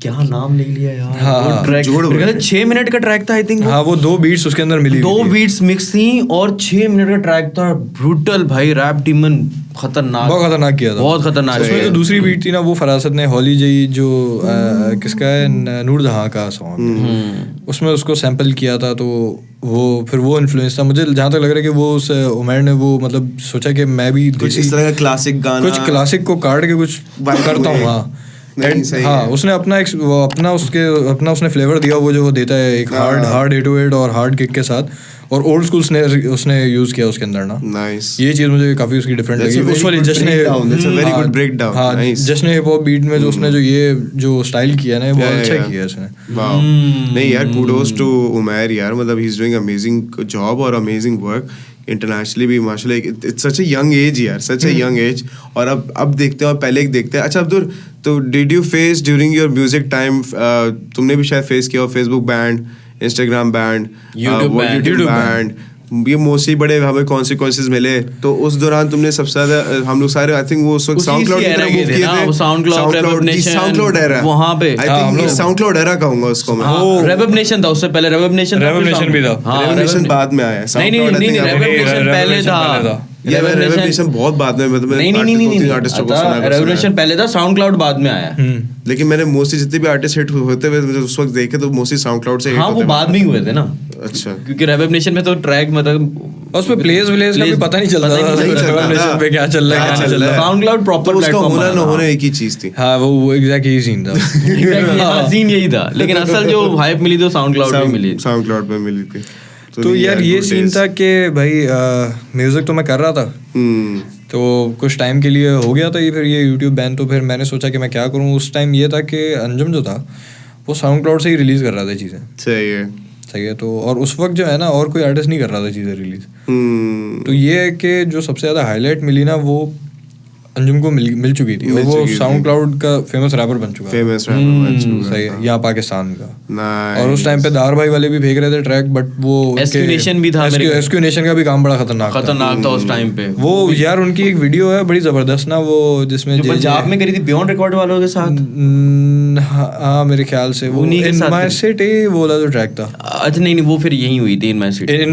क्या नाम ले लिया यार। वो ट्रैक 6 मिनट का ट्रैक था आई थिंक। हाँ, वो 2 बीट्स उसके अंदर मिली, 2 बीट्स मिक्स थी और 6 मिनट का ट्रैक था। ब्रूटल भाई, रैप डीमन खतरनाक, बहुत खतरनाक किया था, बहुत खतरनाक। उसमें जो दूसरी बीट थी ना वो फरासत ने होली जई जो किसका है, नूर जहां का सॉन्ग, उसमें उसको सैंपल किया था। तो वो फिर वो इन्फ्लुएंस था मुझे, जहाँ तक लग रहा है कि वो उस उमर ने वो मतलब सोचा कि मैं भी कुछ इस तरह का क्लासिक गाना, कुछ क्लासिक को काट के कुछ करता हूँ। हाँ, उसने अपना उसने फ्लेवर दिया, वो जो वो देता है एक हार्ड 808 और हार्ड किक के साथ, और ओल्ड स्कूल उसने यूज किया उसके अंदर ना। नाइस। ये चीज मुझे काफी उसकी डिफरेंट लगी उस वाली वेरी गुड ब्रेकडाउन। हाँ, जश्न हिप हॉप बीट में जो उसने जो स्टाइल किया ना, बहुत अच्छा किया उसने। वाओ, नहीं यार, कुडोस टू उमर यार, मतलब he is doing amazing job और अमेजिंग वर्क इंटरनेशनली भी माशाल्लाह। It's such a young age यार, सच ए यंग एज। और अब देखते हैं और पहले देखते हैं। अच्छा अब्दुल, तो did you face during your music time, तुमने भी शायद फेस किया Facebook band, Instagram band, YouTube band, ये मोस्टली बड़े हमें कॉन्सिक्वेंसेस मिले। तो उस दौरान तुमने सबसे ज्यादा, हम लोग सारे आई थिंक वो उस वक्त साउंडक्लाउड की तरफ मूव किए थे। साउंडक्लाउड एरा वहां पे, आई थिंक साउंडक्लाउड एरा कहूंगा उसको मैं। रेवनेशन था उससे पहले, रेवनेशन भी था, रेवनेशन बाद में आया। नहीं, रेवनेशन पहले था। रेवोल्यूशन बहुत बाद में, मतलब नहीं, आर्टिस्टों को सुना है। रेवोल्यूशन पहले था, साउंडक्लाउड बाद में आया। लेकिन मैंने मोस्टली जितने भी आर्टिस्ट हिट होते हुए उस वक्त देखे तो मोस्टली साउंडक्लाउड से। हाँ, वो बाद में ही हुए थे ना। अच्छा, क्योंकि रेवोल्यूशन में तो ट्रैक मतलब उसमें प्लेस विलेज का भी पता नहीं चलता था, रेवोल्यूशन पे क्या चल रहा है, क्या चल रहा है। साउंडक्लाउड प्रॉपर प्लेटफॉर्म होना ना होना एक ही चीज थी। हाँ, वो एग्जैक्टली यही सीन था। सीन यही था, लेकिन असल जो हाइप मिली तो साउंडक्लाउड पे मिली, साउंडक्लाउड पे मिली थी। तो यार ये सीन था कि भाई म्यूजिक तो मैं कर रहा था, तो कुछ टाइम के लिए हो गया था ये, फिर ये यूट्यूब बैन। तो फिर मैंने सोचा कि मैं क्या करूँ। उस टाइम ये था कि अंजुम जो था वो साउंड क्लाउड से ही रिलीज़ कर रहा था चीज़ें। सही है। तो और उस वक्त जो है ना और कोई आर्टिस्ट नहीं कर रहा था चीज़ें रिलीज़। तो ये है कि जो सबसे ज़्यादा हाईलाइट मिली ना वो अंजुम को मिल चुकी थी और वो साउंड क्लाउड का फेमस रैपर बन चुका है। सही है, यहाँ पाकिस्तान का। और उस टाइम पे दार भाई वाले भी फेंक रहे थे ट्रैक, बट वो SQ नेशन भी था, SQ नेशन का भी काम बड़ा खतरनाक था उस टाइम पे। वो यार उनकी एक वीडियो है बड़ी जबरदस्त ना, वो जिसमें पंजाब में करी थी बियॉन्ड रिकॉर्ड वालों के साथ। हाँ मेरे ख्याल से वो इन माय सिटी वो वाला जो ट्रैक था। अच्छा नहीं वो फिर यही हुई थी इन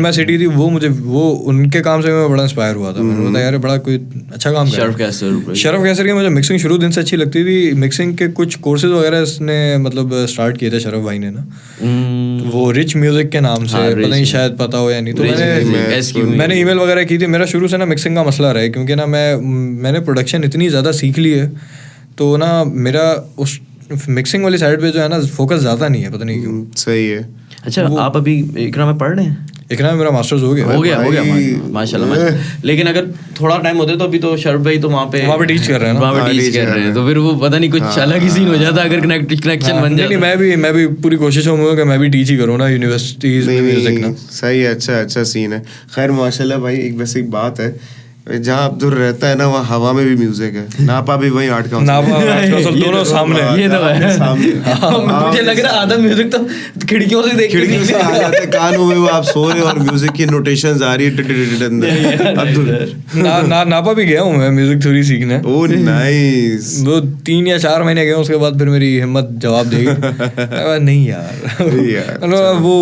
माय सिटी थी वो। मुझे वो उनके काम से मैं बड़ा इंस्पायर हुआ था। मैंने बोला यार बड़ा कोई अच्छा काम कर। शरफ कैसर की मुझे मिक्सिंग शुरू दिन से अच्छी लगती थी। मिक्सिंग के कुछ कोर्सेज वगैरह इसने मतलब स्टार्ट किए थे शरफ भाई ने ना, वो रिच म्यूजिक के नाम से, पता नहीं शायद पता हो या नहीं। तो मैंने ईमेल वगैरह की थी। मेरा शुरू से ना मिक्सिंग का मसला रहा है, क्योंकि ना मैंने प्रोडक्शन इतनी ज़्यादा सीख ली है, तो ना मेरा उस मिक्सिंग वाली साइड पे जो है ना फोकस ज़्यादा नहीं है, पता नहीं क्यों। सही है। अच्छा आप अभी इकरा में पढ़ रहे हैं? इकरा में मेरा मास्टर्स हो गया माशाल्लाह। लेकिन अगर थोड़ा टाइम होता तो अभी तो शरफ भाई तो वहाँ पे टीच कर रहे हैं ना, वहाँ पे टीच कर रहे हैं, तो फिर वो पता नहीं कुछ अलग ही सीन हो जाता अगर कनेक्शन बन जाए। मैं भी पूरी कोशिश होंगे कि मैं भी टीच ही करूँ ना यूनिवर्सिटीज में म्यूजिक ना। सही है, अच्छा सीन है। खैर माशाल्लाह भाई, एक वैसे एक बात है, जहाँ अब्दुल रहता है ना वहाँ हवा में भी म्यूजिक है। नापा भी वही आर्ट काउंसिल, दोनों सामने। ये तो है। मुझे लग रहा आधा म्यूजिक तो खिड़कियों से आ जाते हैं कानों में, वो आप सो रहे हो और म्यूजिक की नोटेशंस आ रही है। अब्दुल नापा भी गया हूँ मैं म्यूजिक थ्योरी सीखने। Oh nice. वो 3 या 4 महीने गए, उसके बाद फिर मेरी हिम्मत जवाब देगी नहीं यार। वो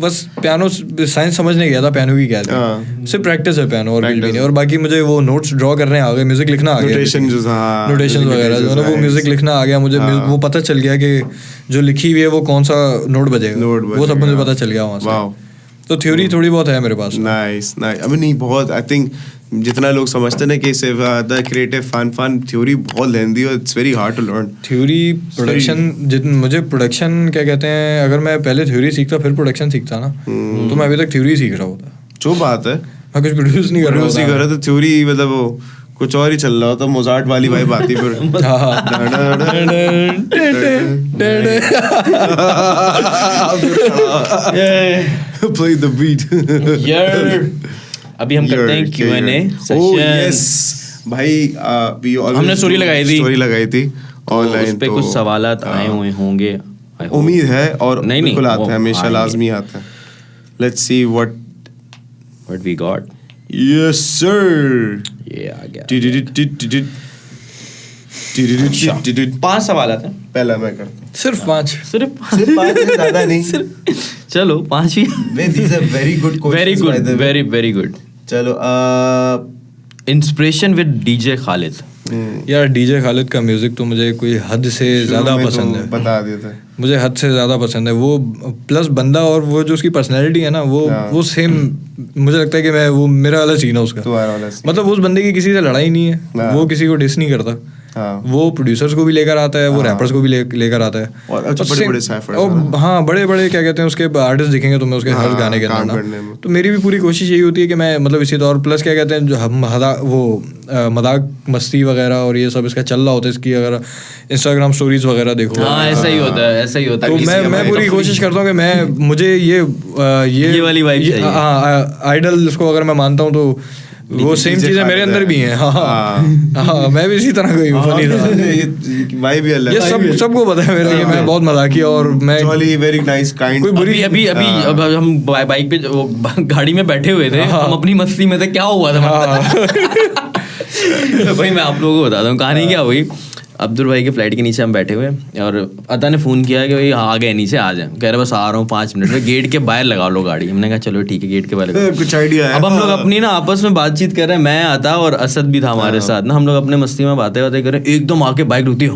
बस पियानो साइंस समझने गया था, पियानो की क्या थी, सिर्फ प्रैक्टिस है पियानो और कुछ भी नहीं। और बाकी मुझे वो नोट्स ड्रॉ करने आ गए, म्यूजिक लिखना आ गया, नोटेशन वगैरह जो है वो म्यूजिक लिखना आ गया मुझे। वो पता चल गया कि जो लिखी हुई है वो कौन सा नोट बजेगा, वो सब मुझे पता चल गया वहाँ से। तो थ्योरी थोड़ी बहुत है मेरे पास। नाइस। अभी नहीं बहुत, आई थिंक जितना लोग समझते ना कि द क्रिएटिव फन थ्योरी बहुत लेंदी और it's very hard to learn theory. Production मुझे प्रोडक्शन क्या कहते हैं, अगर मैं पहले थ्योरी सीखता फिर प्रोडक्शन सीखता ना, तो मैं अभी तक थ्योरी सीख रहा होता। जो बात है, मैं कुछ प्रोड्यूस नहीं कर रहा तो थ्योरी मतलब वो कुछ और ही चल रहा होता, मोजार्ट वाली वाइब आती फिर। Play the beat. अभी हम करते हैं Q&A सेशन। भाई हमने स्टोरी लगाई थी ऑनलाइन, उस पे कुछ सवालात आए हुए होंगे, उम्मीद है। और नहीं बिल्कुल आते हैं, हमेशा लाजमी आते हैं। Let's see what we got. Yes sir. ये आ गया। 5 सवाल आते हैं। पहला मैं करता हूँ। सिर्फ 5 ज़्यादा नहीं। चलो 5 ही। These are very good questions. Very good. चलो इंस्पिरेशन विद डीजे खालिद। यार डीजे खालिद का म्यूजिक तो मुझे कोई हद से ज़्यादा पसंद है। बता देता है, मुझे हद से ज़्यादा पसंद है वो। प्लस बंदा और वो जो उसकी पर्सनैलिटी है ना, वो सेम। मुझे लगता है कि मैं वो मेरा वाला सीन है उसका। मतलब उस बंदे की किसी से लड़ाई नहीं है, वो किसी को डिस नहीं करता। वो प्रोड्यूसर्स को भी लेकर आता है, वो रैपर्स को भी लेकर आता है। और हाँ बड़े बड़े क्या कहते हैं उसके आर्टिस्ट दिखेंगे तो मैं उसके हर गाने के अंदर। तो मेरी भी पूरी कोशिश यही होती है कि मैं मतलब इसी तौर प्लस क्या कहते हैं जो हम वो मजाक मस्ती वगैरह और ये सब इसका चल रहा होता है, इसकी अगर इंस्टाग्राम स्टोरीज वगैरह देखो। हाँ ऐसा ही होता है। तो मैं पूरी कोशिश करता हूँ कि मुझे ये वाली वाइब चाहिए। हाँ आइडल इसको अगर मैं मानता हूँ तो वो सेम चीजें मेरे अंदर भी हैं। हाँ मैं भी इसी तरह का ही हूँ, फनी था। भाई भी अलग, ये सबको पता है मेरा कि मैं बहुत मजाकी और मैं वेरी नाइस काइंड। कोई बुरी अभी हम बाइक पे गाड़ी में बैठे हुए थे, हम अपनी मस्ती में थे, क्या हुआ था भाई मैं आप लोगों को बताता हूँ कहानी क्या हुई। अब्दुल भाई के फ्लाइट के नीचे हम बैठे हुए और अता ने फ़ोन किया कि भाई आ गए नीचे आ जाए। कह रहे बस आ रहा हूँ 5 मिनट में, गेट के बाहर लगा लो गाड़ी। हमने कहा चलो ठीक है गेट के बाहर कुछ आइडिया है। अब हम लोग अपनी ना आपस में बातचीत कर रहे हैं, मैं आता और असद भी था हमारे साथ ना। हम लोग अपने मस्ती में बातें कर रहे हैं, एकदम आके बाइक रुकती है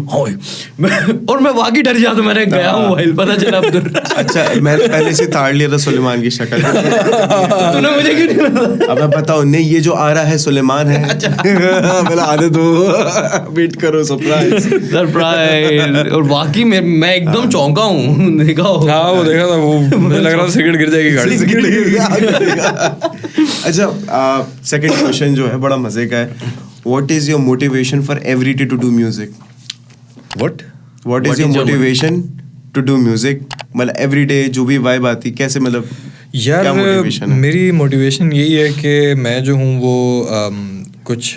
और मैं वाकई डर जाता हूँ। मैंने गया मोबाइल पता चला अब्दुल। अच्छा मैंने पहले से ताड़ लिया था सुलेमान की शक्ल। तूने मुझे क्यों नहीं बताया? अब मैं बताऊँ नहीं, ये जो आ रहा है सुलेमान है। अच्छा आने दो, वेट करो, सरप्राइज। और वाकई मैं एकदम चौंका हूँ। देखा हो? हाँ वो देखा था, वो मुझे लग रहा था सिगरेट गिर जाएगी गाड़ी से। अच्छा सेकंड क्वेश्चन जो है बड़ा मजे का है। What is your motivation for every day to do music? What is your motivation to do music? मतलब एवरी डे जो भी वाइब आती कैसे, मतलब यार मेरी मोटिवेशन यही है कि मैं जो हूँ वो कुछ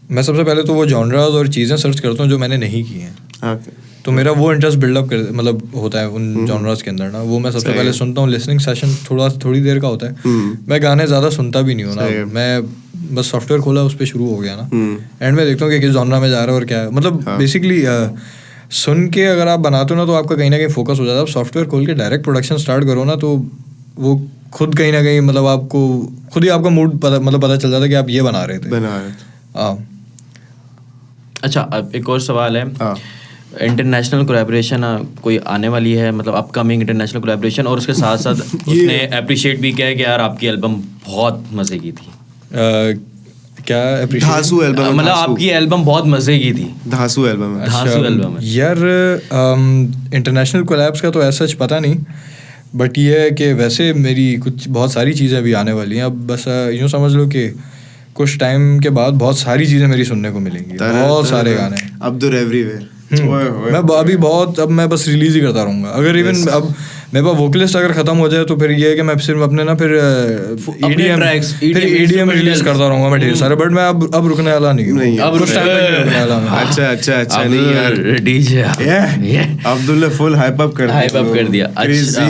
मैं सबसे पहले तो वो जॉनरास और चीज़ें सर्च करता हूँ जो मैंने नहीं की हैं, Okay. तो मेरा वो इंटरेस्ट बिल्डअप कर मतलब होता है उन जॉनरास के अंदर ना, वो मैं सबसे पहले सुनता हूँ. लिसनिंग सेशन थोड़ी देर का होता है. मैं गाने ज़्यादा सुनता भी नहीं हूँ ना, मैं बस सॉफ्टवेयर खोला उस पर शुरू हो गया ना, एंड में देखता हूँ कि किस जॉनरा में जा रहा है और क्या है. मतलब बेसिकली सुन के अगर आप बनाते हो ना तो आपका कहीं ना कहीं फोकस हो जाता है. आप सॉफ्टवेयर खोल के डायरेक्ट प्रोडक्शन स्टार्ट करो ना तो वो खुद कहीं ना कहीं मतलब आपको खुद ही आपका मूड पता चल जाता है कि आप ये बना रहे थे. हाँ. अच्छा, अब एक और सवाल है. इंटरनेशनल कोलैबोरेशन कोई आने वाली है, मतलब अपकमिंग इंटरनेशनल कोलैबोरेशन, और उसके साथ साथ उसने अप्रिशिएट भी किया है कि यार आपकी एल्बम बहुत मजे की थी. क्या धासु एल्बम, मतलब आपकी एल्बम बहुत मजे की थी. धासु एल्बम है. धासु एल्बम है यार. इंटरनेशनल कोलैब्स का तो ऐसा पता नहीं, बट ये है कि वैसे मेरी कुछ बहुत सारी चीज़ें अभी आने वाली हैं. अब बस यूँ समझ लो कि कुछ टाइम के बाद बहुत सारी चीज़ें मेरी सुनने को मिलेंगी, बहुत सारे गाने. अब्दुल एवरीवेयर. मैं अभी बहुत, अब मैं बस रिलीज ही करता रहूँगा. अगर इवन अब मेरे पास वोकलिस्ट अगर खत्म हो जाए तो फिर ये है कि मैं सिर्फ अपने ना फिर EDM रिलीज करता रहूँगा मैं ढेर सारे. बट मैं अब रुकने वाला नहीं हूँ. अब कुछ टाइम तक रुकने वाला मैं. अच्छा नहीं यार, डीजे अब्दुल ने फुल हाइप अप कर दिया. अच्छा,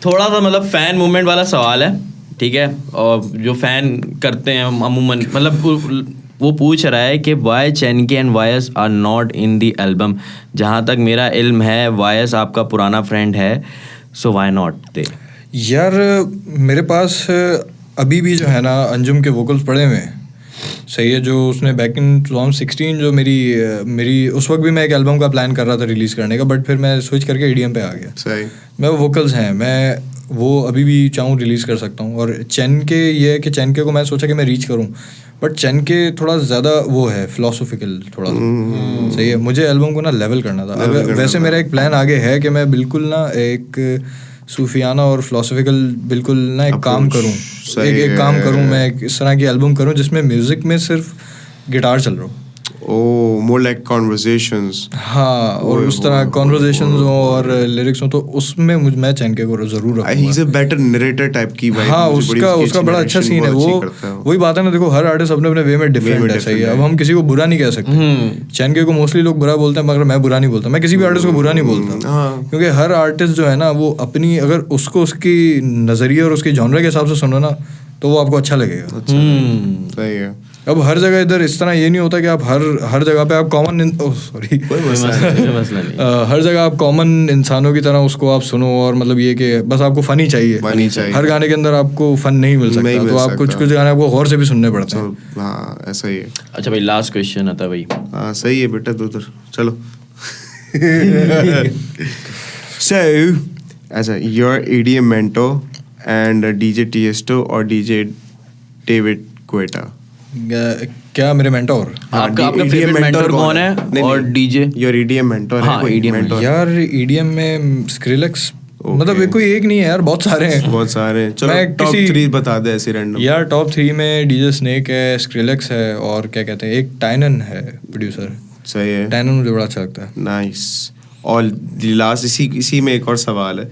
थोड़ा सा मतलब फैन मूवमेंट वाला सवाल है, ठीक है. और जो फैन करते हैं अमूमन, मतलब वो पूछ रहा है कि वाई चैनके and voice are not in the album. जहाँ तक मेरा इल्म है वायस आपका पुराना फ्रेंड है, सो वाई नॉट दे. यार मेरे पास अभी भी जो है ना अंजुम के वोकल्स पड़े हुए हैं. सही है. जो उसने बैक इन 2016 जो मेरी उस वक्त भी मैं एक एल्बम का प्लान कर रहा था रिलीज़ करने का, बट फिर मैं स्विच करके EDM पे आ गया. सही. मैं वो वोकल्स हैं, मैं वो अभी भी चाहूँ रिलीज़ कर सकता हूँ. और चैनके ये है कि चैनके को मैं सोचा कि मैं रीच करूँ, बट चैनके थोड़ा ज़्यादा वो है फिलोसोफिकल थोड़ा सा. सही है. मुझे एल्बम को ना लेवल करना था. वैसे मेरा एक प्लान आगे है कि मैं बिल्कुल ना एक सूफियाना और फिलोसोफिकल बिल्कुल ना एक काम करूँ, एक काम करूँ. मैं इस तरह की एल्बम करूँ जिसमें म्यूज़िक में सिर्फ गिटार चल रहा हो. more like conversations. हाँ, और उस तरह कॉन्वर्जेशंस हो और लिरिक्स हो, तो उसमें मैं चैनके को जरूर रखूंगा. He's a better narrator type की भाई. हाँ, उसका बड़ा अच्छा सीन है. वो वही बात है ना, देखो हर आर्टिस्ट अपने अपने वे में डिफरेंट है. सही है. अब हम किसी को बुरा नहीं कह सकते. चैनके को मोस्टली लोग बुरा बोलते हैं, मगर मैं बुरा नहीं बोलता. मैं किसी भी आर्टिस्ट को बुरा नहीं बोलता, क्योंकि हर आर्टिस्ट जो है ना वो अपनी, अगर उसको उसकी नजरिए और उसके जॉनर के हिसाब से सुनो ना तो वो आपको अच्छा लगेगा. सही है. अब हर जगह इधर इस तरह ये नहीं होता कि आप हर जगह पे आप कॉमन हर जगह आप कॉमन इंसानों की तरह उसको आप सुनो, और मतलब ये कि बस आपको फन ही चाहिए. हर गाने के अंदर आपको फन नहीं मिल सकता, तो आप कुछ गाने आपको गौर से भी सुनने पड़ते हैं. हाँ, ऐसा ही है. अच्छा भाई, लास्ट क्वेश्चन आता है भाई. हाँ सही है बेटा, तो उधर चलो. So, as your EDM mentor and DJ Tiesto or DJ David Guetta? क्या मेरे मेंटोर? आपका फेवरेट मेंटोर कौन है? और डीजे योर EDM मेंटोर है कोई? मेंटोर यार EDM में स्क्रिलेक्स, मतलब कोई एक नहीं है यार, बहुत सारे हैं. बहुत सारे. चलो टॉप 3 बता दे ऐसे रैंडम. यार टॉप 3 में डीजे स्नेक है, स्क्रिलेक्स है, और क्या कहते हैं एक टाइनन है प्रोड्यूसर. सही है. टाइनन मुझे बड़ा अच्छा लगता है. नाइस. और लास्ट इसी में एक और सवाल है,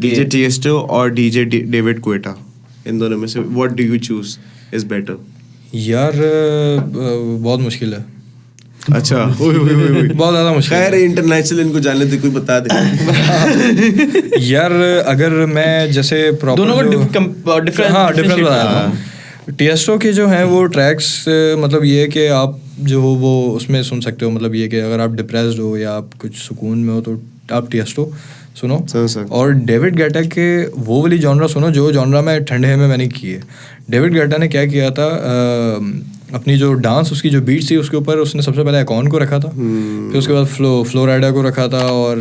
डीजे टिएस्टो और डीजे डेविड गुएटा, इन दोनों में से what do you choose is better? यार बहुत मुश्किल है. अच्छा. बहुत ज़्यादा मुश्किल. खैर इंटरनेशनल इनको जानने दे, कोई बता दे. यार अगर मैं जैसे प्रॉपर दोनों को डिफरेंस बताया था. टिएस्टो के जो हैं वो ट्रैक्स, मतलब ये है कि आप जो हो वो उसमें सुन सकते हो. मतलब ये कि अगर आप डिप्रेस्ड हो या आप कुछ सुकून में हो तो आप टिएस्टो सुनो. और डेविड गेटा के वो वाली जॉनरा सुनो जो जॉनरा में ठंडे में मैंने की है. डेविड गेटा ने क्या किया था, अपनी जो डांस उसकी जो बीट थी उसके ऊपर उसने सबसे पहले एकॉन को रखा था, फिर उसके बाद फ्लोराइडा को रखा था, और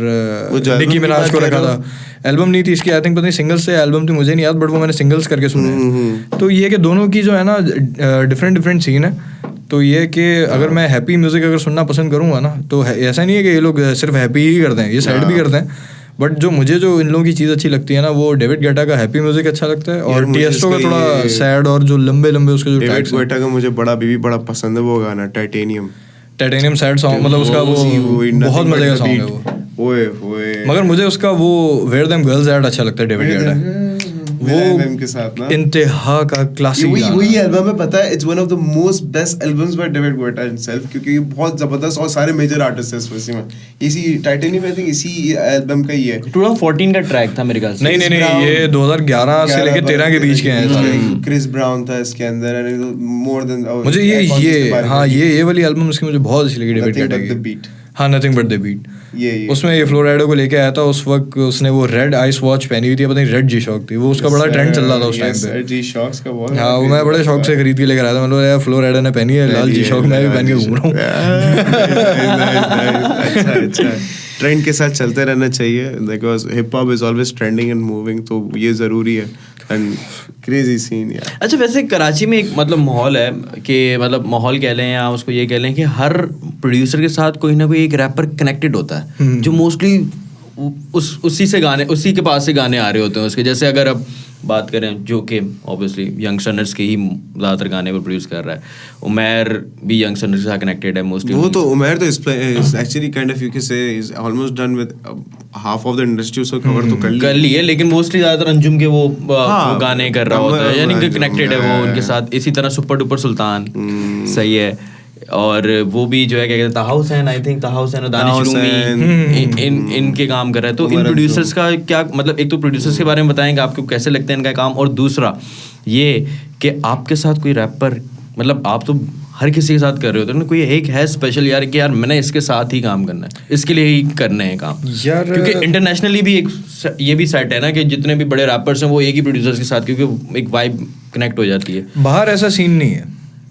निकी मिनाज को रखा था. एल्बम नहीं थी इसकी, आई थिंक पता नहीं सिंगल्स से एल्बम थी, मुझे नहीं याद, बट वो मैंने सिंगल्स करके सुने हैं. तो ये कि दोनों की जो है ना डिफरेंट सीन है. तो ये कि अगर मैं हैप्पी म्यूजिक अगर सुनना पसंद करूँगा ना, तो ऐसा नहीं है कि ये लोग सिर्फ हैप्पी ही करते हैं, ये साइड भी करते हैं. बट जो मुझे जो इन लोगों की चीज़ अच्छी लगती है ना, वो डेविड गेटा का हैप्पी म्यूजिक अच्छा लगता है, और टिएस्टो का थोड़ा सैड और जो लंबे उसके जो डेविड गेटा का मुझे बड़ा पसंद है वो गाना टाइटेनियम सैड सॉन्ग. मतलब उसका वो बहुत मजे का सॉन्ग है वो. ओए मगर मुझे उसका वो वेयर देम गर्ल्स एट अच्छा लगता है डेविड गेटा. एमएम के साथ ना इंतहा का क्लासिक वही एल्बम है, पता है, it's one of the most best albums by David Guetta himself, क्योंकि ये बहुत जबरदस्त और सारे मेजर आर्टिस्ट हैं इसी में। इसी टाइटेनियम आई थिंक इसी एल्बम का ही है। 2014 का ट्रैक था मेरे ख्याल से। नहीं ये 2011 से लेके 13 के बीच के हैं सारे। क्रिस ब्राउन था इसके अंदर, मोर देन मुझे ये वाली एल्बम उसकी मुझे बहुत अच्छी लगी डेविड गुएटा की। हाँ, नथिंग बट द बीट। उसमें ये फ्लोराइडो को लेके आया था, उस वक्त उसने वो रेड आइस वॉच पहनी हुई थी, पता नहीं रेड जी शॉक थी, वो उसका बड़ा ट्रेंड चल रहा था उस टाइम पे। जी शॉक्स का बहुत, हाँ, वो मैं बड़े शौक से खरीद के लेकर आया था। मतलब यार फ्लोराइडो ने पहनी है, लाल जी शॉक मैं भी पहन के घूम रहा हूँ। अच्छा, ट्रेंड के साथ चलते रहना चाहिए, because hip hop is always trending and moving, तो ये जरूरी है। एंड क्रेजी सीन यार। अच्छा, वैसे कराची में एक मतलब माहौल है कि मतलब माहौल कह लें या उसको ये कह लें कि हर प्रोड्यूसर के साथ कोई ना कोई एक रैपर कनेक्टेड होता है, जो मोस्टली उसी के पास से गाने आ रहे होते हैं उसके। जैसे अगर अब बात करें, जो कि ऑब्वियसली यंगस्टर्स के ही ज़्यादातर गाने को प्रोड्यूस कर रहा है, उमैर भी यंगस्टर्स के साथ कनेक्टेड है मोस्टली। वो तो उमैर तो actually kind of you can say is almost done with half of the industry, उसको कवर तो कर ली है, लेकिन मोस्टली ज़्यादातर अंजुम के वो गाने कर रहा होता है, यानी कि कनेक्टेड है वो उनके साथ। इसी तरह सुपर डुपर सुल्तान सही है, और वो भी जो है क्या कहते हैं, ताहा हुसैन, आई थिंक ताहा हुसैन और दानिश रूमी इनके काम कर रहा है। तो इन प्रोड्यूसर्स का क्या मतलब, एक तो प्रोड्यूसर्स के बारे में बताएंगे आपको कैसे लगता है इनका काम, और दूसरा ये कि आपके साथ कोई रैपर, मतलब आप तो हर किसी के साथ कर रहे होते हैं ना, कोई एक है स्पेशल यार कि यार मैंने इसके साथ ही काम करना है, इसके लिए ही करने हैं काम यार, क्योंकि इंटरनेशनली भी एक ये भी सेट है ना कि जितने भी बड़े रैपर्स हैं वो एक ही प्रोड्यूसर्स के साथ, क्योंकि एक वाइब कनेक्ट हो जाती है। बाहर ऐसा सीन नहीं है,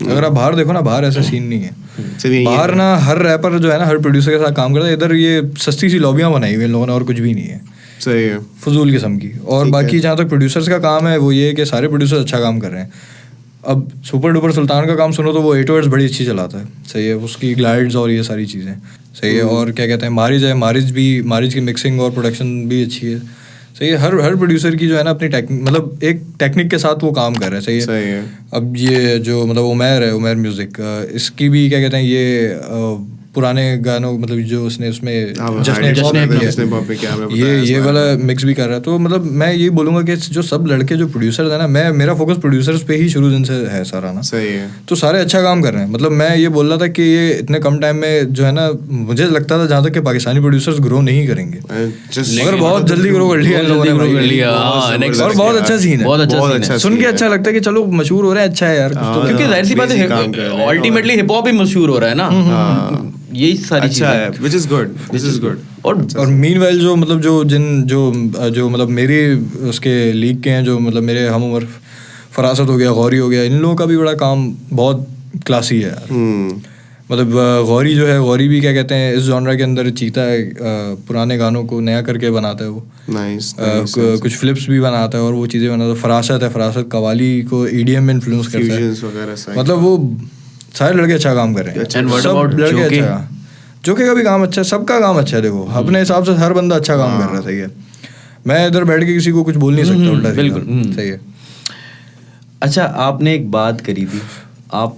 अगर आप बाहर देखो ना, बाहर ऐसा सीन नहीं है। बाहर ना हर रैपर जो है ना हर प्रोड्यूसर के साथ काम करता है। इधर ये सस्ती सी लॉबियां बनाई हुई इन लोगों ने, और कुछ भी नहीं है। सही है, फजूल किस्म की। और बाकी जहाँ तक प्रोड्यूसर्स का काम है वो ये है कि सारे प्रोड्यूसर अच्छा काम कर रहे हैं। अब सुपर डुपर सुल्तान का काम सुनो तो वो 8 वर्ड्स बड़ी अच्छी चलाता है, सही है, उसकी ग्लाइड्स और ये सारी चीज़ें सही है। और क्या कहते हैं, मारिज है, मारिज की मिक्सिंग और प्रोडक्शन भी अच्छी है, सही है। हर प्रोड्यूसर की जो है ना अपनी मतलब एक टेक्निक के साथ वो काम कर रहे हैं, सही है। अब ये जो मतलब उमैर म्यूजिक, इसकी भी क्या कहते हैं ये पुराने गानों मतलब जो उसने उसमें ये वाला मिक्स भी कर रहा है। तो मतलब मैं ये बोलूँगा कि जो सब लड़के जो प्रोड्यूसर है ना, मेरा फोकस प्रोड्यूसर्स पे ही शुरू दिन से है सारा ना, सही है। तो सारे अच्छा काम कर रहे हैं। मतलब मैं ये बोल रहा था कि ये इतने कम टाइम में जो है ना, मुझे लगता था जहाँ तक कि पाकिस्तानी प्रोड्यूसर्स ग्रो नहीं करेंगे, मगर बहुत जल्दी ग्रो कर लिया इन लोगों ने, और बहुत अच्छा सीन है, बहुत अच्छा सुन के अच्छा लगता है कि चलो मशहूर हो रहे हैं, अच्छा है यार। क्योंकि जाहिर सी बात है अल्टीमेटली हिप हॉप ही मशहूर हो रहा है ना, यही सारी चीजें है, which is good। और मीनवाइल जो मतलब जो मतलब मेरी उसके लीग के हैं, जो मतलब मेरे हम उम्र, फरासत हो गया, गौरी हो गया, इन लोगों का भी बड़ा काम बहुत क्लासी है यार। मतलब गौरी जो है, गौरी भी क्या कहते हैं इस जॉनरा के अंदर चीता है, पुराने गानों को नया करके बनाता है वो, कुछ फ्लिप्स भी बनाता है और वो चीज़ें बनाता है। फरासत कवाली को EDM में इन्फ्लुएंस करता है, मतलब वो सारे लड़के अच्छा काम कर रहे हैं, सब लड़के अच्छा, जोके का भी काम अच्छा है, सबका काम अच्छा है। देखो अपने हिसाब से हर बंदा अच्छा काम कर रहा है, सही है। मैं इधर बैठ के किसी को कुछ बोल नहीं सकता उल्टा, बिल्कुल सही है। अच्छा, आपने एक बात करी थी, आप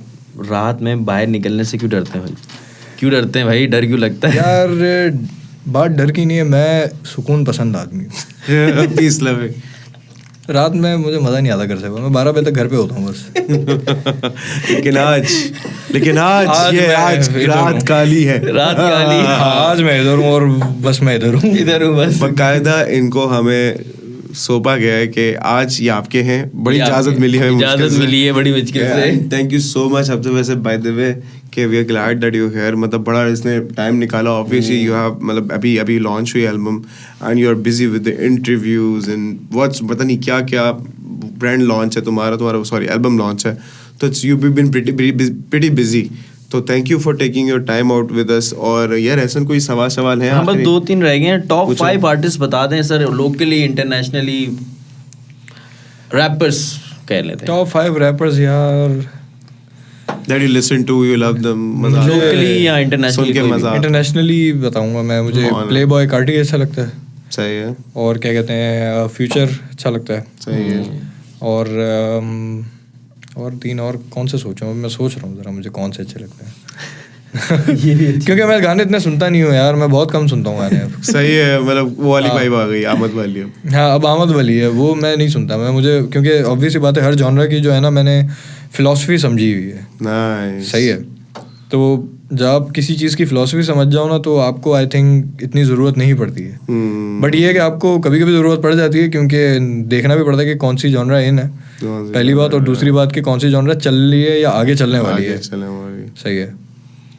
रात में बाहर निकलने से क्यों डरते हैं भाई? क्यों डरते हैं भाई? डर क्यों लगता है यार? बात डर की नहीं है, मैं सुकून पसंद आदमी हूँ, पीस लव। रात में मुझे मज़ा नहीं आता घर से, मैं 12 बजे तक घर पे होता हूँ बस। लेकिन आज रात काली है, आज मैं इधर हूँ और बस मैं इधर हूँ बस। बाकायदा इनको हमें सौंपा गया है कि आज ये आपके हैं, बड़ी इजाज़त मिली है बड़ी मुश्किल से। Thank you so much. अब तो वैसे बाय द वे कि we are glad that you here, मतलब बड़ा इसने टाइम निकाला। ऑब्वियसली यू हैव, मतलब अभी लॉन्च हुई album and you are busy with the interviews and what's, पता नहीं क्या क्या ब्रांड लॉन्च है तुम्हारा सॉरी एल्बम लॉन्च है, तो यू बीन प्रीटी बिजी। तो thank you for taking your time out with us. और यार ऐसा कोई सवाल है? बस 2-3 रह गए हैं। टॉप 5 आर्टिस्ट बता दें सर, लोकली इंटरनेशनली रैपर्स कह लेते हैं। टॉप 5 रैपर्स यार that you listen to, you love them, locally या internationally? इंटरनेशनली बताऊंगा मैं, मुझे प्लेबॉय कार्टी अच्छा लगता है, सही है। और क्या कहते हैं फ्यूचर अच्छा लगता है, सही है। और 3 और कौन से सोचूं? मैं सोच रहा हूँ ज़रा मुझे कौन से अच्छे लगते हैं। क्योंकि मैं गाने इतने सुनता नहीं हूँ यार, मैं बहुत कम सुनता हूँ गाने अब। सही है, मतलब वो वाली वाइब आ गई, आमद वाली अब। हाँ अब आमद वाली है वो, मैं नहीं सुनता मैं, मुझे क्योंकि ऑब्वियस सी बात है हर जॉनरा की जो है ना मैंने फिलॉसफी समझी हुई है। नाइस। सही है, तो जब आप किसी चीज़ की फिलॉसफी समझ जाओ ना तो आपको आई थिंक इतनी ज़रूरत नहीं पड़ती है। बट ये है कि आपको कभी कभी ज़रूरत पड़ जाती है, क्योंकि देखना भी पड़ता है कि कौन सी जॉनरा इन है पहली बात, और दूसरी बात कि कौन सी जॉनरा चल रही है या आगे चलने वाली है। सही है,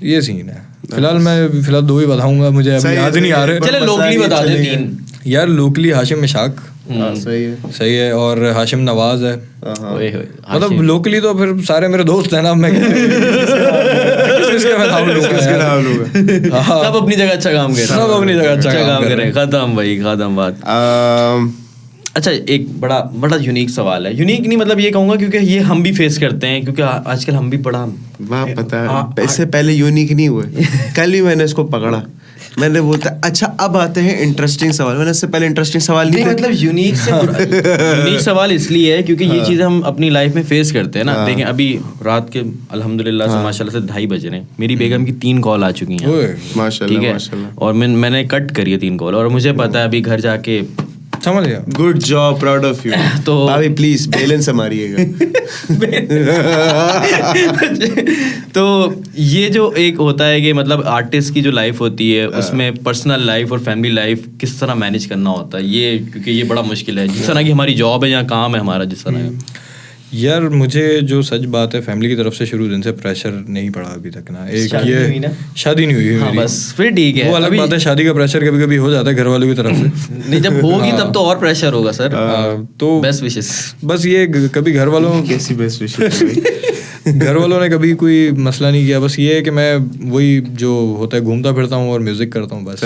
ये सीन है। फिलहाल दो ही बताऊंगा, मुझे अभी याद नहीं आ रहे। चले लोकली बता दे 3 यार लोकली हाशिम मिशाक सही है, और हाशिम नवाज है। मतलब लोकली तो फिर सारे मेरे दोस्त हैं ना, मैं सब अपनी जगह अच्छा काम कर रहे हैं, सब अपनी जगह अच्छा काम कर रहे हैं। खत्म भाई, खत्म बात। अच्छा एक बड़ा यूनिक सवाल है, यूनिक नहीं मतलब ये कहूँगा क्योंकि ये हम भी फेस करते हैं, क्योंकि आजकल हम भी बड़ा पता है इससे पहले यूनिक नहीं हुए। कल ही मैंने इसको पकड़ा, मैंने बोलता अच्छा अब आते हैं इंटरेस्टिंग सवाल। मैंने इससे पहले इंटरेस्टिंग सवाल नहीं मतलब यूनिक सवाल इसलिए है क्योंकि ये चीज़ें हम अपनी लाइफ में फेस करते हैं ना। देखें अभी रात के अल्हम्दुलिल्लाह से माशाल्लाह से 2:30 बज रहे हैं, मेरी बेगम की 3 कॉल आ चुकी हैं माशाल्लाह, ठीक है, और मैंने कट करी है 3 कॉल, और मुझे पता है अभी घर जाके समझ गया। Good job, proud of you. तो भाभी प्लीज बैलेंस मारिएगा। तो ये जो एक होता है कि मतलब आर्टिस्ट की जो लाइफ होती है उसमें पर्सनल लाइफ और फैमिली लाइफ किस तरह मैनेज करना होता है, ये क्योंकि ये बड़ा मुश्किल है। जिस तरह की हमारी जॉब है या काम है हमारा, जिस तरह है यार, मुझे जो सच बात है फैमिली की तरफ से शुरू दिन से प्रेशर नहीं पड़ा अभी तक ना। एक शादी ये हुई ना? शादी नहीं हुई हाँ, मेरी। बस फिर ठीक है। वो अलग बात है, शादी का प्रेशर कभी कभी हो जाता है घर वालों की तरफ से। नहीं जब होगी तब तो और प्रेशर होगा सर। तो बेस्ट विशेस। बस ये कभी घर वालों कैसी बेस्ट विशेस? घर वालों ने कभी कोई मसला नहीं किया। बस ये है कि मैं वही जो होता है घूमता फिरता हूँ और म्यूजिक करता हूँ, बस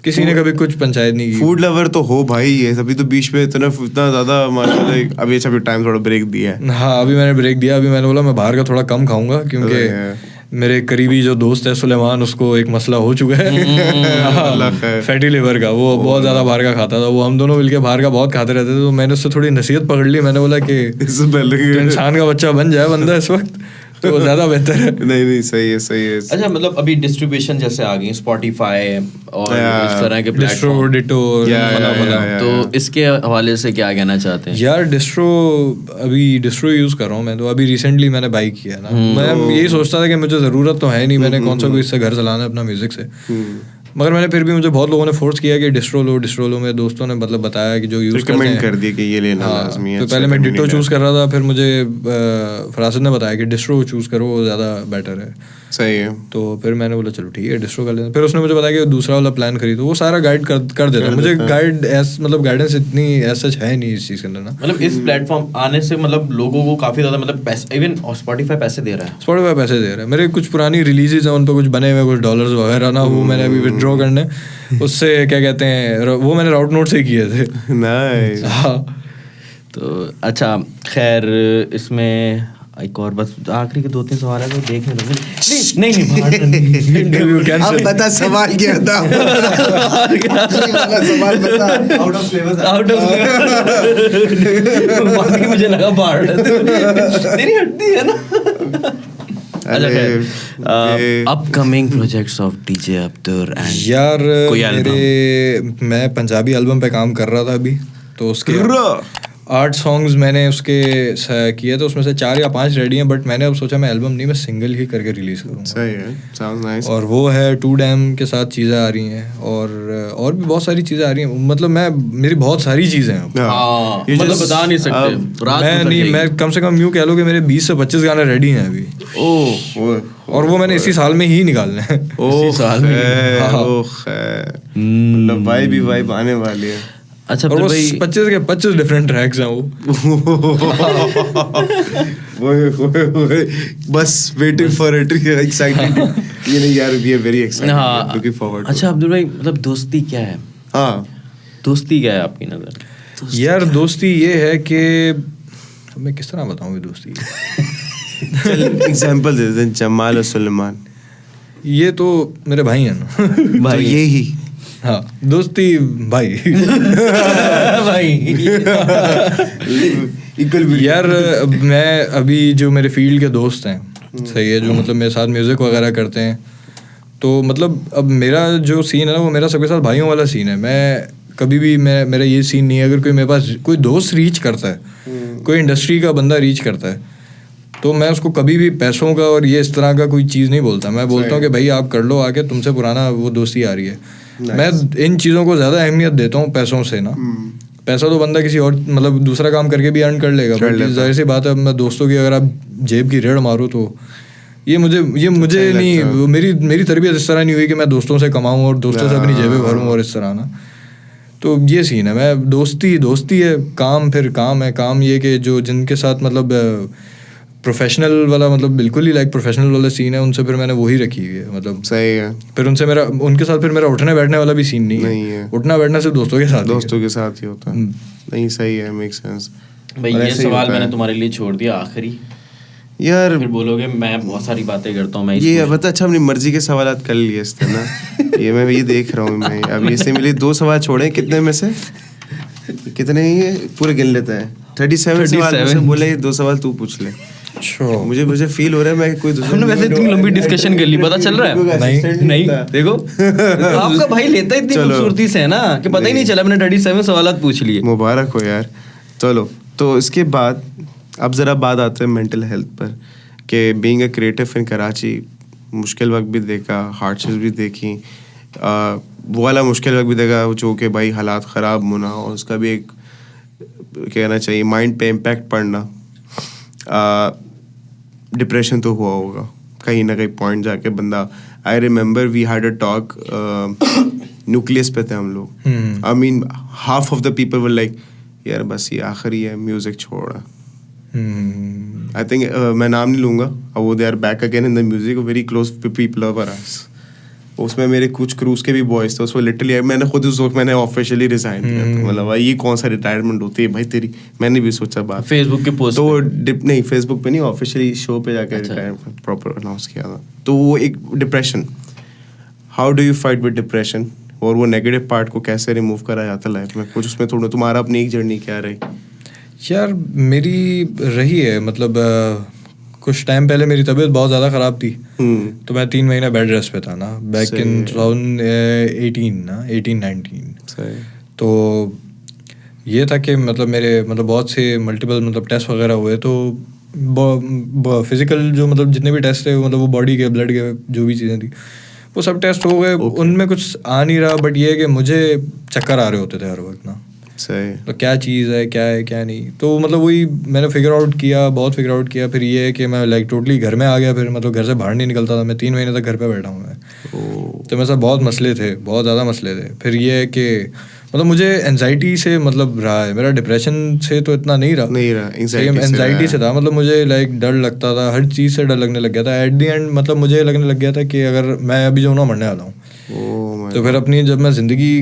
किसी ने कभी कुछ पंचायत नहीं की। फूड लवर तो हो भाई ये, अभी तो बीच में इतना ज्यादा माशाल्लाह अभी अच्छा टाइम थोड़ा ब्रेक दिया है। हाँ अभी मैंने ब्रेक दिया, अभी मैंने बोला मैं बाहर का थोड़ा कम खाऊंगा, क्योंकि मेरे करीबी जो दोस्त है सुलेमान, उसको एक मसला हो चुका है फैटी लिवर का। वो बहुत ज्यादा बाहर का खाता था, वो हम दोनों मिलके बाहर का बहुत खाते रहते थे। तो मैंने उससे थोड़ी नसीहत पकड़ ली, मैंने बोला कि इंसान का बच्चा बन जाए बंदा इस वक्त तो ज्यादा बेहतर है। नहीं सही है सही है। अच्छा मतलब अभी डिस्ट्रीब्यूशन जैसे आ गई स्पॉटिफाई और इस तरह के प्लेटफॉर्म, डिस्ट्रो तो इसके हवाले से क्या कहना चाहते हैं? यार डिस्ट्रो यूज कर रहा हूँ मैं, तो अभी रिसेंटली मैंने बाई किया ना। मैं यही सोचता था कि मुझे जरूरत तो है नहीं, मैंने कौन सा कोई इससे घर चलाना है अपना म्यूजिक से, मगर मैंने फिर भी मुझे बहुत लोगों ने फोर्स किया कि डिस्ट्रो लो। मेरे दोस्तों ने मतलब बताया कि जो यूज करते हैं कर दिया कि ये लेना लाजमी है। तो पहले मैं डिट्टो चूज कर रहा था, फिर मुझे फरासत ने बताया कि डिस्ट्रो चूज करो, वो ज्यादा बेटर है। सही है। तो फिर मैंने बोला चलो ठीक है डिस्ट्रो कर लेते। फिर उसने मुझे बताया कि दूसरा वाला प्लान खरीदो, वो सारा गाइड कर देता है मुझे। गाइडेंस इतनी ऐसा है नहीं इस चीज के अंदर ना। मतलब इस प्लेटफॉर्म आने से मतलब लोगों को काफी ज्यादा मतलब पैसे, इवन स्पॉटिफाई पैसे दे रहा है। स्पॉटिफाई पैसे दे रहा है। मेरे कुछ पुरानी रिलीजेस हैं, उन पर कुछ बने हुए कुछ डॉलर्स वगैरह ना, वो मैंने अभी विथड्रॉ करने, उससे क्या कहते हैं वो मैंने राउट नोट से किए थे। नाइस। हाँ तो अच्छा खैर इसमें एक और बस आखिरी के 2-3 सवाल है तो देखने दो। नहीं अब बता सवाल क्या था? सवाल बता। आउट ऑफ फ्लेवर बाकी मुझे लगा बाहर तेरी हटती है ना। Upcoming projects of DJ Abdur and यार मैं पंजाबी एल्बम पे काम कर रहा था अभी, तो उसके 8 सॉन्ग्स मैंने उसके किए थे, उसमें से 4 या 5 रेडी हैं। बट मैंने अब सोचा मैं एल्बम नहीं, मैं सिंगल ही करके रिलीज करूँगा। सही है, साउंड्स नाइस। और वो है 2 डैम के साथ चीज़ें आ रही हैं, और भी बहुत सारी चीज़ें आ रही हैं। मतलब मेरी बहुत सारी चीज़ें हैं, मतलब बता नहीं सकते। मैं कम से कम यूँ कह लो कि मेरे 20 से 25 गाने रेडी हैं अभी। और वो मैंने इसी साल में ही निकालने हैं। मतलब वाइब आने वाली है। अच्छा और वो 25 के 25 डिफरेंट ट्रैक्स हैं वो। बस वेटिंग फॉर इट, एक्साइटेड। ये नहीं यार, we are very excited, looking forward. अच्छा अब्दुल भाई मतलब दोस्ती क्या है? हाँ दोस्ती क्या है आपकी नजर? यार दोस्ती ये है कि मैं किस तरह बताऊँ ये दोस्ती। एग्जांपल दे दें, जमाल और सुलेमान ये तो मेरे भाई हैं ना। भाई तो ये ही हाँ दोस्ती भाई। यार मैं अभी जो मेरे फील्ड के दोस्त हैं, सही है, जो मतलब मेरे साथ म्यूजिक वगैरह करते हैं, तो मतलब अब मेरा जो सीन है ना वो मेरा सबके साथ भाइयों वाला सीन है. मैं कभी भी मेरा ये सीन नहीं है अगर कोई मेरे पास कोई दोस्त रीच करता है, कोई इंडस्ट्री का बंदा रीच करता है, तो मैं उसको कभी भी पैसों का और ये इस तरह का कोई चीज़ नहीं बोलता. मैं बोलता हूँ कि भाई आप कर लो आके, तुमसे पुराना वो दोस्ती आ रही है. मैं इन चीज़ों को ज़्यादा अहमियत देता हूँ पैसों से ना. पैसा तो बंदा किसी और मतलब दूसरा काम करके भी अर्न कर लेगा, बट जाहिर सी बात है मैं दोस्तों की अगर आप जेब की रेड़ मारूँ तो ये मुझे नहीं, मेरी तरबियत इस तरह नहीं हुई कि मैं दोस्तों से कमाऊँ और दोस्तों से अपनी जेबें भरूँ और इस तरह ना. तो ये सीन है. मैं दोस्ती है, काम फिर काम है. काम ये कि जो जिनके साथ मतलब प्रोफेशनल वाला मतलब बिल्कुल ही लाइक प्रोफेशनल वाला सीन है, उनसे फिर मैंने वही रखी हुई है. मतलब सही है. फिर उनके साथ फिर मेरा उठने बैठने वाला भी सीन नहीं है. उठना बैठना सिर्फ दोस्तों के साथ ही होता है. नहीं सही है, मेक सेंस. भाई ये सवाल मैंने तुम्हारे लिए छोड़ दिया आखिरी यार. फिर बोलोगे मैं बहुत सारी बातें करता हूँ. मैं ये बता, अच्छा अपनी मर्जी के सवाल कर लिए इसने ना. ये मैं ये देख रहा हूँ. मैं अब इससे मिले 2 सवाल छोड़े. कितने में से कितने ही पूरे गिन लेते हैं? 37 सवाल से बोले 2 सवाल तू पूछ ले. मुझे फील हो रहा है मैं कोई दूसरा. हमने वैसे इतनी लंबी डिस्कशन कर ली, पता चल रहा है? नहीं देखो आपका भाई लेता इतनी खूबसूरती से है ना कि पता ही नहीं चला. मैंने 37 सवाल पूछ लिए. मुबारक हो यार. चलो तो इसके बाद अब ज़रा बात आते हैं मेंटल हेल्थ पर कि being a creative in Karachi मुश्किल वक्त भी देखा, हार्डशिप्स भी देखी, वो वाला मुश्किल वक्त भी देखा जो कि भाई हालात ख़राब होना और उसका भी एक कहना चाहिए माइंड पे इम्पैक्ट पड़ना. डिप्रेशन तो हुआ होगा कहीं ना कहीं पॉइंट जाके बंदा. I remember we had a talk, nucleus पे थे हम लोग. I mean half of the people were like यार बस ये आखिरी है, म्यूजिक छोड़ा. आई थिंक मैं नाम नहीं लूँगा. वो they are back again in the music, very close people of us. उसमें मेरे कुछ क्रूज के भी बॉयज थे. उसमें लिटरली मैंने खुद उस वक्त मैंने ऑफिशियली रिजाइन किया था. मतलब भाई ये कौन सा रिटायरमेंट होती है भाई तेरी. मैंने भी सोचा बात फेसबुक के पोस्ट तो नहीं फेसबुक पे नहीं, ऑफिशियली शो पे जाकर रिटायरमेंट प्रॉपर अनाउंस किया था. तो वो एक depression, how do you fight with depression और वो नेगेटिव पार्ट को कैसे रिमूव करा जाता है लाइफ में कुछ उसमें थोड़ा तुम्हारा अपनी एक जर्नी क्या रही? यार मेरी रही है मतलब कुछ टाइम पहले मेरी तबीयत बहुत ज़्यादा ख़राब थी. तो मैं 3 महीने बेड रेस्ट पे था ना बैक इन 2018 ना 18-19. तो ये था कि मतलब मेरे मतलब बहुत से मल्टीपल मतलब टेस्ट वगैरह हुए. तो फिज़िकल जो मतलब जितने भी टेस्ट थे मतलब वो बॉडी के ब्लड के जो भी चीज़ें थी वो सब टेस्ट हो गए. उनमें कुछ आ नहीं रहा, बट ये है कि मुझे चक्कर आ रहे होते थे हर वक्त ना. तो क्या चीज़ है क्या नहीं. तो मतलब वही मैंने बहुत फिगर आउट किया. फिर ये है कि मैं लाइक टोटली घर में आ गया. फिर मतलब घर से बाहर नहीं निकलता था. मैं 3 महीने तक घर पे बैठा हूँ मैं. तो मेरे साथ बहुत मसले थे, बहुत ज़्यादा मसले थे. फिर ये है कि मतलब मुझे एनजाइटी से मतलब रहा है. मेरा डिप्रेशन से तो इतना नहीं रहा एनजाइटी से था. मतलब मुझे लाइक डर लगता था, हर चीज़ से डर लगने लग गया था. एट दी एंड मतलब मुझे लगने लग गया था कि अगर मैं अभी जो ना मरने वाला हूँ. तो फिर अपनी जब मैं ज़िंदगी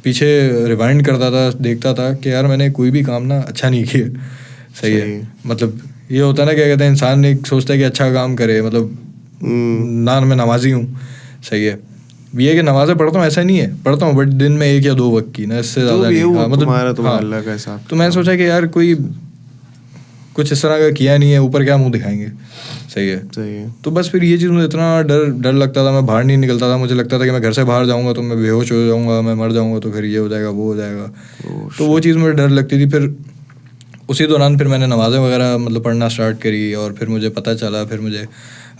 पीछे रिवाइंड करता था, देखता था कि यार मैंने कोई भी काम ना अच्छा नहीं किया. सही है. मतलब ये होता है ना, क्या कहते हैं, इंसान एक सोचता है कि अच्छा काम करे. मतलब ना मैं नमाजी हूँ. सही है. ये कि नमाज़ें पढ़ता हूँ ऐसा नहीं है, पढ़ता हूँ बट दिन में 1 या 2 वक्त की ना, इससे ज़्यादा नहीं. मतलब तो मैंने सोचा कि यार कोई कुछ इस तरह का किया नहीं है, ऊपर क्या मुँह दिखाएंगे. सही है. तो बस फिर ये चीज़ मुझे इतना डर लगता था, मैं बाहर नहीं निकलता था. मुझे लगता था कि मैं घर से बाहर जाऊँगा तो मैं बेहोश हो जाऊँगा, मैं मर जाऊँगा, तो फिर ये हो जाएगा वो हो जाएगा. तो वो चीज़ मुझे डर लगती थी. फिर उसी दौरान फिर मैंने नमाज़ें वगैरह मतलब पढ़ना स्टार्ट करी. और फिर मुझे पता चला, फिर मुझे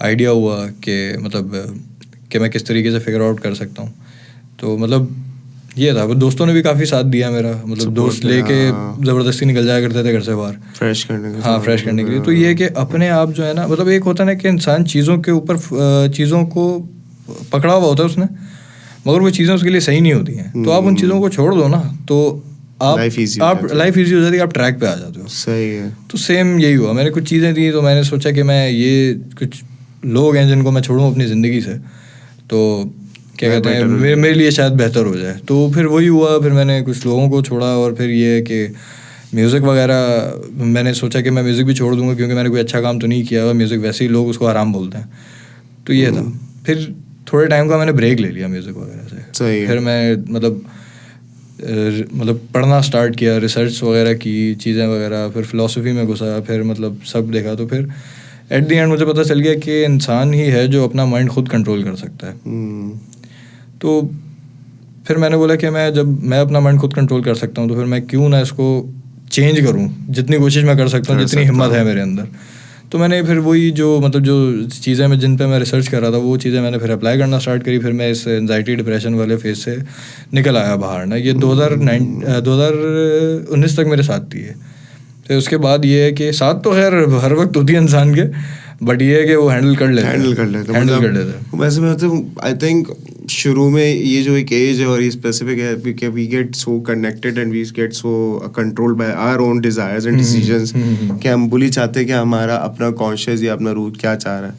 आइडिया हुआ कि मतलब कि मैं किस तरीके से फिगर आउट कर सकता हूँ. तो मतलब ये था. दोस्तों ने भी काफ़ी साथ दिया मेरा. मतलब दोस्त लेके ज़बरदस्ती निकल जाया करते थे घर से बाहर फ्रेश करने के लिए. तो ये कि अपने आप जो है ना, मतलब एक होता है ना कि इंसान चीज़ों के ऊपर चीज़ों को पकड़ा हुआ होता है उसने, मगर वो चीज़ें उसके लिए सही नहीं होती हैं. तो आप उन चीज़ों को छोड़ दो ना, तो आप लाइफ ईजी हो जाती है, आप ट्रैक पे आ जाते हो. सही है. तो सेम यही हुआ. मैंने कुछ चीज़ें थी तो मैंने सोचा कि मैं ये कुछ लोग हैं जिनको मैं छोड़ूँ अपनी ज़िंदगी से, तो क्या कहते हैं मेरे लिए शायद बेहतर हो जाए. तो फिर वही हुआ. फिर मैंने कुछ लोगों को छोड़ा. और फिर ये है कि म्यूज़िक वगैरह मैंने सोचा कि मैं म्यूज़िक भी छोड़ दूंगा, क्योंकि मैंने कोई अच्छा काम तो नहीं किया. और म्यूज़िक वैसे ही लोग उसको आराम बोलते हैं. तो ये था. फिर थोड़े टाइम का मैंने ब्रेक ले लिया म्यूज़िक वगैरह से. फिर मैं मतलब पढ़ना स्टार्ट किया, रिसर्च वगैरह की चीज़ें वगैरह. फिर फ़िलासफ़ी में घुसा, फिर मतलब सब देखा. तो फिर एट द एंड मुझे पता चल गया कि इंसान ही है जो अपना माइंड खुद कंट्रोल कर सकता है। तो फिर मैंने बोला कि जब मैं अपना माइंड खुद कंट्रोल कर सकता हूँ तो फिर मैं क्यों ना इसको चेंज करूँ, जितनी कोशिश मैं कर सकता हूँ, जितनी हिम्मत है मेरे अंदर। तो मैंने फिर वही जो जो चीज़ें मैं जिन पे मैं रिसर्च कर रहा था वो चीज़ें मैंने फिर अप्लाई करना स्टार्ट करी। फिर मैं इस एंजाइटी डिप्रेशन वाले फेज से निकल आया बाहर ना। ये 2019 तक मेरे साथ थी ये। तो उसके बाद ये है कि साथ तो खैर हर वक्त होती है इंसान के, बट ये है कि वो हैंडल कर लेते। वैसे मैं तो आई थिंक शुरू में ये जो एक एज है और ये स्पेसिफिक है कि we get so connected and we get so controlled by our own desires and decisions कि हम बुली चाहते हैं कि हमारा अपना कॉन्शियस या अपना रूह क्या चाह रहा है।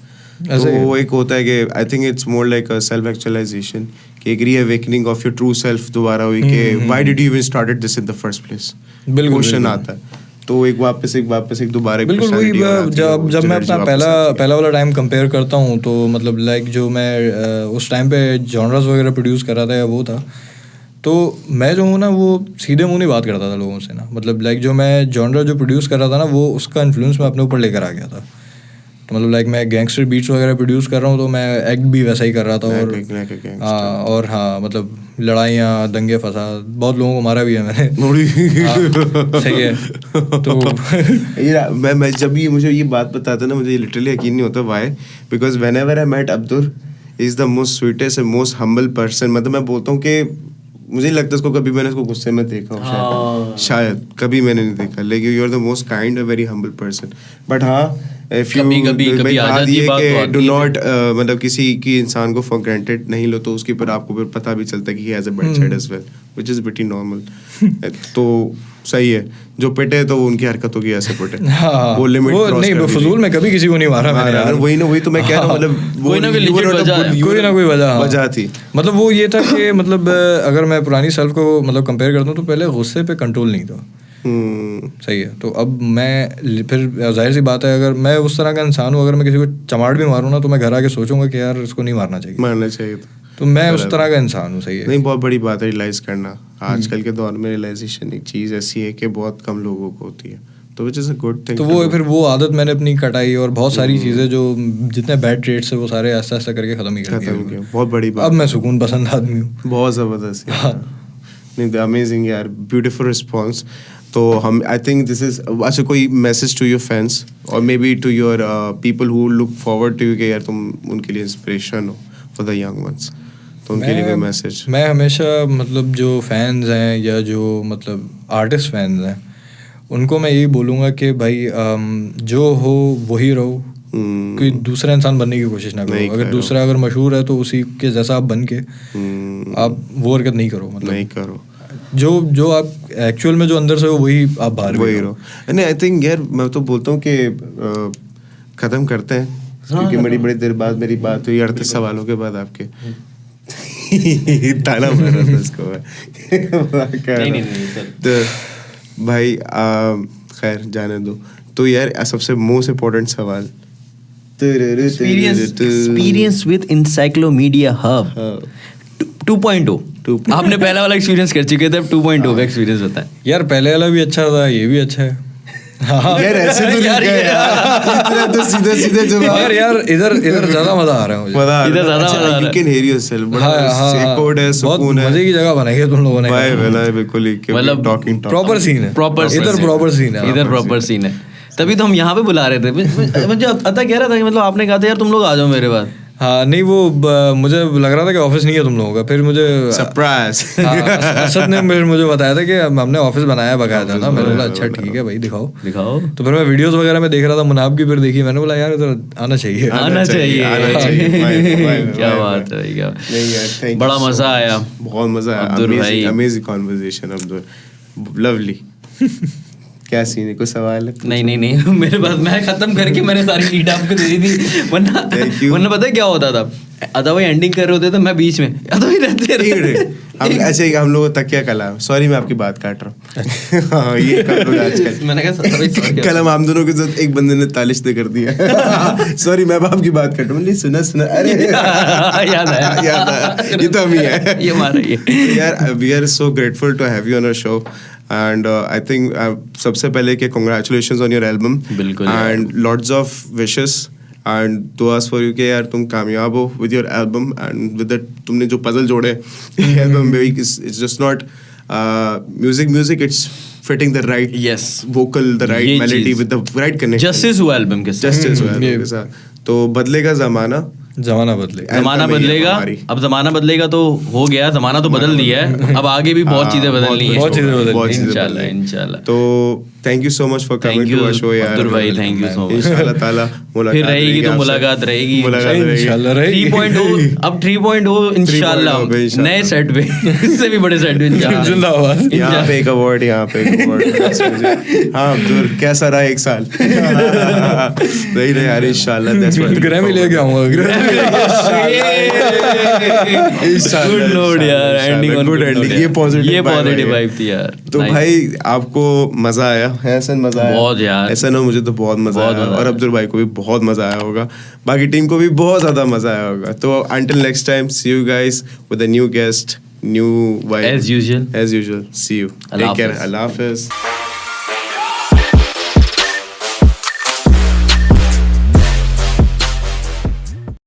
तो वो एक होता है कि I think it's more like a self actualization, कि एक reawakening of your true self दोबारा हुई कि why did you even started this in the first place. Question आता है तो एक वापस एक दोबारा बिल्कुल वही। जब मैं अपना पहला वाला टाइम कंपेयर करता हूँ तो मतलब लाइक जो मैं उस टाइम पे जॉनर्स वगैरह प्रोड्यूस कर रहा था या वो था, तो मैं जो हूँ ना वो सीधे मुँह नहीं बात करता था लोगों से ना। मतलब लाइक जो मैं जॉनर जो प्रोड्यूस कर रहा था ना वो उसका इन्फ्लुएंस मैं अपने ऊपर लेकर आ गया था। तो मतलब लाइक मैं गैंगस्टर बीट्स वगैरह प्रोड्यूस कर रहा हूँ तो मैं एक्ट भी वैसा ही कर रहा था। और हाँ मतलब लड़ाइयाँ दंगे फसाद बहुत लोगों को मारा भी है मैंने। सही है। तो मैं जब भी मुझे ये बात बताता ना मुझे लिटरली यकीन नहीं होता। Why? Because whenever I met Abdul is the most sweetest and most humble person. मतलब मैं बोलता हूँ कि मुझे नहीं लगता इसको कभी मैंने इसको गुस्से में देखा हो। शायद कभी मैंने नहीं देखा। लेकिन you are the most kind very humble person. But हाँ इफ यू डू नॉट मतलब किसी की इंसान को फॉर ग्रांटेड नहीं लो तो उसके ऊपर आपको फिर पता भी चलता है कि he has a bad side as well which is pretty normal. तो सही है जो पिटे तो उनकी हरकतों की ऐसे पिटे। वो लिमिट क्रॉस नहीं फजूल में कभी किसी को नहीं मारा मैंने यार। वही तो मैं कह रहा हूँ। मतलब कोई ना कोई वजह थी। मतलब वो ये था कि मतलब अगर मैं पुरानी सेल्फ को मतलब कंपेयर करता हूँ तो पहले गुस्से पे कंट्रोल नहीं था। सही है। तो अब मैं फिर जाहिर सी बात है अगर मैं उस तरह का इंसान हूँ, अगर मैं किसी को चमाट भी मारूँ ना तो मैं घर आके सोचूंगा कि यार इसको नहीं मारना चाहिए। तो मैं उस तरह का इंसान हूँ। सही है। नहीं बहुत बड़ी बात है रियलाइज करना। आजकल के दौर में रियलाइजेशन एक चीज़ ऐसी है कि बहुत कम लोगों को होती है। तो which is a good thing. तो वो आदत मैंने अपनी कटाई और बहुत सारी चीज़ें जो जितने बैड ट्रेट्स है वो सारे ऐसा ऐसा करके ख़त्म ही कर दिए। बहुत बड़ी बात। अब मैं सुकून पसंद आदमी हूँ। बहुत ज़बरदस्त। नहीं अमेजिंग यार, ब्यूटीफुल रिस्पॉन्स। तो हम आई थिंक दिस इज अच्छा कोई मैसेज टू योर फैंस और may be to your people who look forward to you कि यार तुम उनके लिए इंस्पिरेशन हो फॉर द यंग वंस, तो उनके लिए कोई मैसेज? मैं हमेशा मतलब जो फैंस हैं या जो मतलब आर्टिस्ट फैंस हैं उनको मैं यही बोलूँगा कि भाई जो हो वही रहो। कोई दूसरा इंसान बनने की कोशिश ना करो। अगर दूसरा अगर मशहूर है तो उसी के जैसा आप बन के आप वो हरकत नहीं करो। मतलब नहीं करो जो आप एक्चुअल में जो अंदर से हो वही आप बाहर वही रहो। नहीं आई थिंक यार मैं तो बोलता हूँ कि ख़त्म करते हैं क्योंकि बड़ी देर बाद मेरी बात हुई 38 सवालों के बाद आपके ताना मारा था इसको नहीं तो भाई खैर जाने दो। तो यार सबसे मोस्ट इम्पोर्टेंट सवाल एक्सपीरियंस विद एनसाइक्लोपीडिया हब 2.0। आपने पहला वाला एक्सपीरियंस कर चुके थे, अब 2.0 का एक्सपीरियंस होता है। यार पहले वाला भी अच्छा था, ये भी अच्छा है। यार ऐसे तो यार तो सीधे जवाब। यार इधर ज्यादा मजा आ रहा है मुझे। इधर ज्यादा मजा आ रहा है। You can hear yourself। बड़ा सेकोड है, सुकून है। मजे की जगह बनाई है तुम लोगों ने। भाई बिल्कुल मतलब प्रॉपर सीन है। इधर प्रॉपर सीन है। तभी तो हम यहाँ पे बुला रहे थे। मुझे अता कह रहा था कि मतलब आपने कहा था यार तुम लोग आ जाओ मेरे पास। हाँ नहीं वो मुझे लग रहा था कि ऑफिस नहीं है तुम लोगों का। फिर मुझे सरप्राइज असद ने मुझे बताया था कि हमने ऑफिस बनाया बकायदा था। मैंने बोला अच्छा ठीक है भाई दिखाओ। तो फिर मैं वीडियोस वगैरह में देख रहा था, मुनाब की फिर देखी। मैंने बोला यार इधर आना चाहिए। क्या बात है, क्या बड़ा मजा आया, बहुत मजा आया। Amazing conversation Abdul, lovely. क्या सीन है, कोई सवाल है? नहीं मेरे पास मैं खत्म करके मैंने सारी लीड आपको दे दी थी। वरना पता है क्या होता था, अदा भाई एंडिंग कर रहे होते थे, मैं बीच में अदा भाई रहते अच्छा हम लोग तकिया कलाम, सॉरी मैं आपकी बात काट रहा हूँ। ये आजकल मैंने कहा कल हम दोनों के साथ एक बंदे ने तालिश दे कर दिया। सॉरी मैं आपकी बात काट रहा हूँ। सुना अरे याद आया ये तो हम ही है। ये हमारा ये यार we are so grateful to have you on our show. And I think सबसे पहले कि congratulations on your album. बिल्कुल यार। And lots of wishes and दुआस फॉर यू के यार तुम कामयाब हो with your album and with तुमने जो पजल जोड़े एल्बम में, it's just not music, it's fitting the right Yes. Vocal, the ये राइट मेलोडी चीज़। With the right connection. Justice हुआ एल्बम के साथ। जस्टिस के साथ. तो बदलेगा जमाना, जमाना बदलेगा। जमाना anthem है ये बदलेगा, हमारी. अब जमाना बदलेगा तो हो गया, जमाना तो बदल दिया है, अब आगे भी बहुत चीजें बदलनी है। बहुत चीजें बदलनी बहुत चीजें इंशाल्लाह बदलनी. इंशाल्लाह। तो thank you so much for Thank coming you, to our show यार. अब्दुल भाई, thank you so much. इंशाल्लाह ताला मुलाकात फिर रहेगी तो आपसे. मुलाकात रहेगी। मुलाकात रहेगी. इंशाल्लाह रहेगी। 3.0 अब 3.0 इंशाल्लाह 3.0 पे इंशाल्लाह। नए सेट पे इससे भी बड़े सेट पे इंशाल्लाह। जिंदाबाद। यहाँ पे एक अवार्ड, यहाँ पे एक अवार्ड. हाँ अब्दुल, कैसा रहा एक साल? नहीं नहीं यार, इंशाल्लाह ग्रैमी लेके आऊंगा। गुड नोट यार, एंडिंग ऑन गुड एंडिंग. ये पॉजिटिव वाइब थी यार। तो Nice. भाई आपको मजा आया है? ऐसा मजा आया बहुत यार। ऐसा ना, मुझे तो बहुत मजा बहुत आया मजा और आया। अब्दुल भाई को भी बहुत मजा आया होगा, बाकी टीम को भी बहुत ज्यादा मजा आया होगा. तो until next time, see you guys with a new guest, new vibe As usual. as usual. See you. Allah Take care. Hafiz. Allah Hafiz.